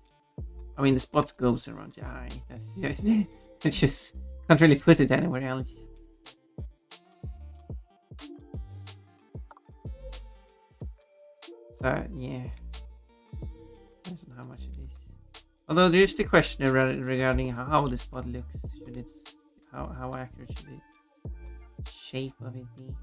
I mean, the spots goes around your eye. That's just it's just can't really put it anywhere else. So yeah, depends on how much it is. Although there is the question regarding how the spot looks. Should it how accurate should the shape of it be?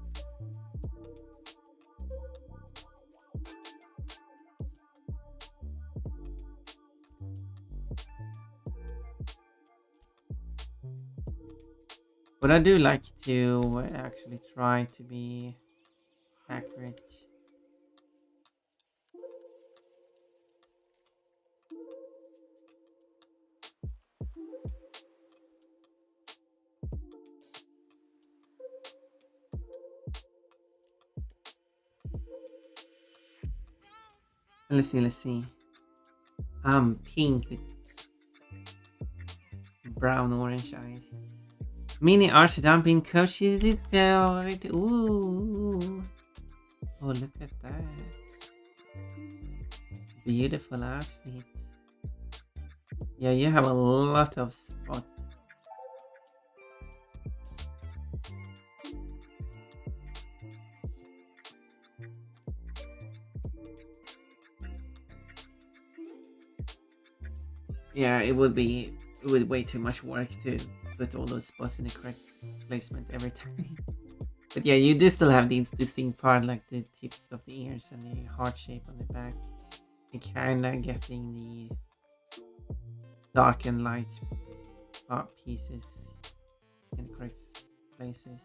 But I do like to actually try to be accurate. Let's see, let's see. I'm pink with brown orange eyes. Mini art dumping coaches discovered. Ooh. Oh, look at that. Beautiful outfit. Yeah, you have a lot of spots. Yeah, it would be way too much work to put all those spots in the correct placement every time. But yeah, you do still have these distinct part like the tips of the ears and the heart shape on the back. And kinda getting the dark and light pieces in the correct places.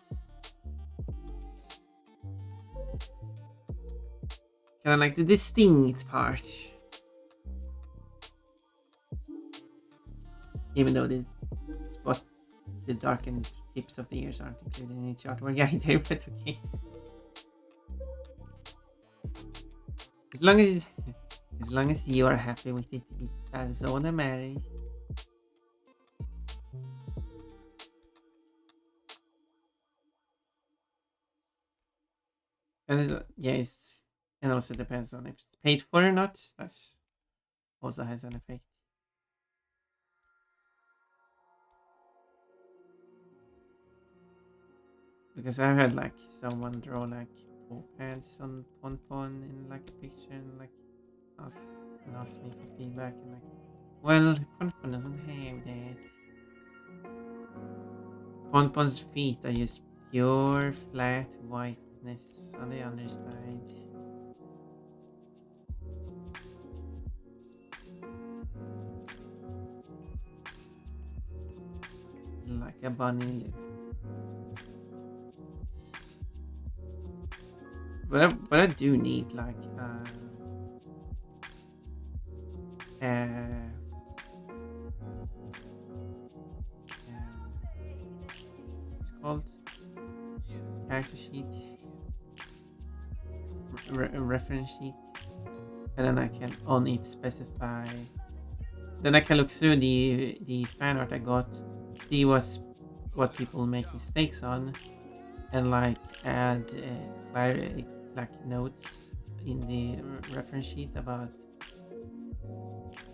Kinda like the distinct part. Even though the spot, the darkened tips of the ears aren't included in each artwork either, but okay. As long as as long as you are happy with it, that's all that matters. And and also depends on if it's paid for or not. That also has an effect. Because I've had like someone draw like paw pads on Pon Pon in like a picture and like ask asked me for feedback and like, well, Pon Pon doesn't have that. Pon Pon's feet are just pure flat whiteness on the underside. Like a bunny. But I do need like what's it called, character sheet, reference sheet, and then I can on it specify. Then I can look through the fan art I got, see what people make mistakes on, and like add like notes in the reference sheet about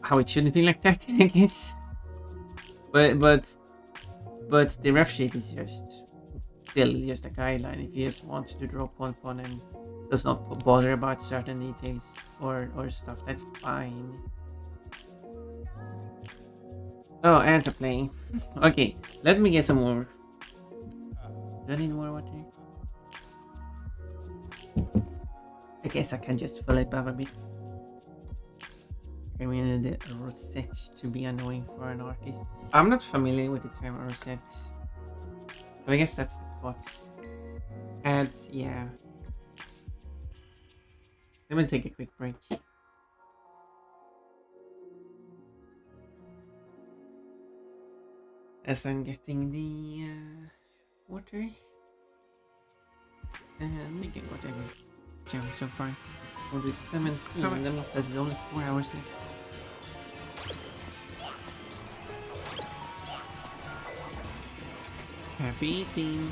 how it shouldn't be like that, I guess. But the ref sheet is just still just a guideline. If you just want to draw Pon Pon and does not bother about certain details or stuff, that's fine. Oh, ads are playing. Okay, let me get some more. Do I need more water? I guess I can just fill it up a bit. I mean, the rosette to be annoying for an artist. I'm not familiar with the term rosette. But I guess that's the spot. Ads, yeah. Let me take a quick break. As I'm getting the water. And making whatever jam so far. For the 17, that means that's only 4 hours left. Happy eating.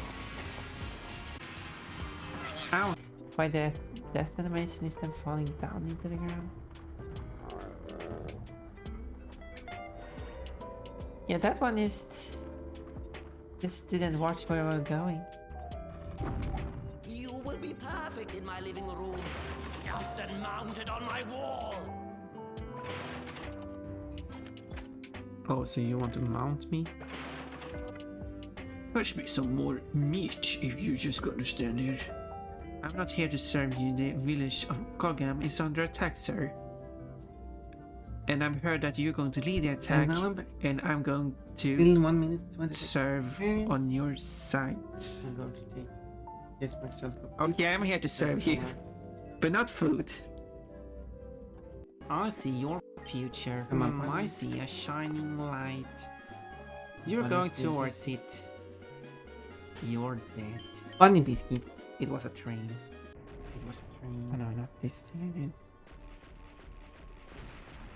Ow! Why the death animation is then falling down into the ground? Yeah, that one is just didn't watch where I was going. You will be perfect in my living room, stuffed and mounted on my wall. Oh, so you want to mount me? Fetch me some more meat if you're just gonna stand here. I'm not here to serve you. The village of Kogam is under attack, sir. And I've heard that you're going to lead the attack. And now I'm back. And I'm going to in 1 minute 20 serve on your side. I'm going to get myself up. Okay, I'm here to serve you. But not food. I see your future. I see a shining light. You're going towards it. You're dead. Bunny biscuit. It was a train. It was a train. Oh no, not this thing.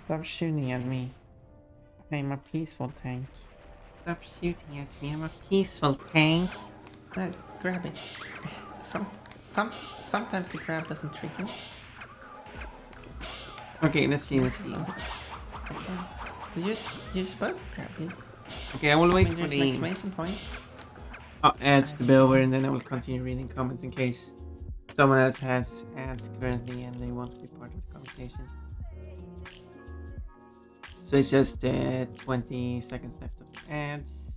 Stop shooting at me. I'm a peaceful tank. Stop shooting at me. I'm a peaceful tank. No, grab it. Sometimes the grab doesn't trick you. Okay, let's see. Okay. You're supposed to grab this. Okay, I will wait for the exclamation point. Ads to be over, and then I will continue reading comments in case someone else has ads currently and they want to be part of the conversation. So it's just 20 seconds left of the ads.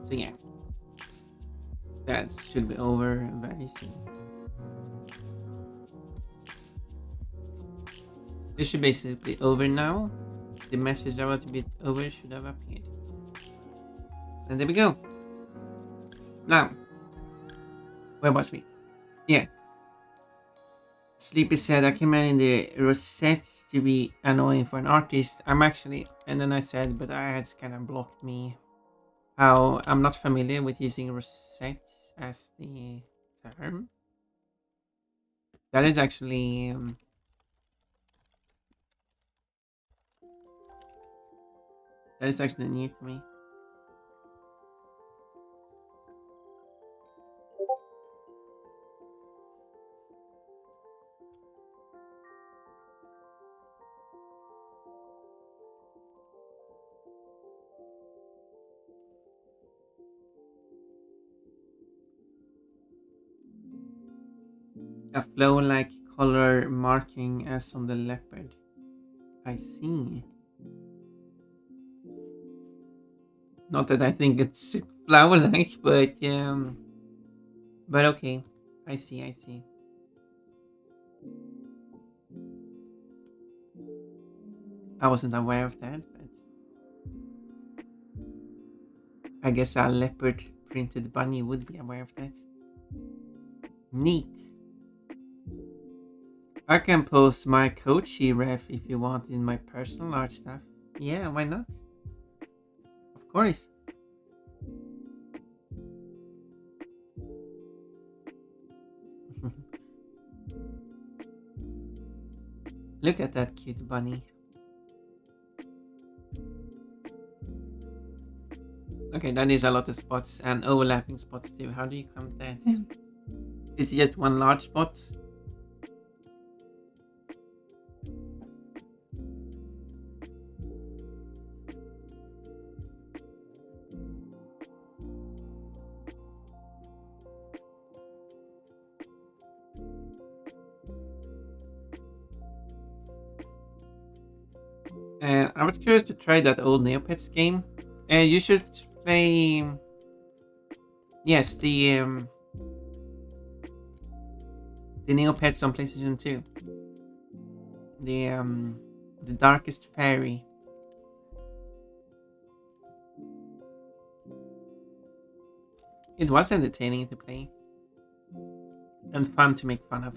So yeah, that should be over very soon. This should basically be over now. The message that was a bit over should have appeared. And there we go. Now, where was we? Yeah. Sleepy said, I can imagine the rosettes to be annoying for an artist. I'm actually, and then I said, but I had kind of blocked me. How I'm not familiar with using rosettes as the term. That is actually that is actually new to me. A flow-like color marking as on the leopard. I see. Not that I think it's flower-like, but okay. I see. I wasn't aware of that, but I guess a leopard printed bunny would be aware of that. Neat. I can post my Kochi ref if you want in my personal art stuff. Yeah, why not? Of course. Look at that cute bunny. Okay, that is a lot of spots and overlapping spots too. How do you count that? Is it just one large spot? I was curious to try that old Neopets game. You should play Yes, the Neopets on PlayStation 2. The Darkest Fairy. It was entertaining to play and fun to make fun of.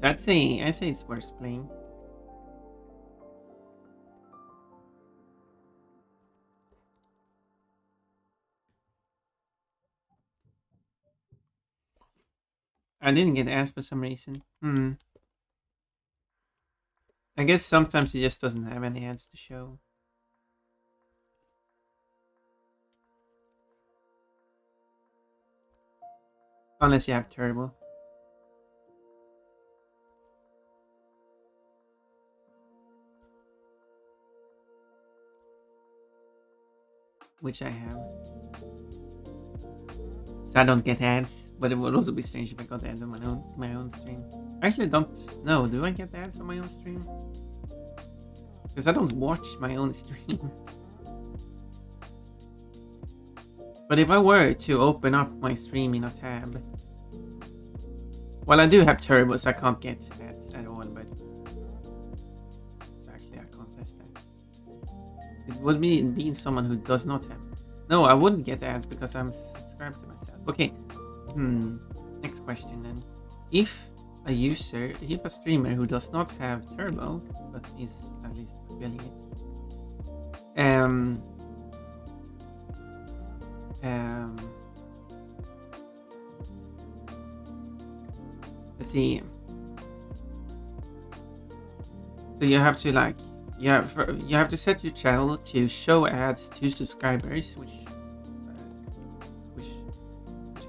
So I'd say it's worth playing. I didn't get ads for some reason. I guess sometimes it just doesn't have any ads to show. Unless you have Turbo. Which I have. So I don't get ads, but it would also be strange if I got ads on my own stream. I actually don't know. Do I get ads on my own stream? Because I don't watch my own stream. But if I were to open up my stream in a tab, well, I do have Turbo, so I can't get ads at all. But so actually, I can't test that. It would mean being someone who does not have. No, I wouldn't get ads because I'm subscribed to myself. Okay. Next question then. If a streamer who does not have Turbo but is at least affiliate, let's see. So you have to you have to set your channel to show ads to subscribers, which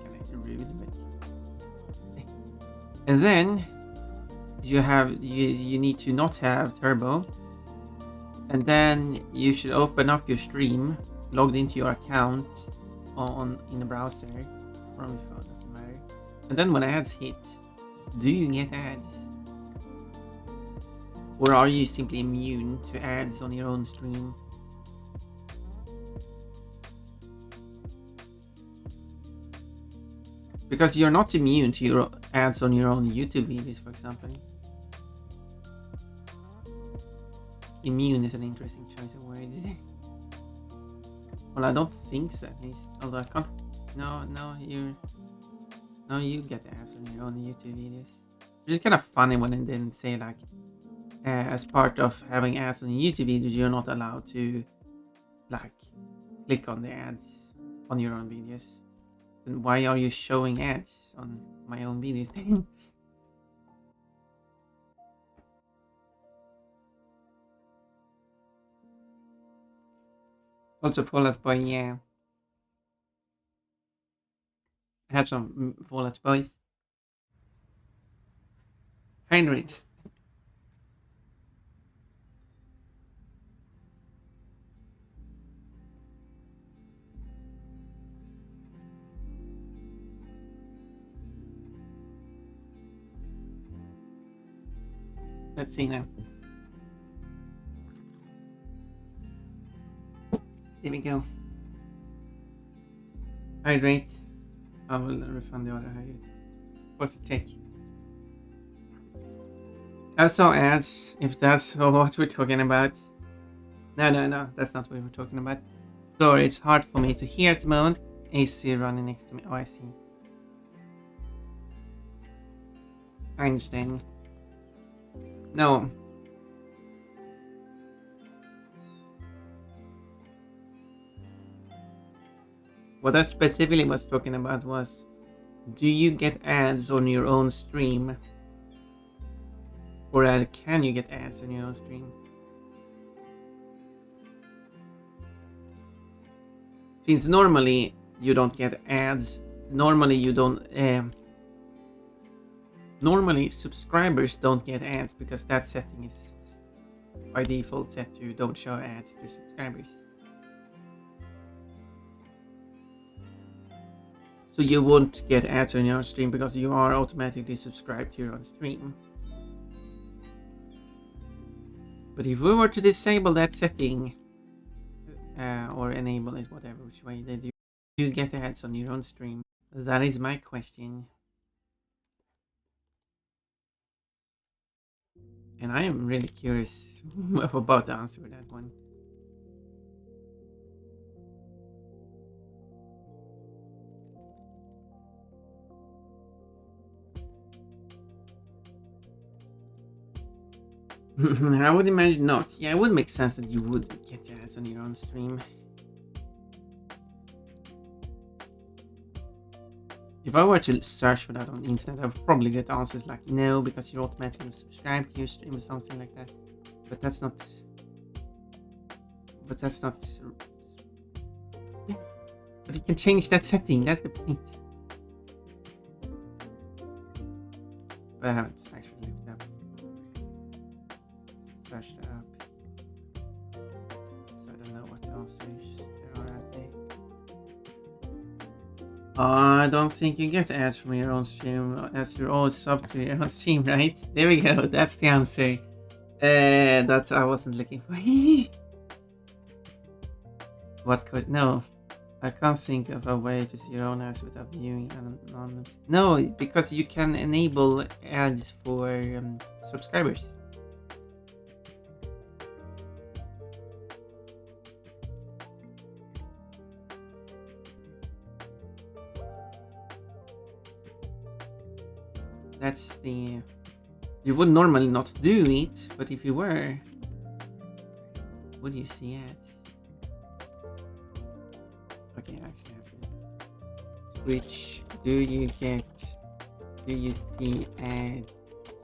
kind of is rude, but and then you need to not have Turbo, and then you should open up your stream logged into your account in the browser or on the phone, doesn't matter. And then when ads hit, do you get ads? Or are you simply immune to ads on your own stream? Because you're not immune to your ads on your own YouTube videos, for example. Immune is an interesting choice of words. Well, I don't think so, at least. Although I can't. No, you get ads on your own YouTube videos. Which is kind of funny when it didn't say like, as part of having ads on YouTube videos, you're not allowed to like click on the ads on your own videos. Then why are you showing ads on my own videos? Also, Fallout Boy, yeah. I have some Fallout Boys. Heinrich. Let's see now. Here we go. Hydrate. I will refund the order. Hydrate. What's the check? I saw ads, if that's what we're talking about. No, that's not what we're talking about. Sorry, it's hard for me to hear at the moment. AC running next to me. Oh, I see. I understand. No. What I specifically was talking about was, do you get ads on your own stream? Or can you get ads on your own stream? Since normally you don't get ads, normally subscribers don't get ads because that setting is by default set to don't show ads to subscribers. So you won't get ads on your stream because you are automatically subscribed to your own stream. But if we were to disable that setting, or enable it, whatever, which way they do, you get ads on your own stream? That is my question. And I am really curious about the answer to that one. I would imagine not. Yeah, it would make sense that you would get ads on your own stream. If I were to search for that on the internet, I would probably get answers like no, because you're automatically subscribed to your stream or something like that. But that's not. But that's not. Yeah. But you can change that setting. That's the point. But I haven't actually looked up. Searched it up. So I don't know what answers there are out there. I don't think you get ads from your own stream as you're always sub to your own stream, right? There we go. That's the answer. That I wasn't looking for. What could... No. I can't think of a way to see your own ads without viewing anonymous. No, because you can enable ads for subscribers. That's the... You would normally not do it, but if you were, would you see ads? Okay, I actually have to... Which do you get? Do you see ads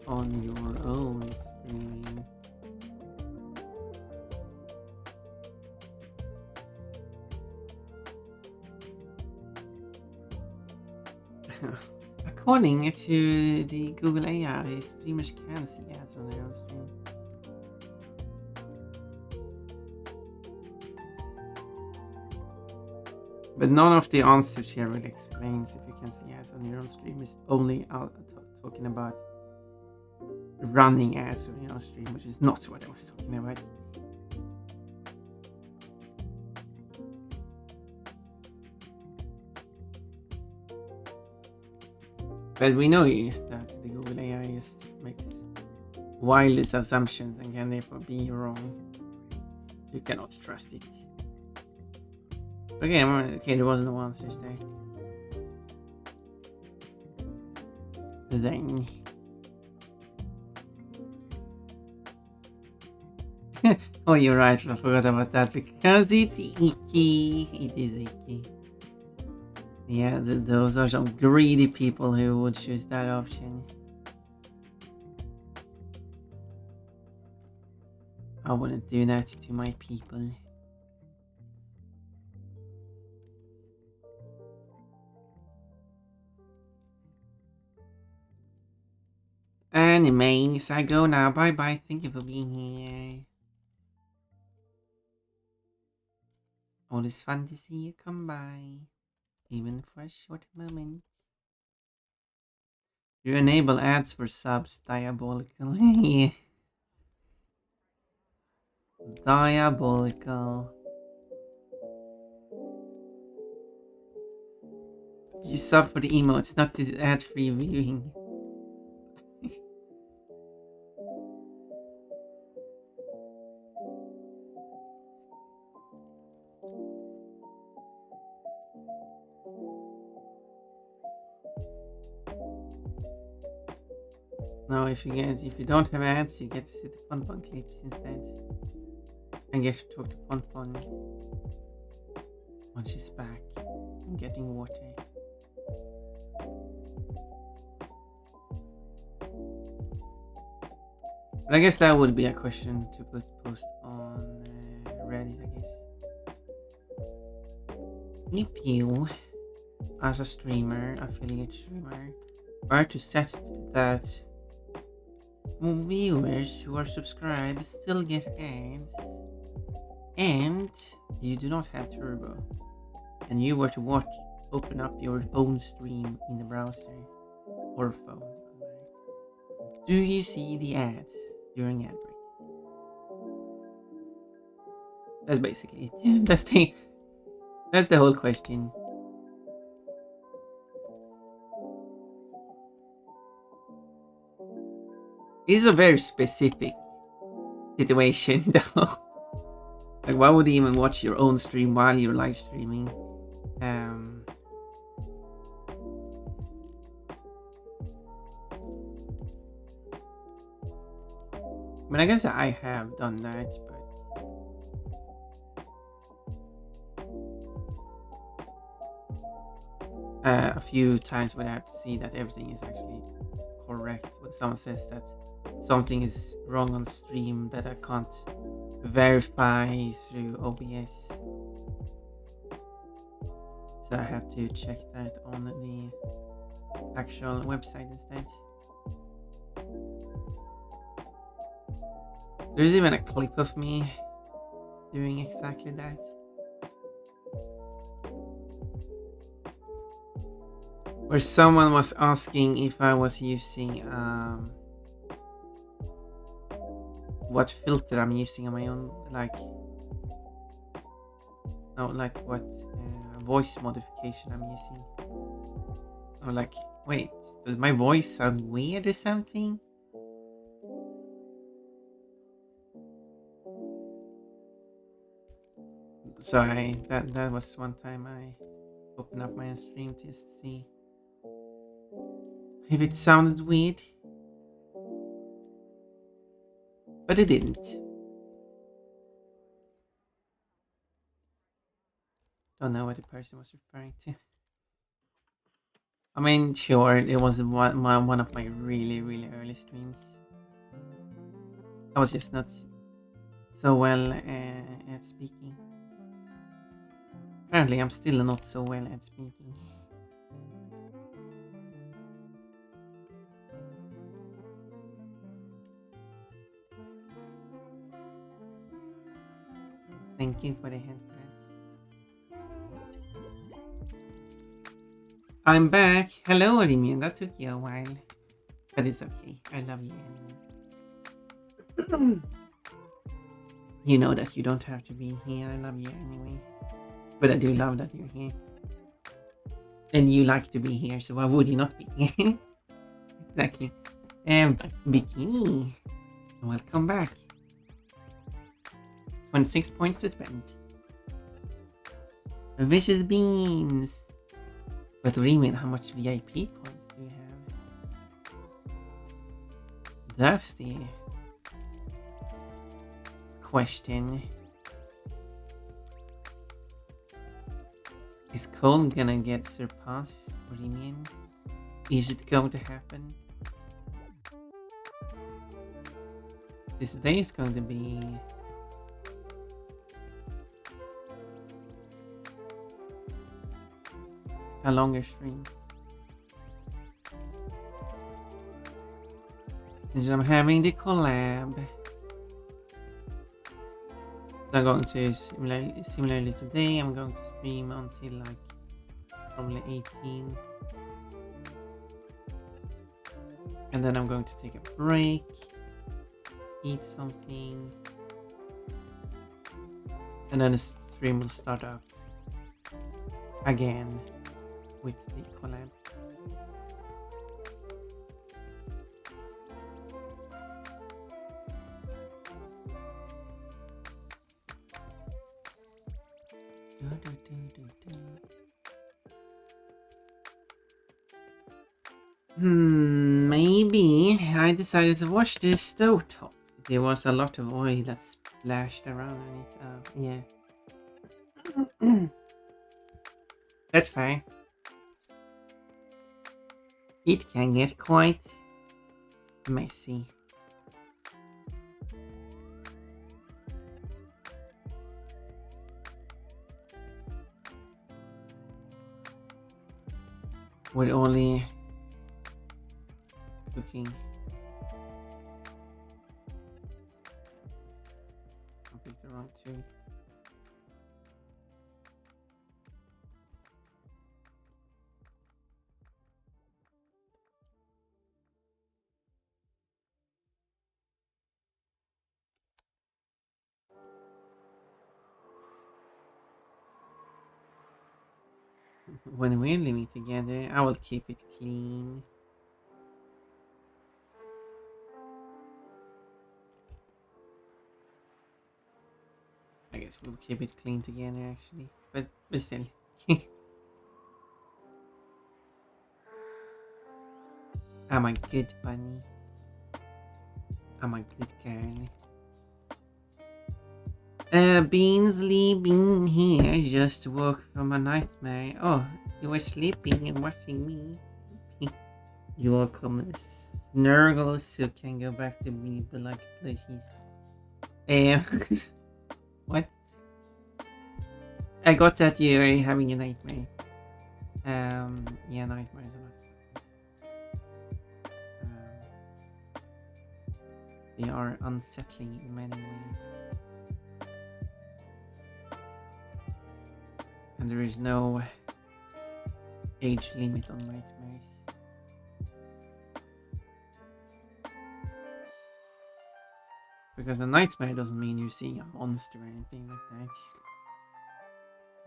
on your own stream? According to the Google AI, streamers can see ads on their own stream. But none of the answers here really explains if you can see ads on your own stream. It's only talking about running ads on your own stream, which is not what I was talking about. But we know that the Google AI just makes wildest assumptions and can therefore be wrong. You cannot trust it. Okay, there was no answers there. Then... oh, you're right, I forgot about that because it's icky. It is icky. Yeah, those are some greedy people who would choose that option. I wouldn't do that to my people. Anyways, I go now. Bye bye. Thank you for being here. Always fun to see you come by, even for a short moment. You enable ads for subs. Diabolical. Yeah. Diabolical. You sub for the emotes, not this ad-free viewing. No, if you don't have ads, you get to see the Pon clips instead, and get to talk to Pon when she's back and getting water. But I guess that would be a question to post on Reddit, I guess. If you, as a streamer, affiliate streamer, are to set that viewers who are subscribed still get ads, and you do not have Turbo, and you were to open up your own stream in the browser or phone, do you see the ads during ad break? That's basically it. That's the whole question. This is a very specific situation, though. Like, why would you even watch your own stream while you're live streaming? I mean, I guess I have done that, but a few times when I have to see that everything is actually correct. When someone says that something is wrong on stream that I can't verify through OBS, so I have to check that on the actual website instead. There's even a clip of me doing exactly that. Where someone was asking if I was using what filter I'm using on my own, like what voice modification I'm using. I'm like, wait, does my voice sound weird or something? So that was one time I opened up my stream just to see if it sounded weird, but it didn't. Don't know what the person was referring to. I mean, sure, it was one of my really early streams. I was just not so well at speaking. Apparently, I'm still not so well at speaking. Thank you for the hand pats. I'm back. Hello, Orimian. That took you a while. But it's okay. I love you anyway. You know that you don't have to be here. I love you anyway. But I do love that you're here. And you like to be here, so why would you not be here? Exactly. Bikini. Welcome back. 26 points to spend. Vicious beans. But Remian, how much VIP points do you have? That's the question. Is Cole gonna get surpassed Remian? Is it going to happen? This day is going to be a longer stream. Since I'm having the collab, I'm going to similarly today. I'm going to stream until like probably 18, and then I'm going to take a break, eat something, and then the stream will start up again with the collab. Maybe I decided to watch this stovetop. There was a lot of oil that splashed around on it. Yeah. That's fine. It can get quite messy. We're only cooking. I picked the wrong two. When we're living together, I will keep it clean. I guess we'll keep it clean together, actually. But still. I'm a good bunny. I'm a good girl. Beansley being here just woke from a nightmare. Oh, you were sleeping and watching me. You all come snurgle so can go back to me, but like plushies. What? I got that you're having a nightmare. Yeah, nightmares are not. They are unsettling in many ways. And there is no age limit on nightmares. Because a nightmare doesn't mean you're seeing a monster or anything like that.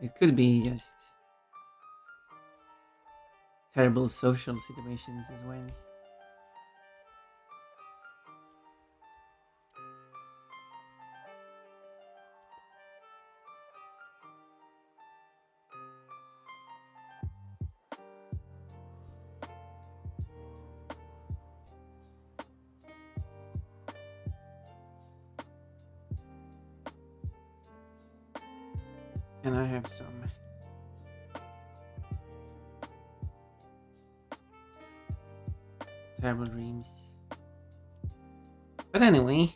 It could be just terrible social situations as well. And I have some terrible dreams. But anyway.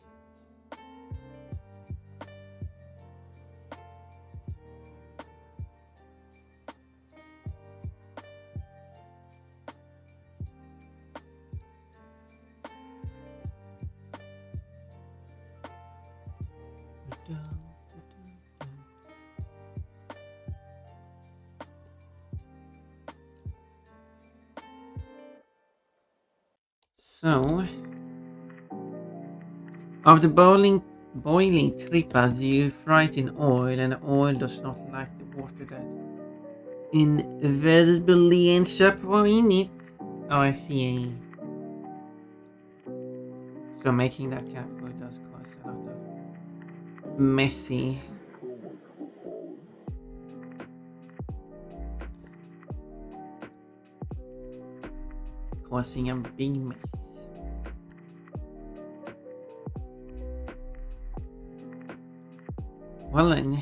So, of the boiling tripas, you fry it in oil, and the oil does not like the water that inevitably ends up in it. Oh, I see. So making that kind of food does cause a lot of messy. Causing a big mess. Well then.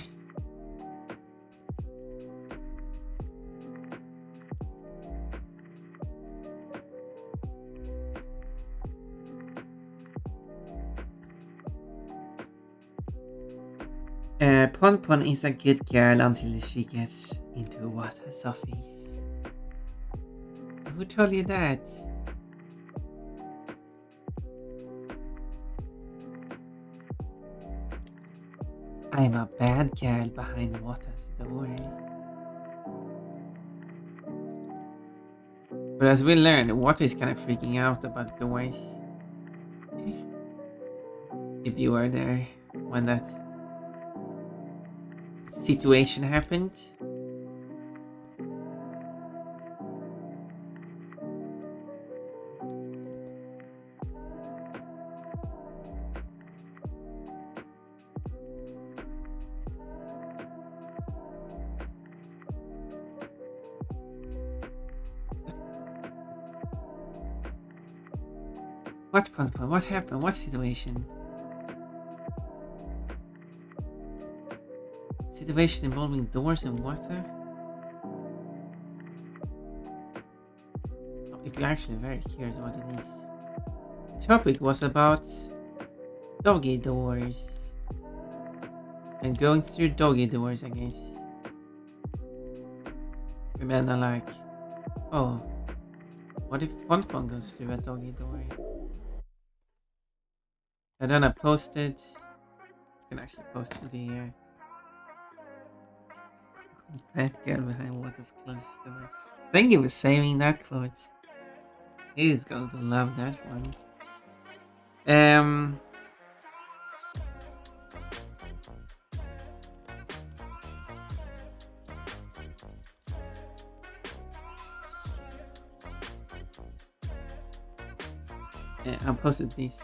Pon Pon is a good girl until she gets into Water's office. Who told you that? I'm a bad girl behind Water's door. But as we learn, Water is kind of freaking out about doors. If you were there when that situation happened. What, Pon Pon? What happened? What situation? Situation involving doors and water? If you're actually very curious what it is. The topic was about doggy doors. And going through doggy doors, I guess. And then I'm like, oh, what if Pon Pon goes through a doggy door? And then I posted. You can actually post the that girl behind water's closest door. Thank you for saving that quote. He's going to love that one. I posted this.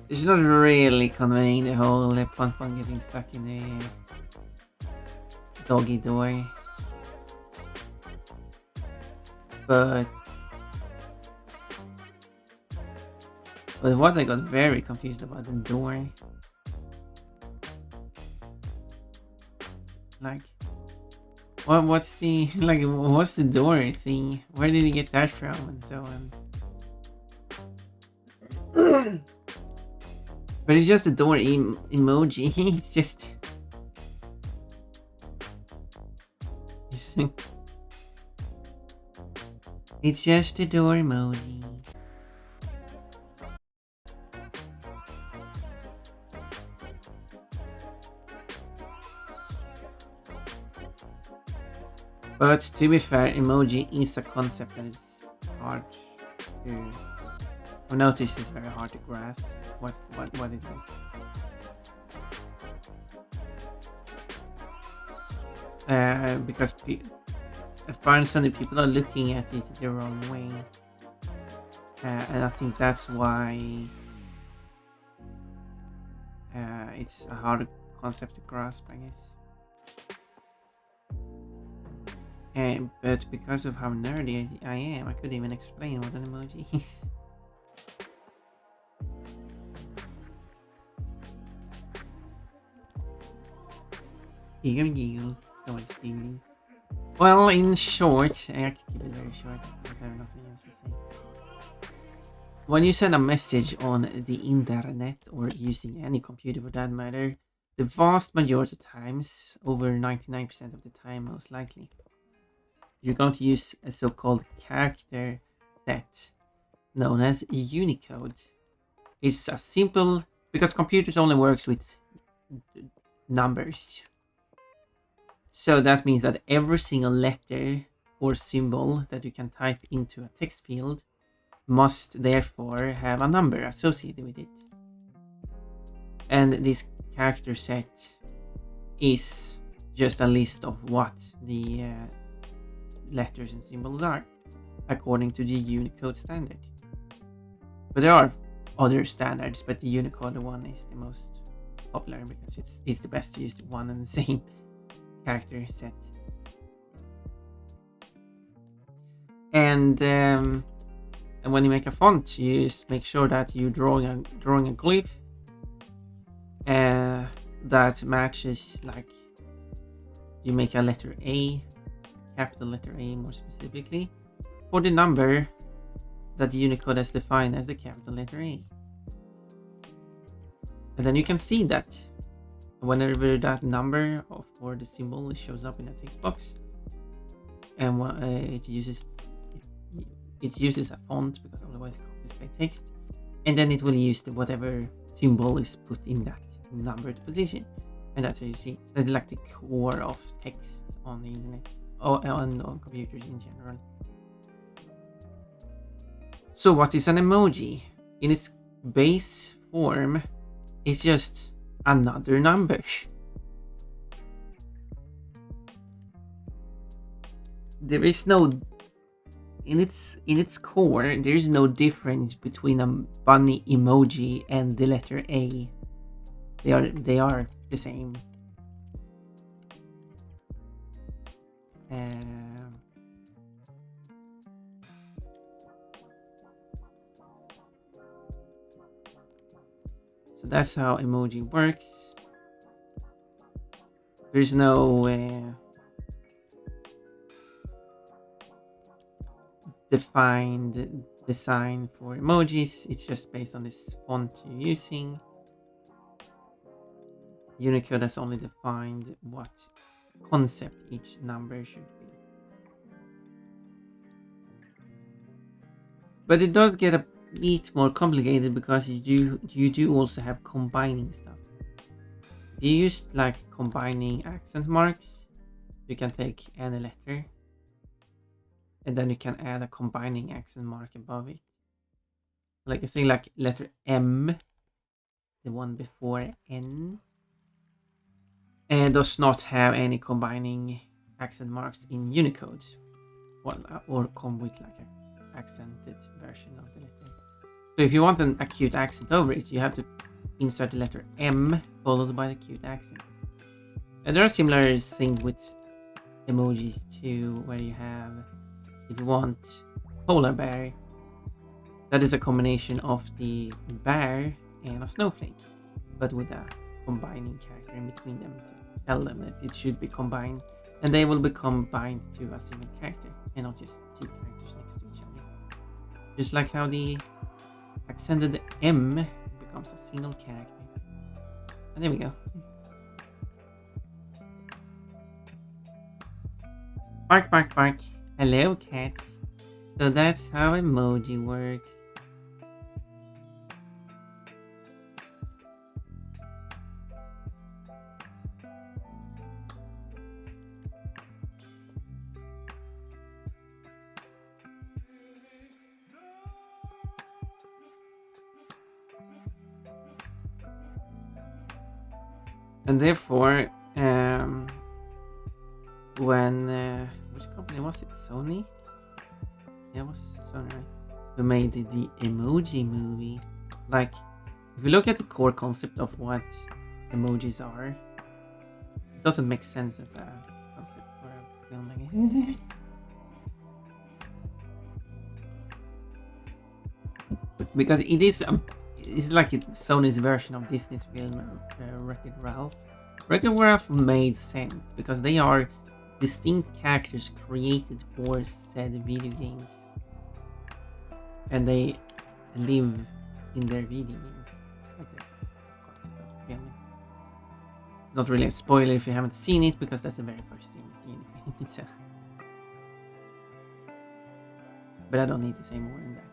It's not really conveying the whole Pon getting stuck in a doggy door. But what I got very confused about the door. Like, what's the what's the door thing? Where did he get that from and so on? But it's just a door emoji. It's just it's just a door emoji. But to be fair, emoji is a concept that is hard to... I've noticed it's very hard to grasp what it is. Because as far as some people are looking at it the wrong way. And I think that's why it's a hard concept to grasp, I guess. But because of how nerdy I am, I could even explain what an emoji is. Giggle. Well, in short, I can keep it very short because I have nothing else to say. When you send a message on the internet or using any computer for that matter, the vast majority of times, over 99% of the time most likely, you're going to use a so-called character set known as Unicode. It's a simple, because computers only works with numbers. So that means that every single letter or symbol that you can type into a text field must therefore have a number associated with it. And this character set is just a list of what the letters and symbols are according to the Unicode standard. But there are other standards, but the Unicode one is the most popular because it's the best to use the one and the same character set. And when you make a font, you just make sure that you're drawing a glyph that matches, like you make a letter A, capital letter A more specifically, for the number that the Unicode has defined as the capital letter A. And then you can see that whenever that number for the symbol shows up in a text box, and it uses a font because otherwise it can't display text, and then it will use whatever symbol is put in that numbered position, and that's how you see it. That's like the core of text on the internet and on computers in general. So what is an emoji? In its base form, it's just another number. There is no, in its core, there is no difference between a bunny emoji and the letter A. They are the same. So that's how emoji works. There's no defined design for emojis. It's just based on this font you're using. Unicode has only defined what concept each number should be. But it does get a bit more complicated because you do also have combining stuff. If you use like combining accent marks, you can take any letter and then you can add a combining accent mark above it. Like I say, like letter M, the one before N, and does not have any combining accent marks in Unicode. or come with like an accented version of the letter. So if you want an acute accent over it, you have to insert the letter M followed by the acute accent. And there are similar things with emojis too, where you have, if you want polar bear, that is a combination of the bear and a snowflake, but with a combining character in between them to tell them that it should be combined, and they will be combined to a single character and not just two characters next to each other. Just like how the accented M becomes a single character. And there we go. Bark, bark, bark. Hello, cats. So that's how emoji works. And therefore, when which company was it? Sony? Yeah, it was Sony, right? Who made the emoji movie. Like, if you look at the core concept of what emojis are, it doesn't make sense as a concept for a film, I guess. Because it is it's like Sony's version of Disney's film Wreck-It Ralph. Wreck-It Ralph made sense because they are distinct characters created for said video games, and they live in their video games. Like that's the concept of the film. Not really a spoiler if you haven't seen it, because that's the very first thing you see in the film. So. But I don't need to say more than that.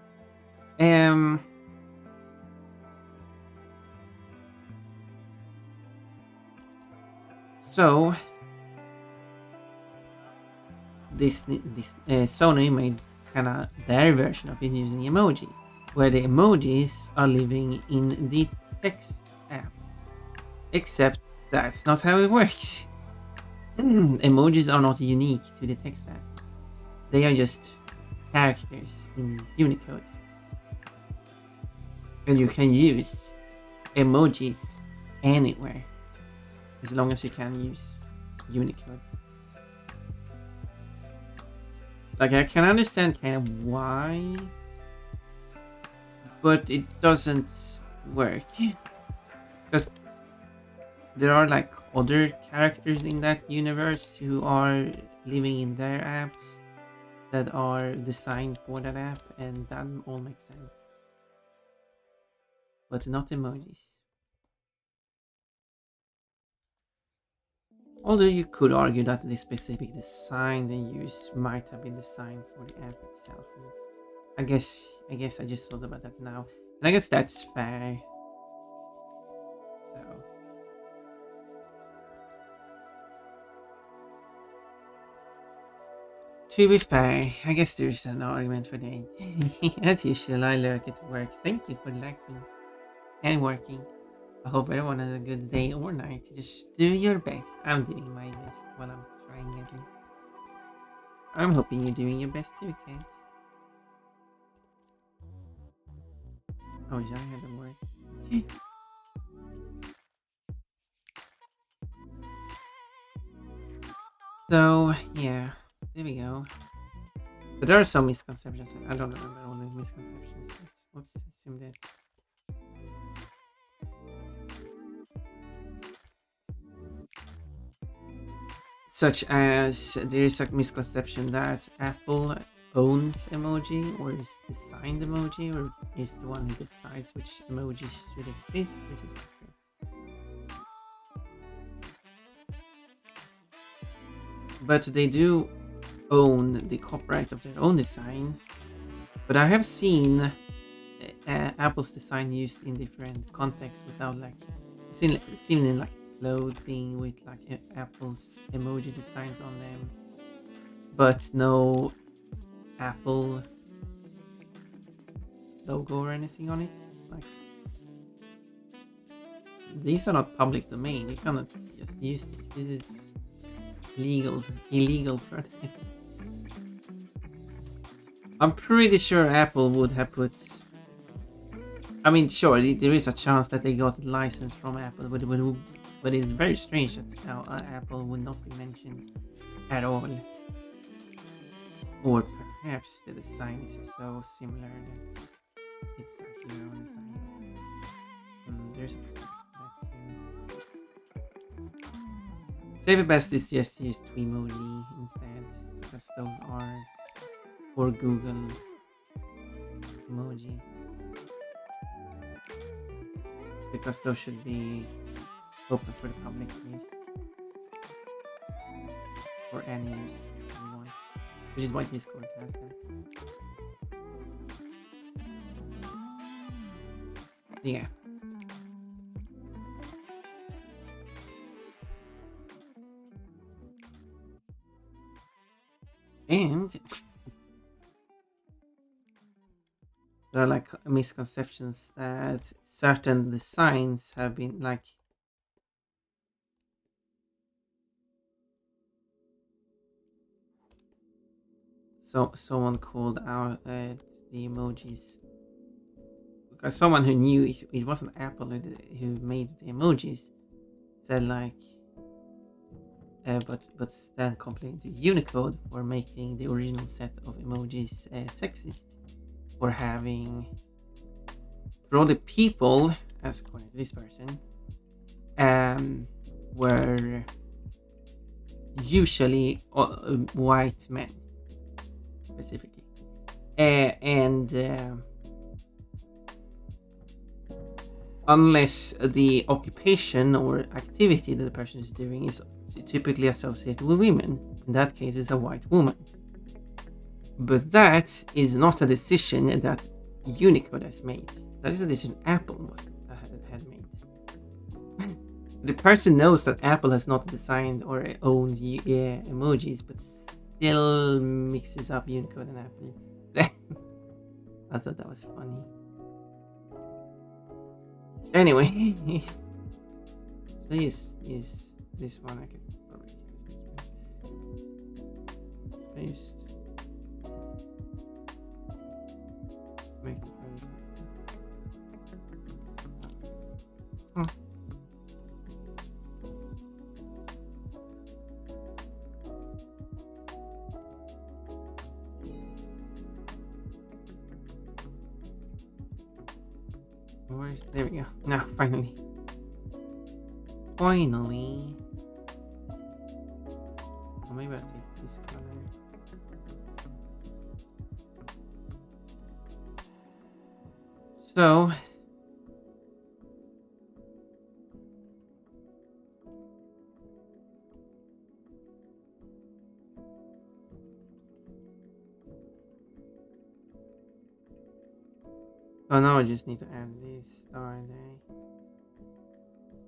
So Sony made kind of their version of it using emoji, where the emojis are living in the text app. Except that's not how it works. Emojis are not unique to the text app. They are just characters in Unicode. And you can use emojis anywhere, as long as you can use Unicode. Like, I can understand kind of why, but it doesn't work. Because there are like other characters in that universe who are living in their apps that are designed for that app, and that all makes sense. But not emojis. Although you could argue that the specific design they use might have been designed for the app itself. And I guess I just thought about that now. And I guess that's fair. So. To be fair, I guess there's an argument for that. As usual, I lurk at work. Thank you for lurking and working. I hope everyone has a good day or night. Just do your best. I'm doing my best. Well, I'm trying at least. I'm hoping you're doing your best too, kids. Oh, yeah, I haven't worked. So, yeah, there we go. But there are some misconceptions. I don't remember all the misconceptions. But, whoops, assume that. Such as there is a misconception that Apple owns emoji or is designed emoji or is the one who decides which emojis should exist, which is not true. But they do own the copyright of their own design. But I have seen Apple's design used in different contexts without like seen in like clothing with like Apple's emoji designs on them, but no Apple logo or anything on it. Like, these are not public domain. You cannot just use this. This is illegal for them. I'm pretty sure Apple would have put. I mean, sure, there is a chance that they got a license from Apple, but it's very strange that how Apple would not be mentioned at all. Or perhaps the design is so similar that it's actually their own design. There's a possibility for that too. Save best is just use Twimoji instead, because those are for Google emoji. Because those should be open for the public use. For any use you want. Which is why Discord has them. Yeah. And there are like misconceptions that certain designs have been like someone called out the emojis because someone who knew it wasn't Apple who made the emojis said like but then complained to Unicode for making the original set of emojis sexist, for having for all the people, as according to this person, were usually white men specifically, and unless the occupation or activity that the person is doing is typically associated with women, in that case it's a white woman. But that is not a decision that Unicode has made. That is a decision Apple had made. The person knows that Apple has not designed or owns emojis, but still mixes up Unicode and Apple. I thought that was funny. Anyway, so use this one. I could probably use this one. Paste. Make the photos. Huh. There we go. Now, finally. Finally. Oh, maybe I'll take this color. So. So now I just need to add this star there.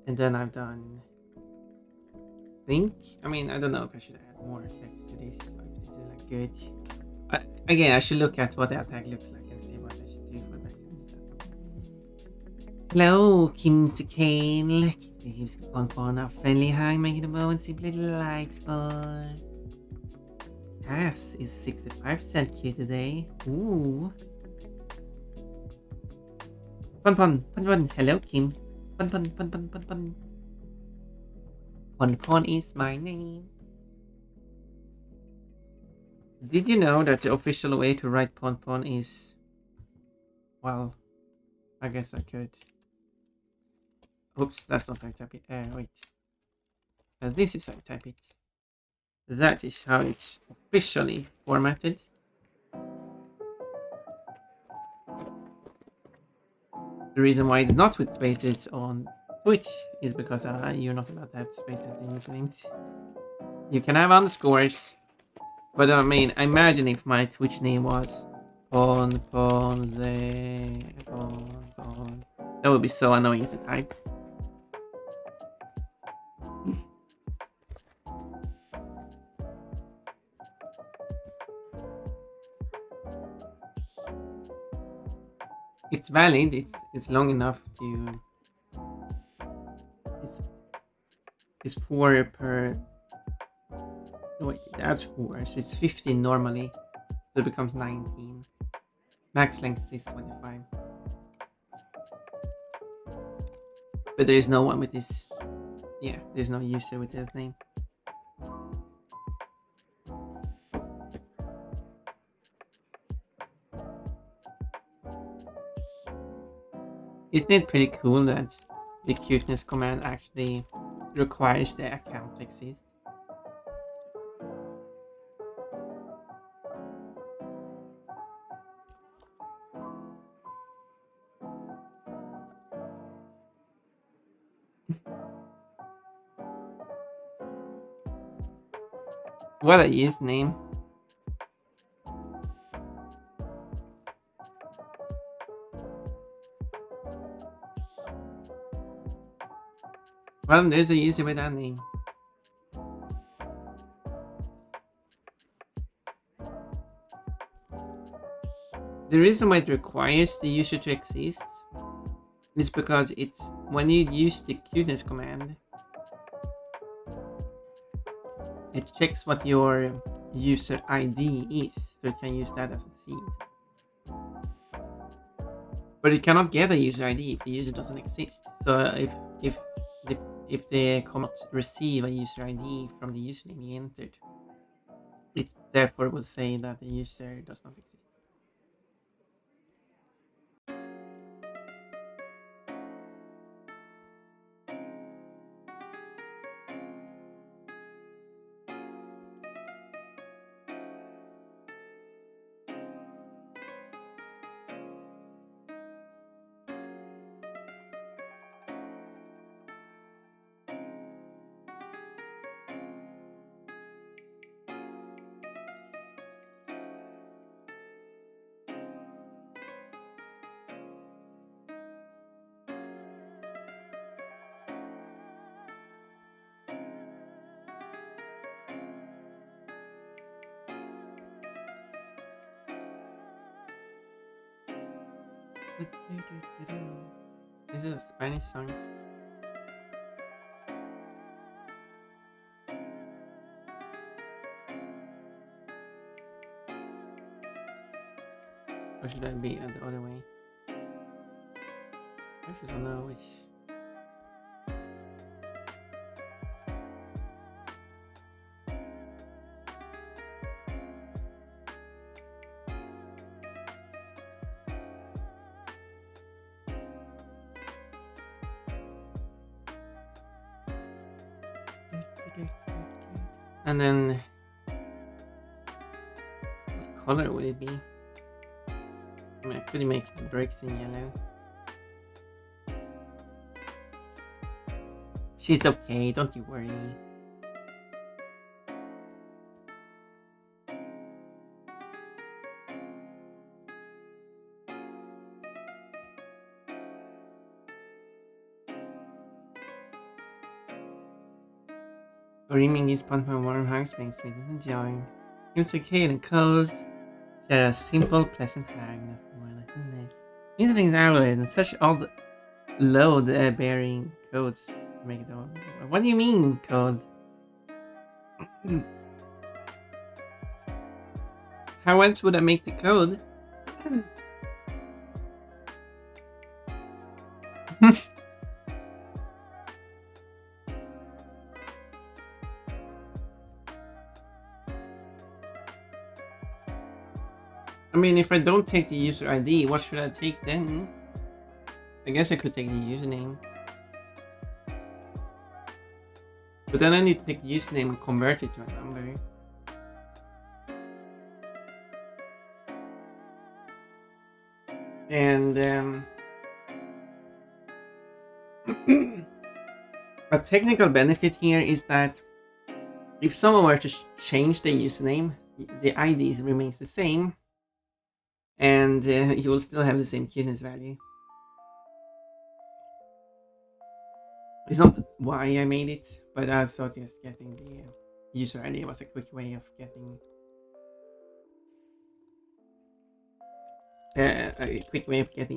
And then I've done I mean, I don't know if I should add more effects to this or if this is like good. Again, I should look at what the attack looks like and see what I should do for background stuff. Hello, Kim Kane. Gives Pon a friendly hug, making the moment simply delightful. Cass is 65% cute today. Ooh. Pon. Hello, Kim. Pon. Pon is my name. Did you know that the official way to write Pon is... Well, I guess I could. Oops, that's not how I type it. Wait. This is how I type it. That is how it's officially formatted. The reason why it's not with spaces on Twitch is because you're not allowed to have spaces in usernames. You can have underscores, but I mean, imagine if my Twitch name was Pon. That would be so annoying to type. It's valid. It's long enough to. It's 4 per. Wait, it adds 4, so it's 15 normally So it becomes 19. Max length is 25. But there is no one with this. Yeah, there's no user with this name. Isn't it pretty cool that the cuteness command actually requires the account to exist? What a username. Well, there's a user with that name. The reason why it requires the user to exist is because it's when you use the cuteness command, it checks what your user ID is, so it can use that as a seed. But it cannot get a user ID if the user doesn't exist. So if if they cannot receive a user ID from the username you entered, it therefore will say that the user does not exist. This is a Spanish song. Or should I be the other way? I actually don't know which. And then, what color would it be? I mean, I could make the bricks in yellow. She's okay, don't you worry. Reaming is part of warm house makes me enjoy. It was okay and cold. She had a simple, pleasant hag, nothing more, nothing less. Internet is allocated and such old load bearing codes to make it all. What do you mean, code? How else would I make the code? I mean, if I don't take the user ID, what should I take then? I guess I could take the username. But then I need to take the username and convert it to a number. And a technical benefit here is that if someone were to change the username, the ID remains the same. And you will still have the same cuteness value. It's not why I made it, but I thought just getting the user ID was a quick way of getting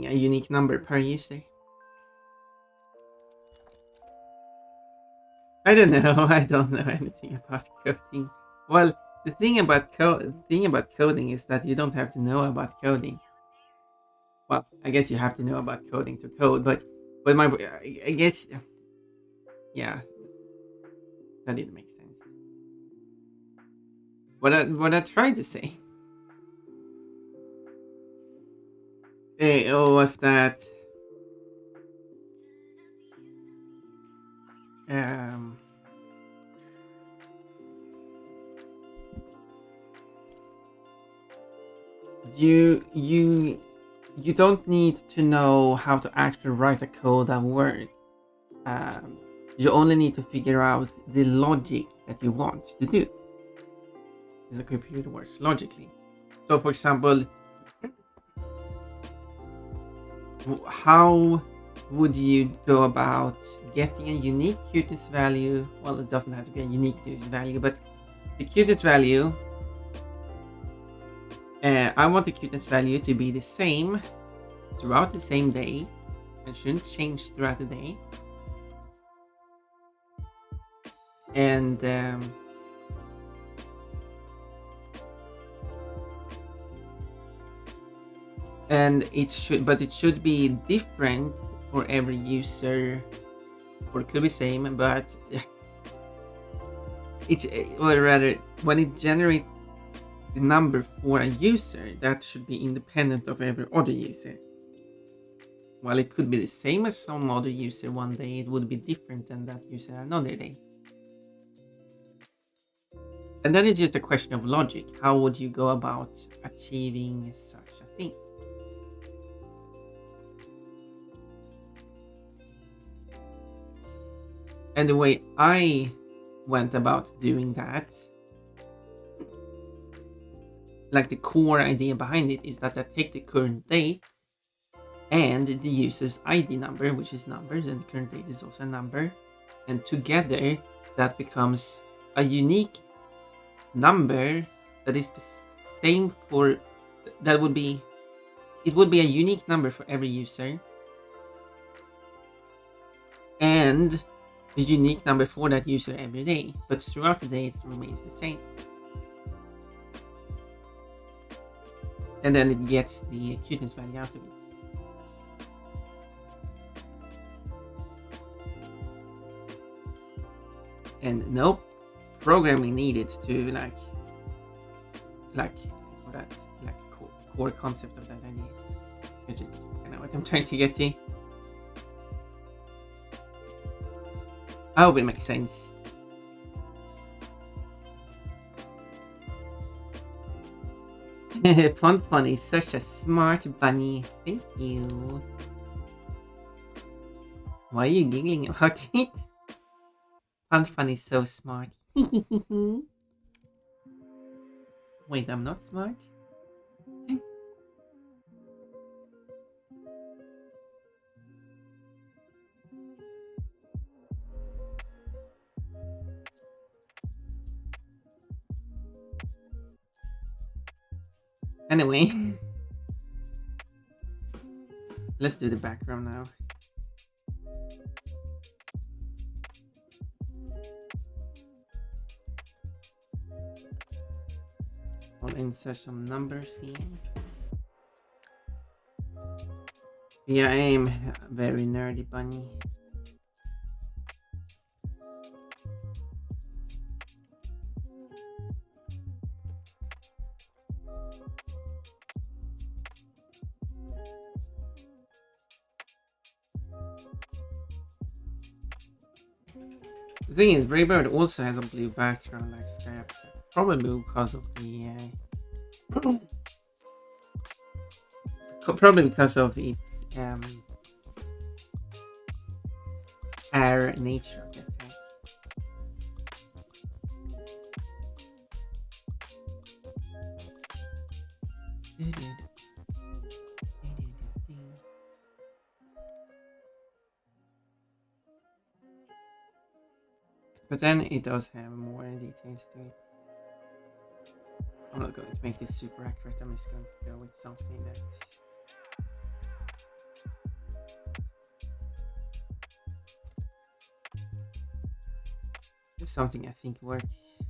a unique number per user. I don't know. I don't know anything about coding. Well, The thing about coding is that you don't have to know about coding. Well, I guess you have to know about coding to code, but I guess yeah, that didn't make sense. What I tried to say was that um you you don't need to know how to actually write a code that works. Um, you only need to figure out the logic that you want to do. The computer works logically. So, for example, how would you go about getting a unique cuteness value? Well, it doesn't have to be a unique cuteness value, but the cuteness value. I want the cuteness value to be the same throughout the same day and shouldn't change throughout the day. And it should be different for every user, or it could be same, but or rather, when it generates the number for a user, that should be independent of every other user. While it could be the same as some other user one day, it would be different than that user another day. And then it's just a question of logic. How would you go about achieving such a thing? And the way I went about doing that, like the core idea behind it, is that I take the current date and the user's ID number, which is numbers, and the current date is also a number, and together that becomes a unique number that is the same for it would be a unique number for every user and a unique number for that user every day, but throughout the day it remains the same. And then it gets the cuteness value out of it. And no programming needed to like for that core concept of that idea, which is kind of what I'm trying to get to. I hope it makes sense. Fun is such a smart bunny. Thank you. Why are you giggling about it? Fun is so smart. Wait, I'm not smart? Anyway, let's do the background now. I'll insert some numbers here. Yeah, I am a very nerdy bunny. The thing is, Braybird also has a blue background like Skype, probably because of the probably because of its air nature of that thing. But then it does have more details to it. I'm not going to make this super accurate, I'm just going to go with something that is something I think works.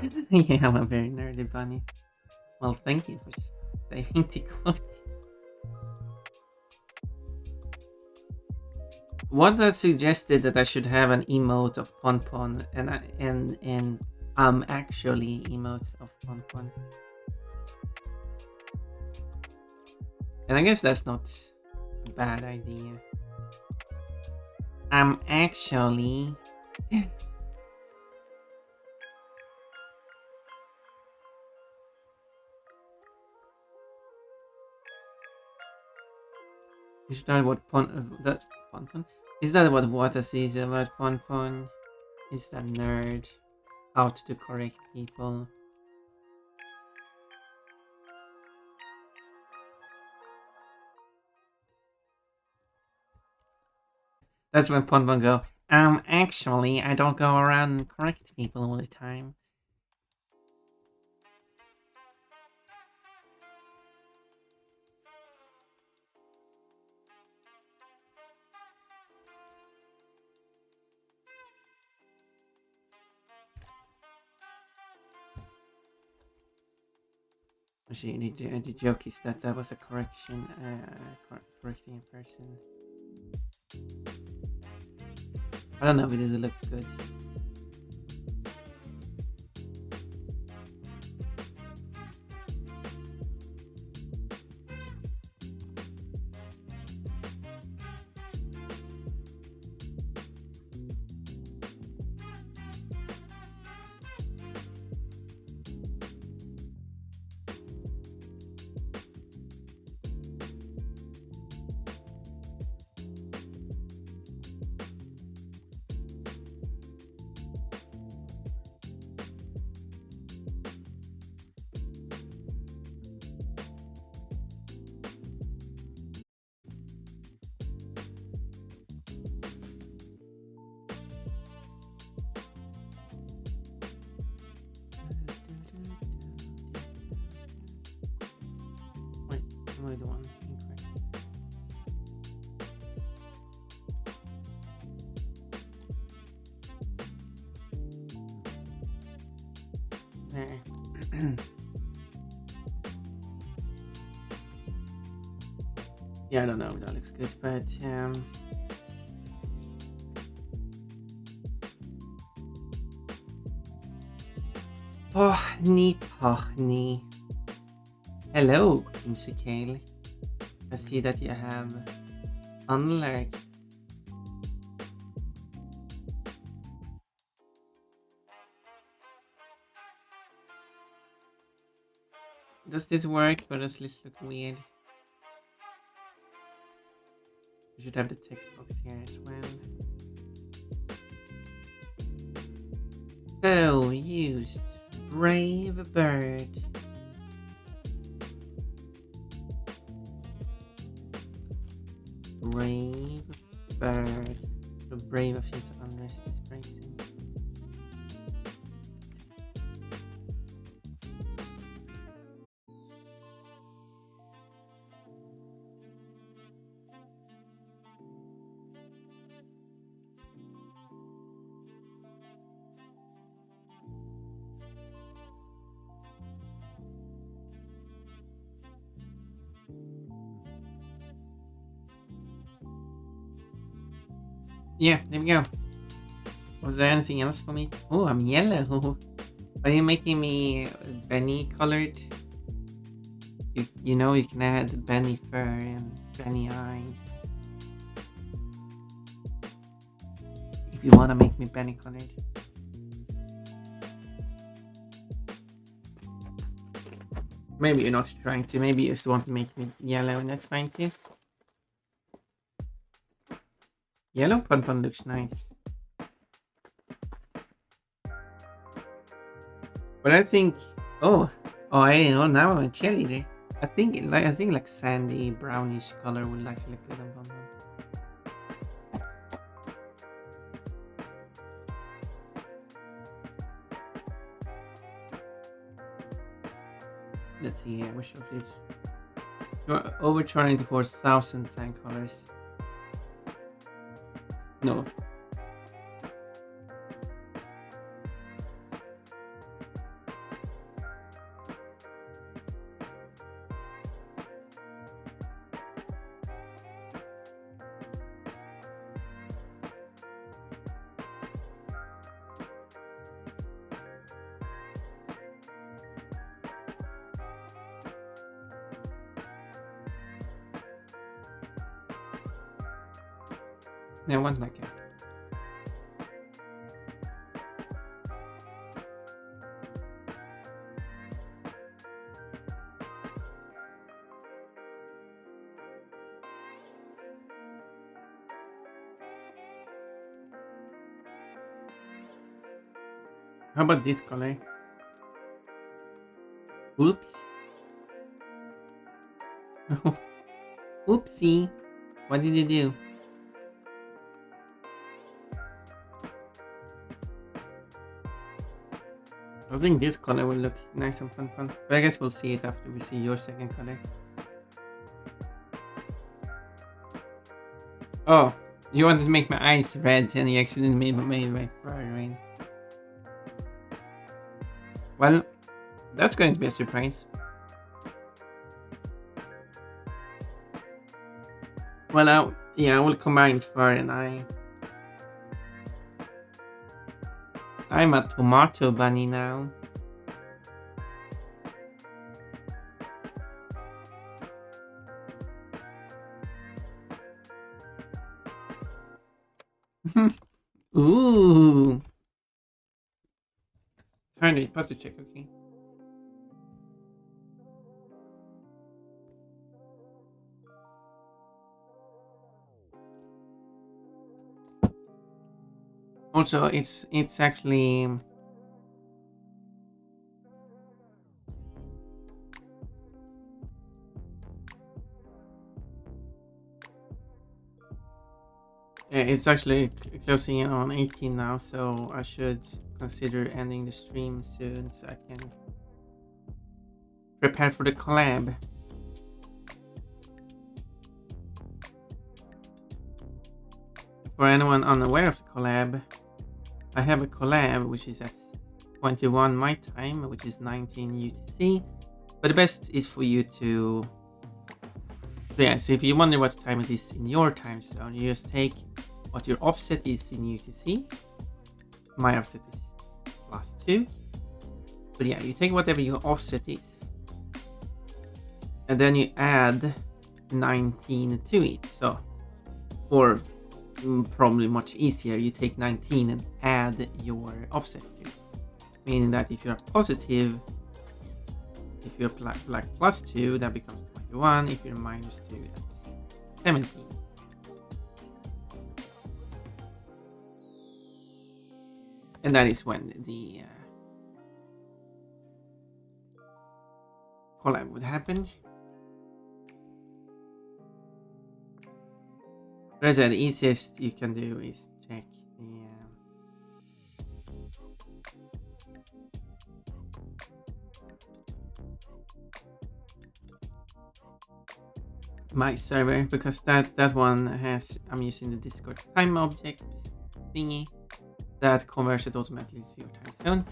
Yeah, I'm a very nerdy bunny. Well, thank you for saving the quote. What suggested that I should have an emote of Pon Pon, and actually emotes of Pon Pon, and I guess that's not a bad idea. I'm actually. Is that what that Pon Pon? Is that what Wata says about Pon Pon? Is that nerd out to correct people? That's when Pon Pon go. Actually, I don't go around and correct people all the time. Actually, the joke is that that was a correction, correcting a person. I don't know if it doesn't look good. Wait, I'm the one incorrect. There. Yeah, I don't know if that looks good, but oh, ni pochni. Hello, Kimsikale. I see that you have unlurked. Does this work or does this look weird? We should have the text box here as well. So used. Brave bird. Brave bird. So brave of you to unrest this bracing. Yeah, there we go. Was there anything else for me? Oh, I'm yellow. Are you making me Benny colored? You know you can add Benny fur and Benny eyes. If you wanna make me Benny colored. Maybe you're not trying to, maybe you just want to make me yellow and that's fine too. Yellow Pon Pon looks nice. But I think, now I'm a cheerleader. I think like sandy brownish color would actually look good on Pon Pon. Let's see here, which of these? You're overturning to 4,000 sand colors. No. No, one like it. How about this color? Oops. Oopsie. What did you do? I think this color will look nice and fun. But I guess we'll see it after we see your second color. Oh, you wanted to make my eyes red and you actually made my fur red. Well, that's going to be a surprise. Well, yeah, I will combine fur and eye. I'm a tomato bunny now. Ooh. Harry, put to check, okay? Also, it's actually it's actually closing in on 18 now, so I should consider ending the stream soon so I can prepare for the collab. For anyone unaware of the collab, I have a collab which is at 21 my time, which is 19 UTC. But the best is for you to... Yeah, so if you wonder what time it is in your time zone, you just take what your offset is in UTC. My offset is +2. But yeah, you take whatever your offset is. And then you add 19 to it. So, or probably much easier, you take 19 and add your offset to it. Meaning that if you're positive, if you're like +2, that becomes 21. If you're -2, that's 17. And that is when the collab would happen. But the easiest you can do is check the my server, because that one has, I'm using the Discord time object thingy that converts it automatically to your time zone.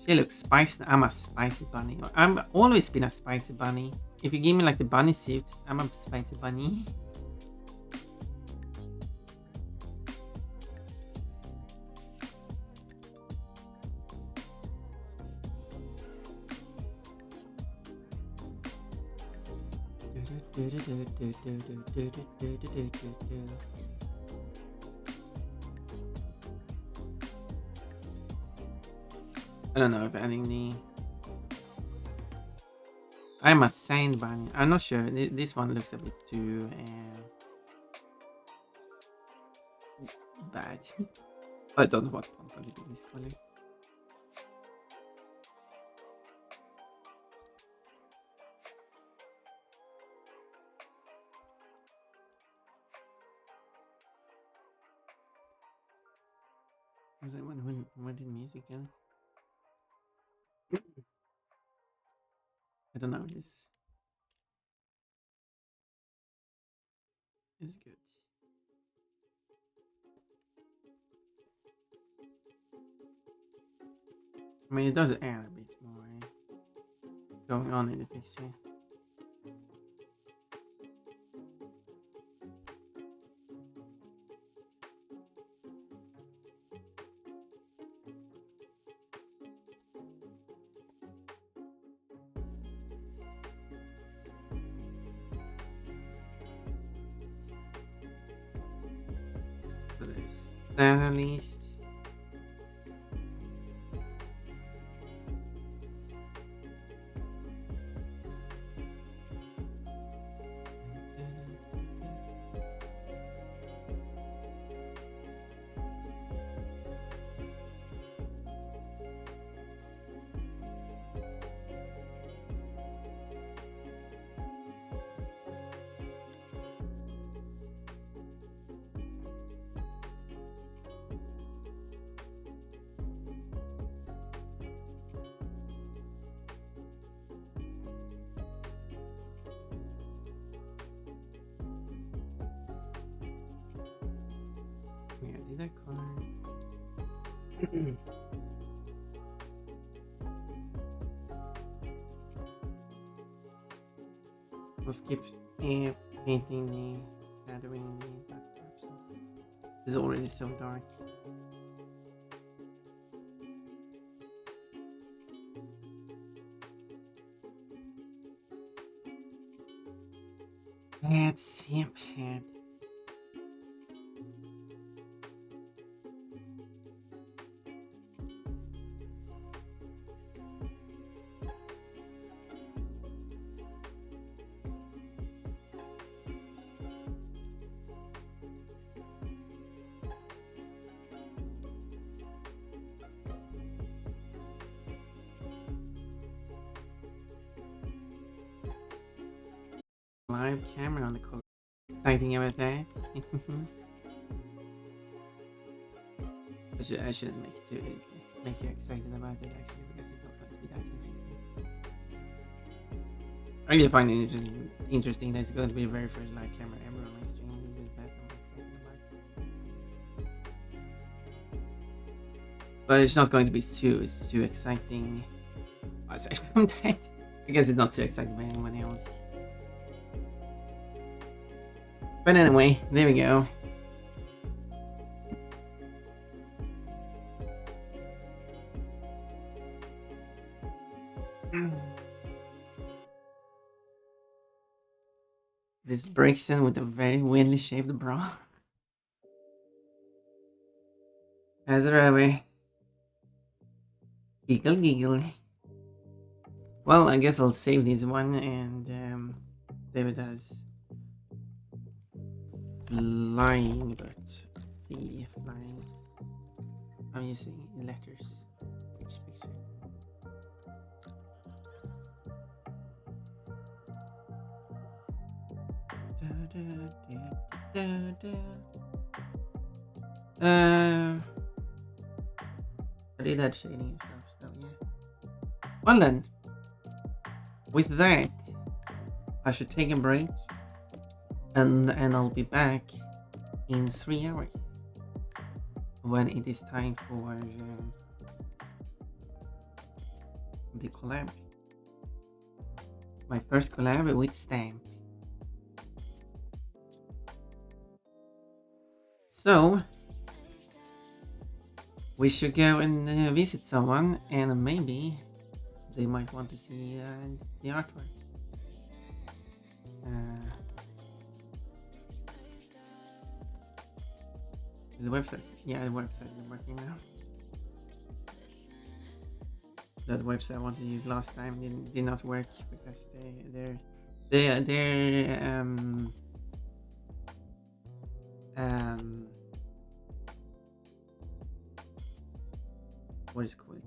She looks spicy. I'm a spicy bunny. I'm always been a spicy bunny. If you give me like the bunny suit, I'm a spicy bunny. I don't know if adding the... I'm a sand bunny. I'm not sure. This one looks a bit too bad. I don't know what font I'm gonna do this color. Was that when did music go? I don't know. This is good. I mean, it does add a bit more going on in the picture. So there's that at least. Yeah, do that color. We'll skip painting the shadowing in the dark options. It's already so dark. Hats, yep, hats. Live camera on the color. Exciting about that. I shouldn't make you excited about it actually, because it's not going to be that interesting. I really find it interesting that it's going to be the very first live camera ever on my stream. This is that I'm excited about. But it's not going to be too exciting. Aside from that, I guess it's not too exciting by anyone else. But anyway, there we go. This breaks in with a very weirdly shaped bra. As a rabbit. Giggle giggle. Well, I guess I'll save this one and save it as flying, but the flying. I'm using letters. Each picture. I did that shading and stuff, so yeah. Well then, with that, I should take a break, and I'll be back in 3 hours when it is time for the collab. My first collab with Stamp. So we should go and visit someone, and maybe they might want to see the artwork. Is the website? Yeah, the website is working now. That website I wanted to use last time did not work because what is it called?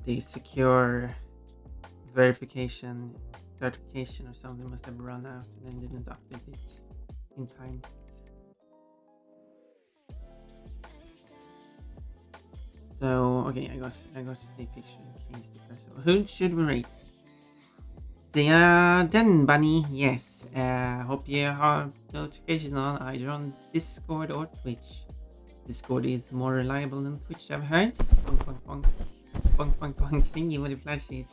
The secure verification certification or something must have run out and then didn't update it in time. So okay, I got the picture in case the person. Who should we rate? The Den Bunny, yes. Hope you have notifications on either on Discord or Twitch. Discord is more reliable than Twitch, I've heard. Bonk bonk bonk. Bonk bonk bonk. Thank you for the flashes.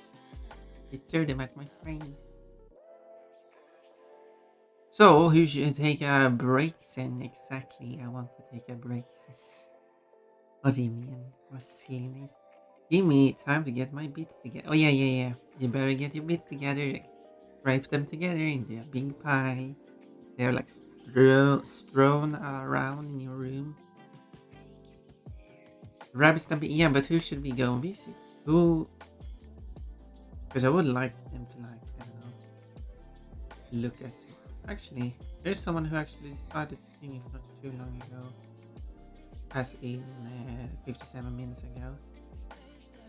I threw them at my friends. So who should take a break then? Exactly, I want to take a break. What do you mean? What silliness? Give me time to get my bits together. Oh yeah. You better get your bits together. Scrape them together into a big pie. They're like strewn around in your room. Rabbit stampede. Yeah, but who should we go and visit? Who? Because I would like them to like, I don't know, look at it. Actually, there's someone who actually started streaming not too long ago. As in 57 minutes ago.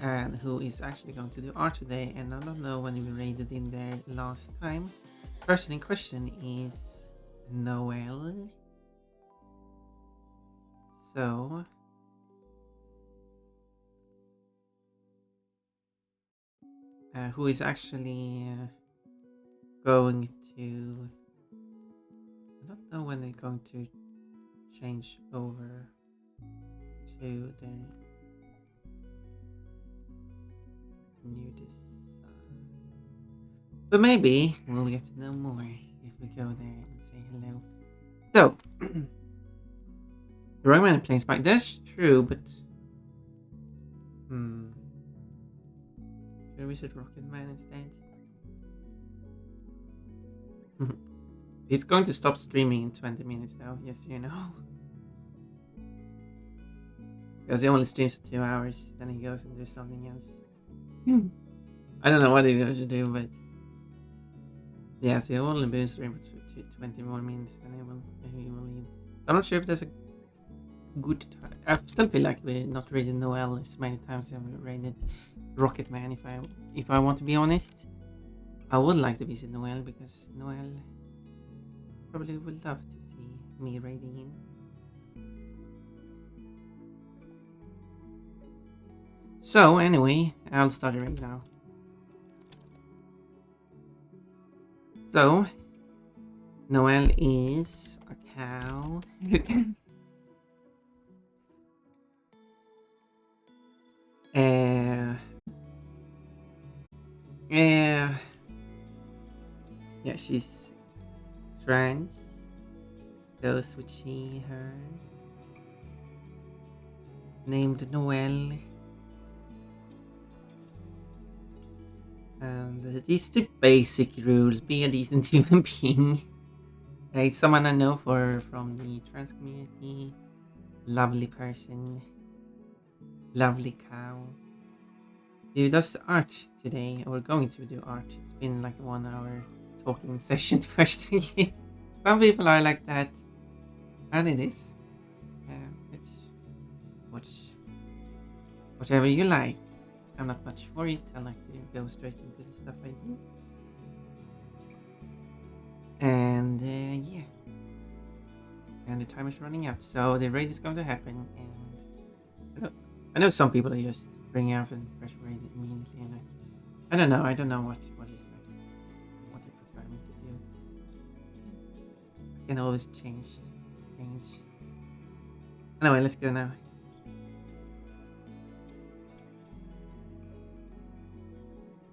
And who is actually going to do art today. And I don't know when we raided in there last time. Person in question is Noel. So who is actually going to, I don't know when they're going to change over to the new design. But maybe we'll get to know more if we go there and say hello. So the Rockman is playing Spike. That's true, but should we visit Rocketman instead? He's going to stop streaming in 20 minutes though, yes you know. Because he only streams for 2 hours, then he goes and does something else. I don't know what he's going to do, but yeah, so he'll only be streaming for 20 more minutes, then he will leave. I'm not sure if there's a good time. I still feel like we're not raided Noel as many times as we raided Rocketman. If I want to be honest, I would like to visit Noel because Noel probably would love to see me raiding in. So anyway, I'll start it right now. So Noel is a cow. Yeah, she's trans. Goes with she, her. Named Noel. And these the basic rules. Be a decent human being. It's someone I know from the trans community. Lovely person. Lovely cow. He does art today. We're going to do art. It's been like a 1 hour talking session first. Some people are like that. And it is. It's whatever you like. I'm not much for it. I like to go straight into the stuff I do. And yeah. And the time is running out. So the raid is going to happen. And I know some people are just bring out and press raid immediately. And I don't know. I don't know what is like, what they prefer me to do. I can always change. Anyway, let's go now.